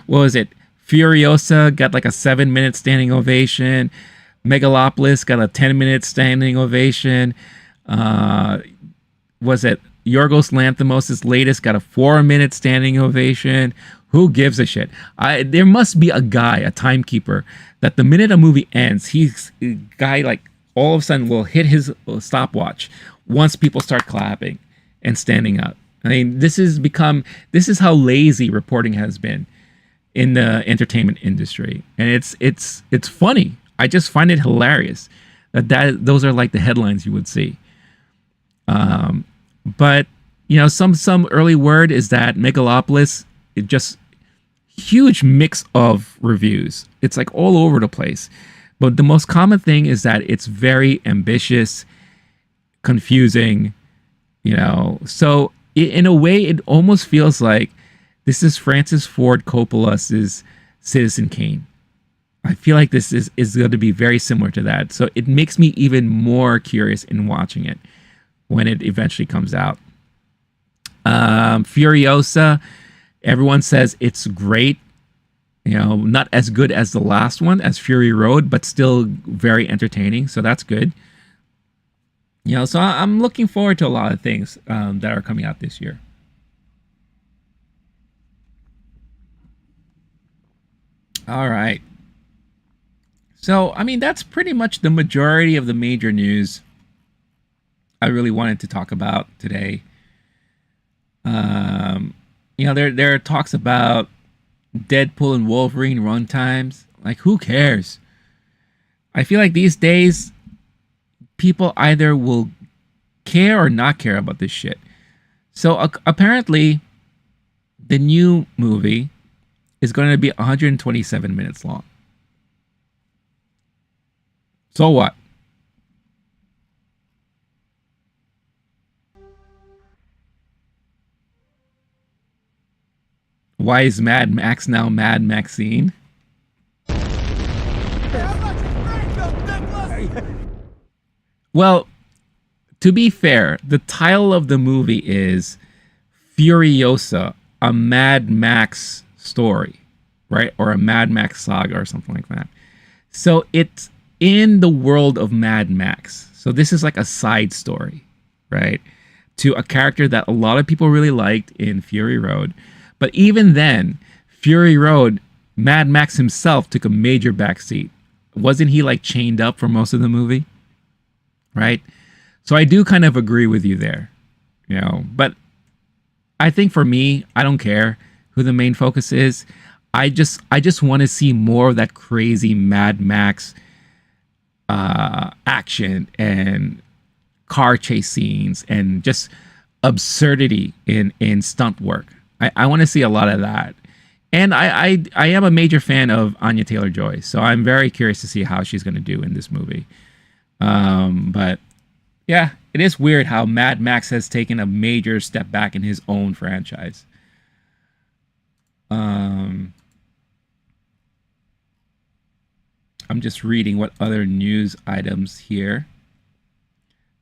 what was it? Furiosa got like a 7-minute standing ovation. Megalopolis got a 10-minute standing ovation. Was it Yorgos Lanthimos' latest got a 4-minute standing ovation? Who gives a shit? There must be a guy, a timekeeper, that the minute a movie ends, he's a guy like all of a sudden will hit his stopwatch once people start clapping and standing up. I mean, this is how lazy reporting has been in the entertainment industry, and it's funny. I just find it hilarious that those are like the headlines you would see. But some early word is that Megalopolis, it just huge mix of reviews. It's like all over the place. But the most common thing is that it's very ambitious, confusing, So in a way, it almost feels like this is Francis Ford Coppola's Citizen Kane. I feel like this is going to be very similar to that. So it makes me even more curious in watching it when it eventually comes out. Furiosa, everyone says it's great. Not as good as the last one, as Fury Road, but still very entertaining. So that's good. So I'm looking forward to a lot of things that are coming out this year. All right. So, I mean, that's pretty much the majority of the major news I really wanted to talk about today. There are talks about Deadpool and Wolverine runtimes. Like, who cares? I feel like these days, people either will care or not care about this shit. So apparently, the new movie is going to be 127 minutes long. So what? Why is Mad Max now Mad Maxine? Well, to be fair, the title of the movie is Furiosa, a Mad Max story, right? Or a Mad Max saga or something like that. So it's in the world of Mad Max. So this is like a side story, right? To a character that a lot of people really liked in Fury Road. But even then, Fury Road, Mad Max himself took a major backseat. Wasn't he like chained up for most of the movie? Right? So I do kind of agree with you there, but I think for me, I don't care who the main focus is. I just want to see more of that crazy Mad Max action and car chase scenes and just absurdity in stunt work. I want to see a lot of that And I am a major fan of Anya Taylor-Joy, so I'm very curious to see how she's going to do in this movie. But yeah, it is weird how Mad Max has taken a major step back in his own franchise. Um, I'm just reading what other news items here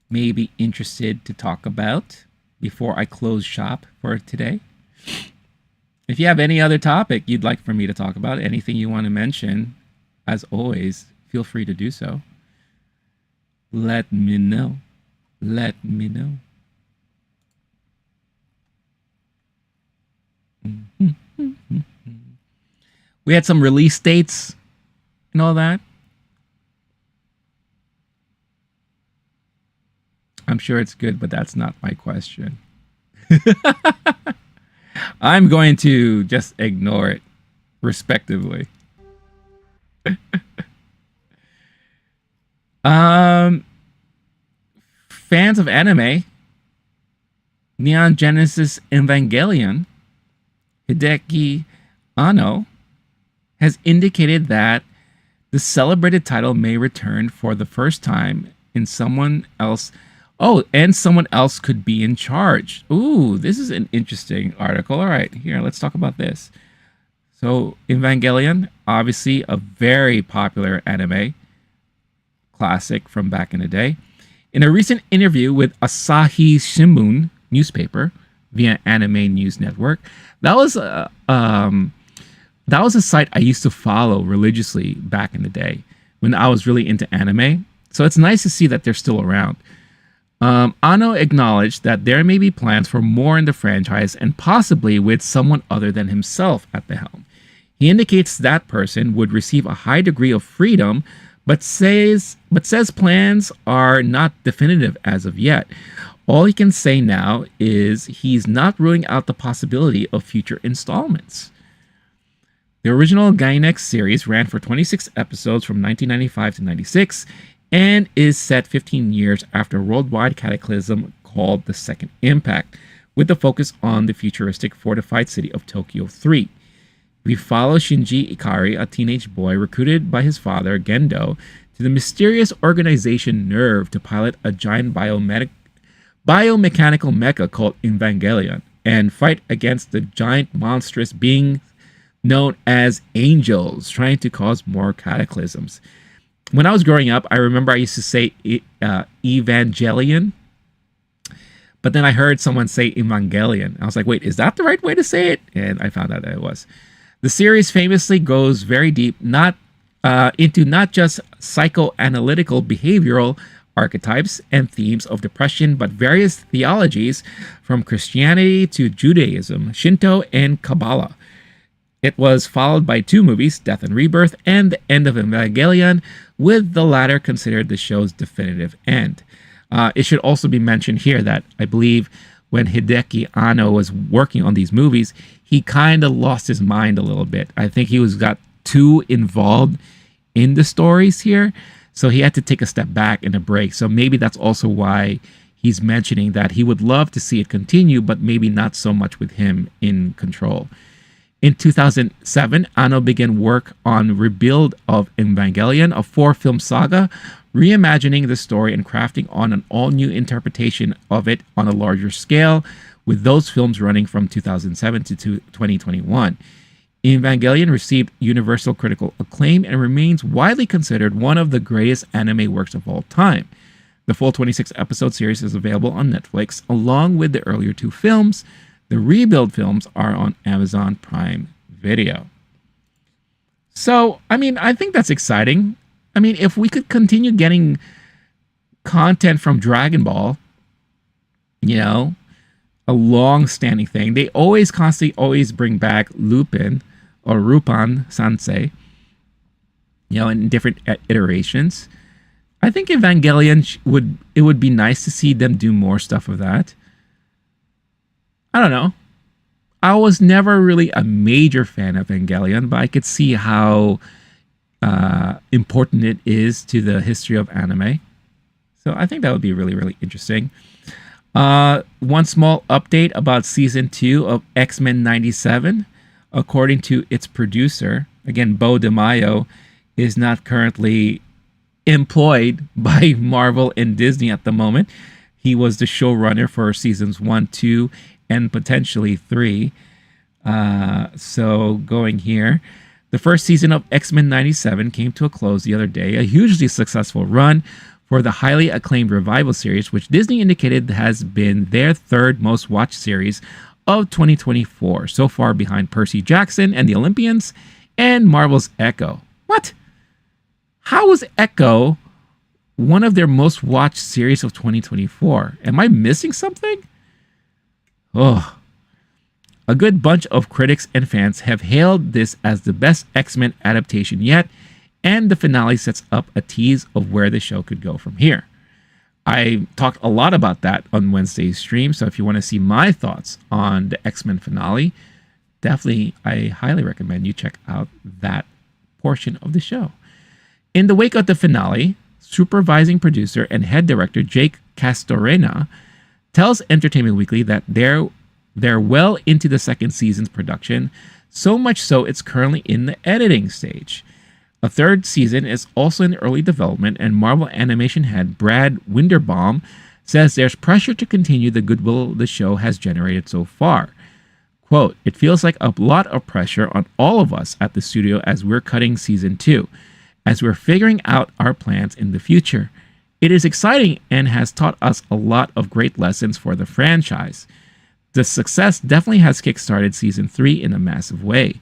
may be interested to talk about before I close shop for today. If you have any other topic you'd like for me to talk about, anything you want to mention, as always, feel free to do so. Let me know. Let me know. We had some release dates and all that. I'm sure it's good, but that's not my question. I'm going to just ignore it, respectively. Fans of anime, Neon Genesis Evangelion, Hideki Anno, has indicated that the celebrated title may return for the first time in someone else. Oh, and someone else could be in charge. Ooh, this is an interesting article. All right, here, let's talk about this. So, Evangelion, obviously a very popular anime classic from back in the day. In a recent interview with Asahi Shimbun newspaper via Anime News Network, that was a site I used to follow religiously back in the day when I was really into anime. So it's nice to see that they're still around. Anno acknowledged that there may be plans for more in the franchise and possibly with someone other than himself at the helm. He indicates that person would receive a high degree of freedom, but says plans are not definitive as of yet. All he can say now is he's not ruling out the possibility of future installments. The original Gainax series ran for 26 episodes from 1995 to 96 and is set 15 years after a worldwide cataclysm called the Second Impact, with the focus on the futuristic fortified city of Tokyo 3. We follow Shinji Ikari, a teenage boy recruited by his father, Gendo, to the mysterious organization Nerve to pilot a giant biomechanical mecha called Evangelion and fight against the giant monstrous being known as angels, trying to cause more cataclysms. When I was growing up, I remember I used to say Evangelion, but then I heard someone say Evangelion. I was like, wait, is that the right way to say it? And I found out that it was. The series famously goes very deep, into not just psychoanalytical behavioral archetypes and themes of depression, but various theologies from Christianity to Judaism, Shinto, and Kabbalah. It was followed by 2 movies, Death and Rebirth and The End of Evangelion, with the latter considered the show's definitive end. It should also be mentioned here that I believe when Hideki Anno was working on these movies, he kind of lost his mind a little bit. I think he got too involved in the stories here, so he had to take a step back and a break. So maybe that's also why he's mentioning that he would love to see it continue, but maybe not so much with him in control. In 2007, Anno began work on Rebuild of Evangelion, a 4-film saga, reimagining the story and crafting on an all-new interpretation of it on a larger scale, with those films running from 2007 to 2021. Evangelion received universal critical acclaim and remains widely considered one of the greatest anime works of all time. The full 26-episode series is available on Netflix, along with the earlier 2 films. The Rebuild films are on Amazon Prime Video. So, I mean, I think that's exciting. I mean, if we could continue getting content from Dragon Ball, a long-standing thing. They constantly bring back Lupin or Rupan Sansei, in different iterations. I think Evangelion would be nice to see them do more stuff of that. I don't know. I was never really a major fan of Evangelion, but I could see how important it is to the history of anime. So I think that would be really, really interesting. One small update about season 2 of X-Men 97. according to its producer. Again, Bo DeMaio is not currently employed by Marvel and Disney at the moment. He was the showrunner for seasons 1, 2, and potentially 3. So going here, the first season of X-Men 97 came to a close the other day, a hugely successful run for the highly acclaimed revival series, which Disney indicated has been their third most watched series of 2024, so far behind Percy Jackson and the Olympians and Marvel's Echo. What? How was Echo one of their most watched series of 2024? Am I missing something? Oh. A good bunch of critics and fans have hailed this as the best X-Men adaptation yet, and the finale sets up a tease of where the show could go from here. I talked a lot about that on Wednesday's stream, so if you want to see my thoughts on the X-Men finale, definitely I highly recommend you check out that portion of the show. In the wake of the finale, supervising producer and head director Jake Castorena tells Entertainment Weekly that they're well into the second season's production, so much so it's currently in the editing stage. A third season is also in early development, and Marvel Animation head Brad Winderbaum says there's pressure to continue the goodwill the show has generated so far. Quote, "It feels like a lot of pressure on all of us at the studio as we're cutting season 2, as we're figuring out our plans in the future. It is exciting and has taught us a lot of great lessons for the franchise. The success definitely has kickstarted season 3 in a massive way.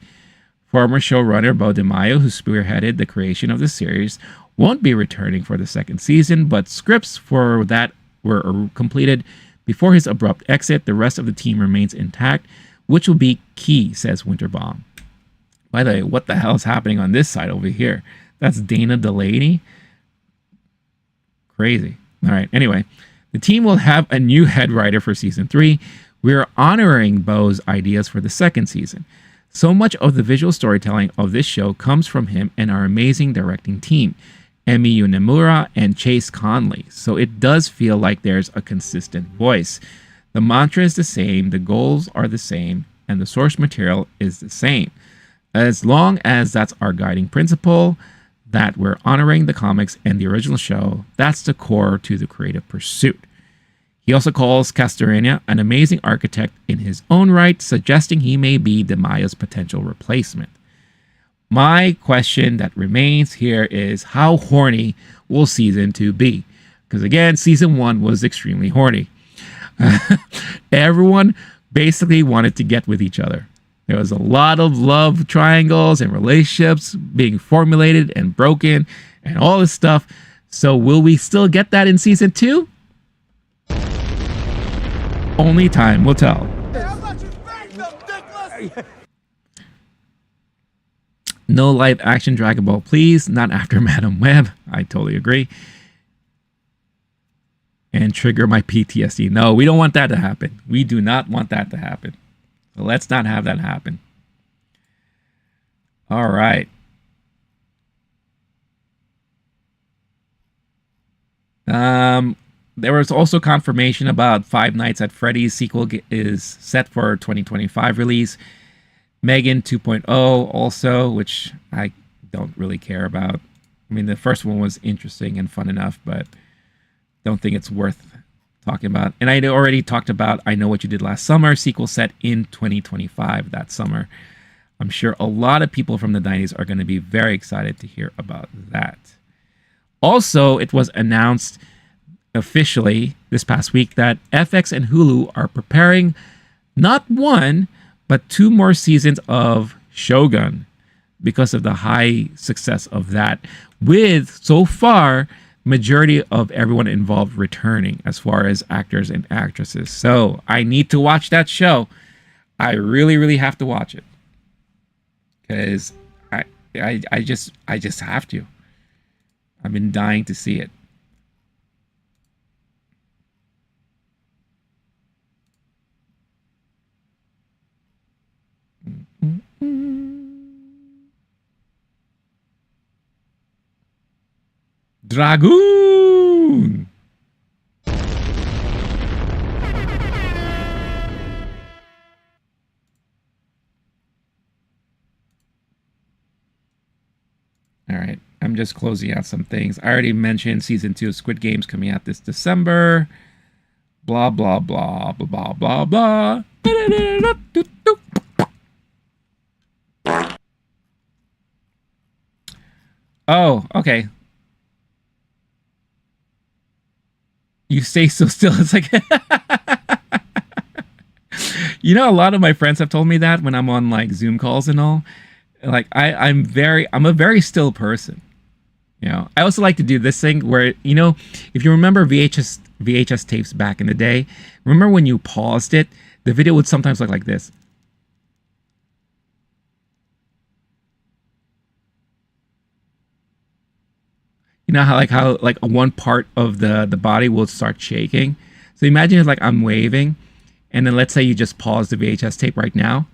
Former showrunner Bo DeMaio, who spearheaded the creation of the series, won't be returning for the second season, but scripts for that were completed before his abrupt exit. The rest of the team remains intact, which will be key," says Winterbaum. By the way, what the hell is happening on this side over here? That's Dana Delaney. Crazy. All right. Anyway, the team will have a new head writer for season 3. We're honoring Bo's ideas for the second season. So much of the visual storytelling of this show comes from him and our amazing directing team, Emi Unemura and Chase Conley. So it does feel like there's a consistent voice. The mantra is the same, the goals are the same, and the source material is the same. As long as that's our guiding principle, that we're honoring the comics and the original show, that's the core to the creative pursuit. He also calls Castorena an amazing architect in his own right, suggesting he may be DeMaio's potential replacement. My question that remains here is, how horny will season 2 be? Because again, season 1 was extremely horny. Everyone basically wanted to get with each other. There was a lot of love triangles and relationships being formulated and broken and all this stuff. So will we still get that in season 2? Only time will tell. No live action Dragon Ball, please. Not after Madam Web. I totally agree. And trigger my PTSD. No, we don't want that to happen. We do not want that to happen. So let's not have that happen. All right. There was also confirmation about Five Nights at Freddy's sequel is set for 2025 release. Megan 2.0 also, which I don't really care about. I mean, the first one was interesting and fun enough, but don't think it's worth talking about. And I already talked about I Know What You Did Last Summer, sequel set in 2025 that summer. I'm sure a lot of people from the 90s are going to be very excited to hear about that. Also, it was announced officially this past week that FX and Hulu are preparing not one, but 2 more seasons of Shogun because of the high success of that, with so far majority of everyone involved returning as far as actors and actresses. So I need to watch that show. I really have to watch it because I just have to. I've been dying to see it. Dragoon! just closing out some things. I already mentioned season 2 of Squid Games coming out this December. Blah, blah, blah, blah, blah, blah, blah. Oh, okay. You stay so still. It's like, you know, a lot of my friends have told me that when I'm on like Zoom calls and all. Like I'm a very still person. You know, I also like to do this thing where, you know, if you remember VHS tapes back in the day, remember when you paused it, the video would sometimes look like this. You know how like one part of the body will start shaking. So imagine it's like I'm waving, and then let's say you just pause the VHS tape right now.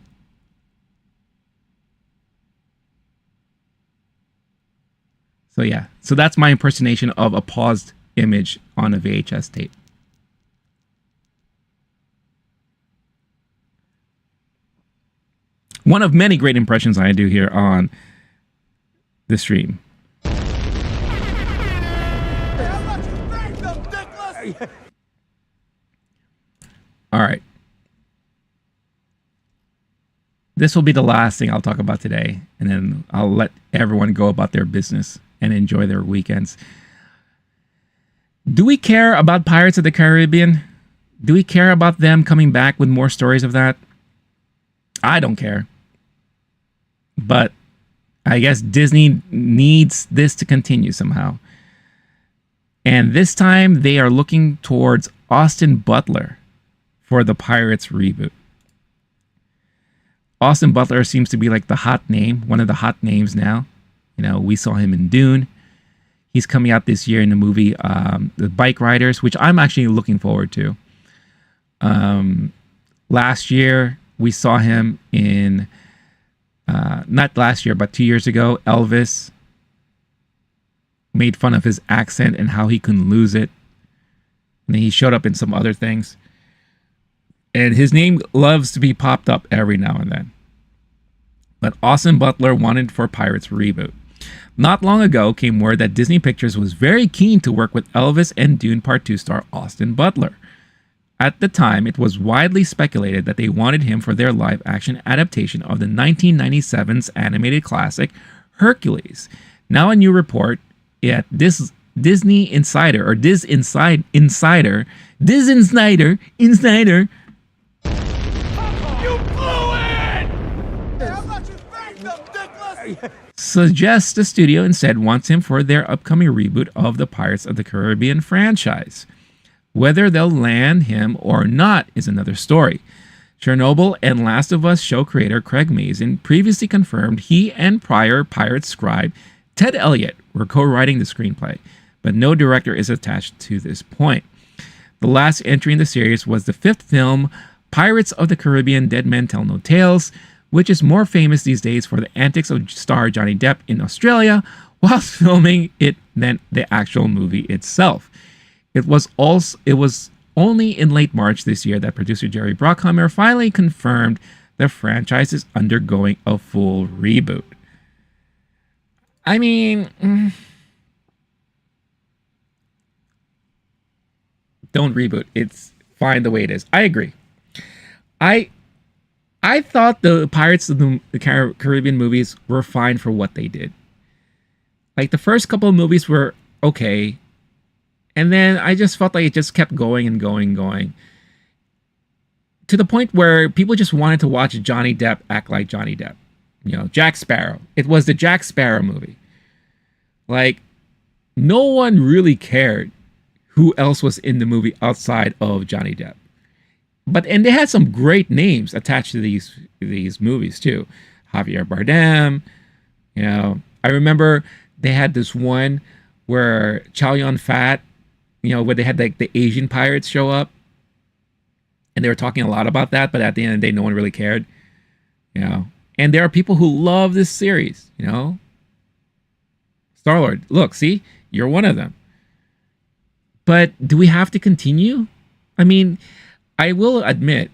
So yeah, so that's my impersonation of a paused image on a VHS tape. One of many great impressions I do here on the stream. All right. This will be the last thing I'll talk about today, and then I'll let everyone go about their business and enjoy their weekends. Do we care about Pirates of the Caribbean? Do we care about them coming back with more stories of that? I don't care. But I guess Disney needs this to continue somehow. And this time they are looking towards Austin Butler for the Pirates reboot. Austin Butler seems to be like the hot name, one of the hot names now. You know, we saw him in Dune. He's coming out this year in the movie The Bike Riders, which I'm actually looking forward to. Last year, we saw him in, not last year, but 2 years ago, Elvis. Made fun of his accent and how he couldn't lose it. And then he showed up in some other things. And his name loves to be popped up every now and then. But Austin Butler wanted for Pirates reboot. Not long ago came word that Disney Pictures was very keen to work with Elvis and Dune Part 2 star Austin Butler. At the time, it was widely speculated that they wanted him for their live-action adaptation of the 1997's animated classic Hercules. Now a new report at Disney Insider, or Diz Insider. Suggests the studio instead wants him for their upcoming reboot of the Pirates of the Caribbean franchise. Whether they'll land him or not is another story. Chernobyl and Last of Us show creator Craig Mazin previously confirmed he and prior Pirates scribe Ted Elliott were co-writing the screenplay, but no director is attached to this point. The last entry in the series was the 5th film, Pirates of the Caribbean Dead Men Tell No Tales, which is more famous these days for the antics of star Johnny Depp in Australia whilst filming it than the actual movie itself. It was only in late March this year that producer Jerry Bruckheimer finally confirmed the franchise is undergoing a full reboot. I mean, don't reboot. It's fine the way it is. I agree. I thought the Pirates of the Caribbean movies were fine for what they did. Like, the first couple of movies were okay. And then I just felt like it just kept going and going and going. To the point where people just wanted to watch Johnny Depp act like Johnny Depp. You know, Jack Sparrow. It was the Jack Sparrow movie. Like, no one really cared who else was in the movie outside of Johnny Depp. And they had some great names attached to these movies too. Javier Bardem. You know, I remember they had this one where Chow Yun-fat, you know, where they had like the Asian pirates show up, and they were talking a lot about that, but at the end of the day, no one really cared. You know, and there are people who love this series. You know, Star-Lord. Look, see, you're one of them. But do we have to continue? I mean, I will admit,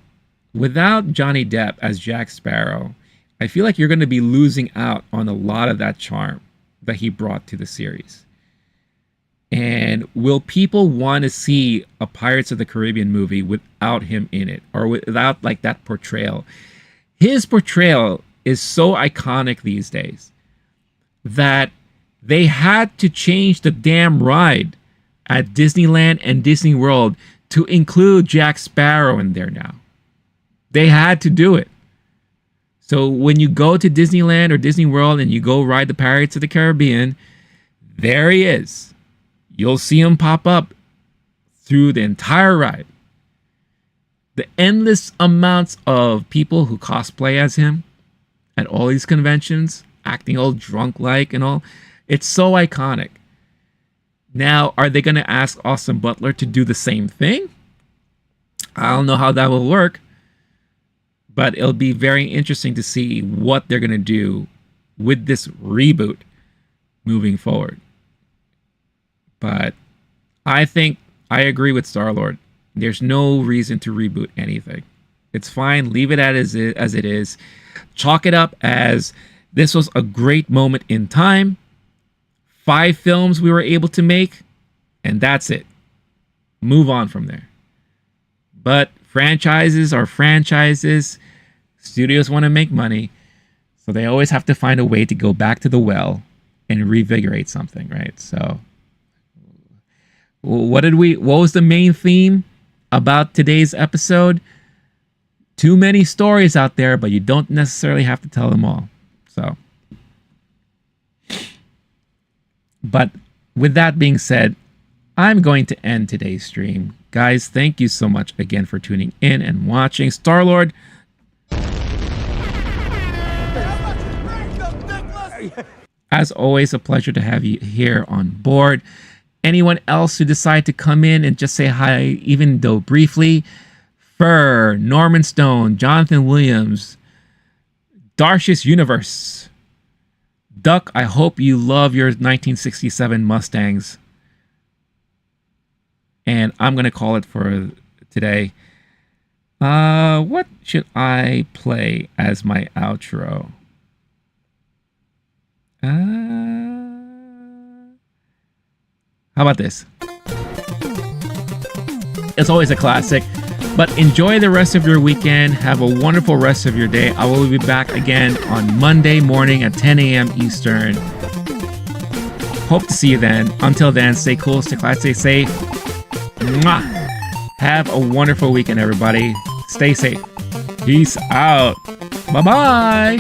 without Johnny Depp as Jack Sparrow, I feel like you're going to be losing out on a lot of that charm. that he brought to the series. And will people want to see a Pirates of the Caribbean movie without him in it, or without like that portrayal? His portrayal is so iconic these days that they had to change the damn ride at Disneyland and Disney World to include Jack Sparrow in there now. They had to do it. So when you go to Disneyland or Disney World and you go ride the Pirates of the Caribbean, there he is. You'll see him pop up through the entire ride. The endless amounts of people who cosplay as him at all these conventions, acting all drunk-like and all, it's so iconic. Now, are they going to ask Austin Butler to do the same thing? I don't know how that will work, but it'll be very interesting to see what they're going to do with this reboot moving forward. But I think I agree with Star-Lord. There's no reason to reboot anything. It's fine. Leave it as it is. Chalk it up as this was a great moment in time. 5 films we were able to make, and that's it. Move on from there. But franchises are franchises. Studios want to make money, so they always have to find a way to go back to the well and revigorate something, right? So what was the main theme about today's episode? Too many stories out there, but you don't necessarily have to tell them all. So, but with that being said, I'm going to end today's stream. Guys, thank you so much again for tuning in and watching. Star-Lord, as always, a pleasure to have you here on board. Anyone else who decide to come in and just say hi, even though briefly, Fur, Norman Stone, Jonathan Williams, Darcius Universe, Duck, I hope you love your 1967 Mustangs. And I'm going to call it for today. What should I play as my outro? How about this? It's always a classic, but enjoy the rest of your weekend. Have a wonderful rest of your day. I will be back again on Monday morning at 10 a.m. Eastern. Hope to see you then. Until then, stay cool, stay classy, stay safe. Mwah! Have a wonderful weekend, everybody. Stay safe. Peace out. Bye-bye.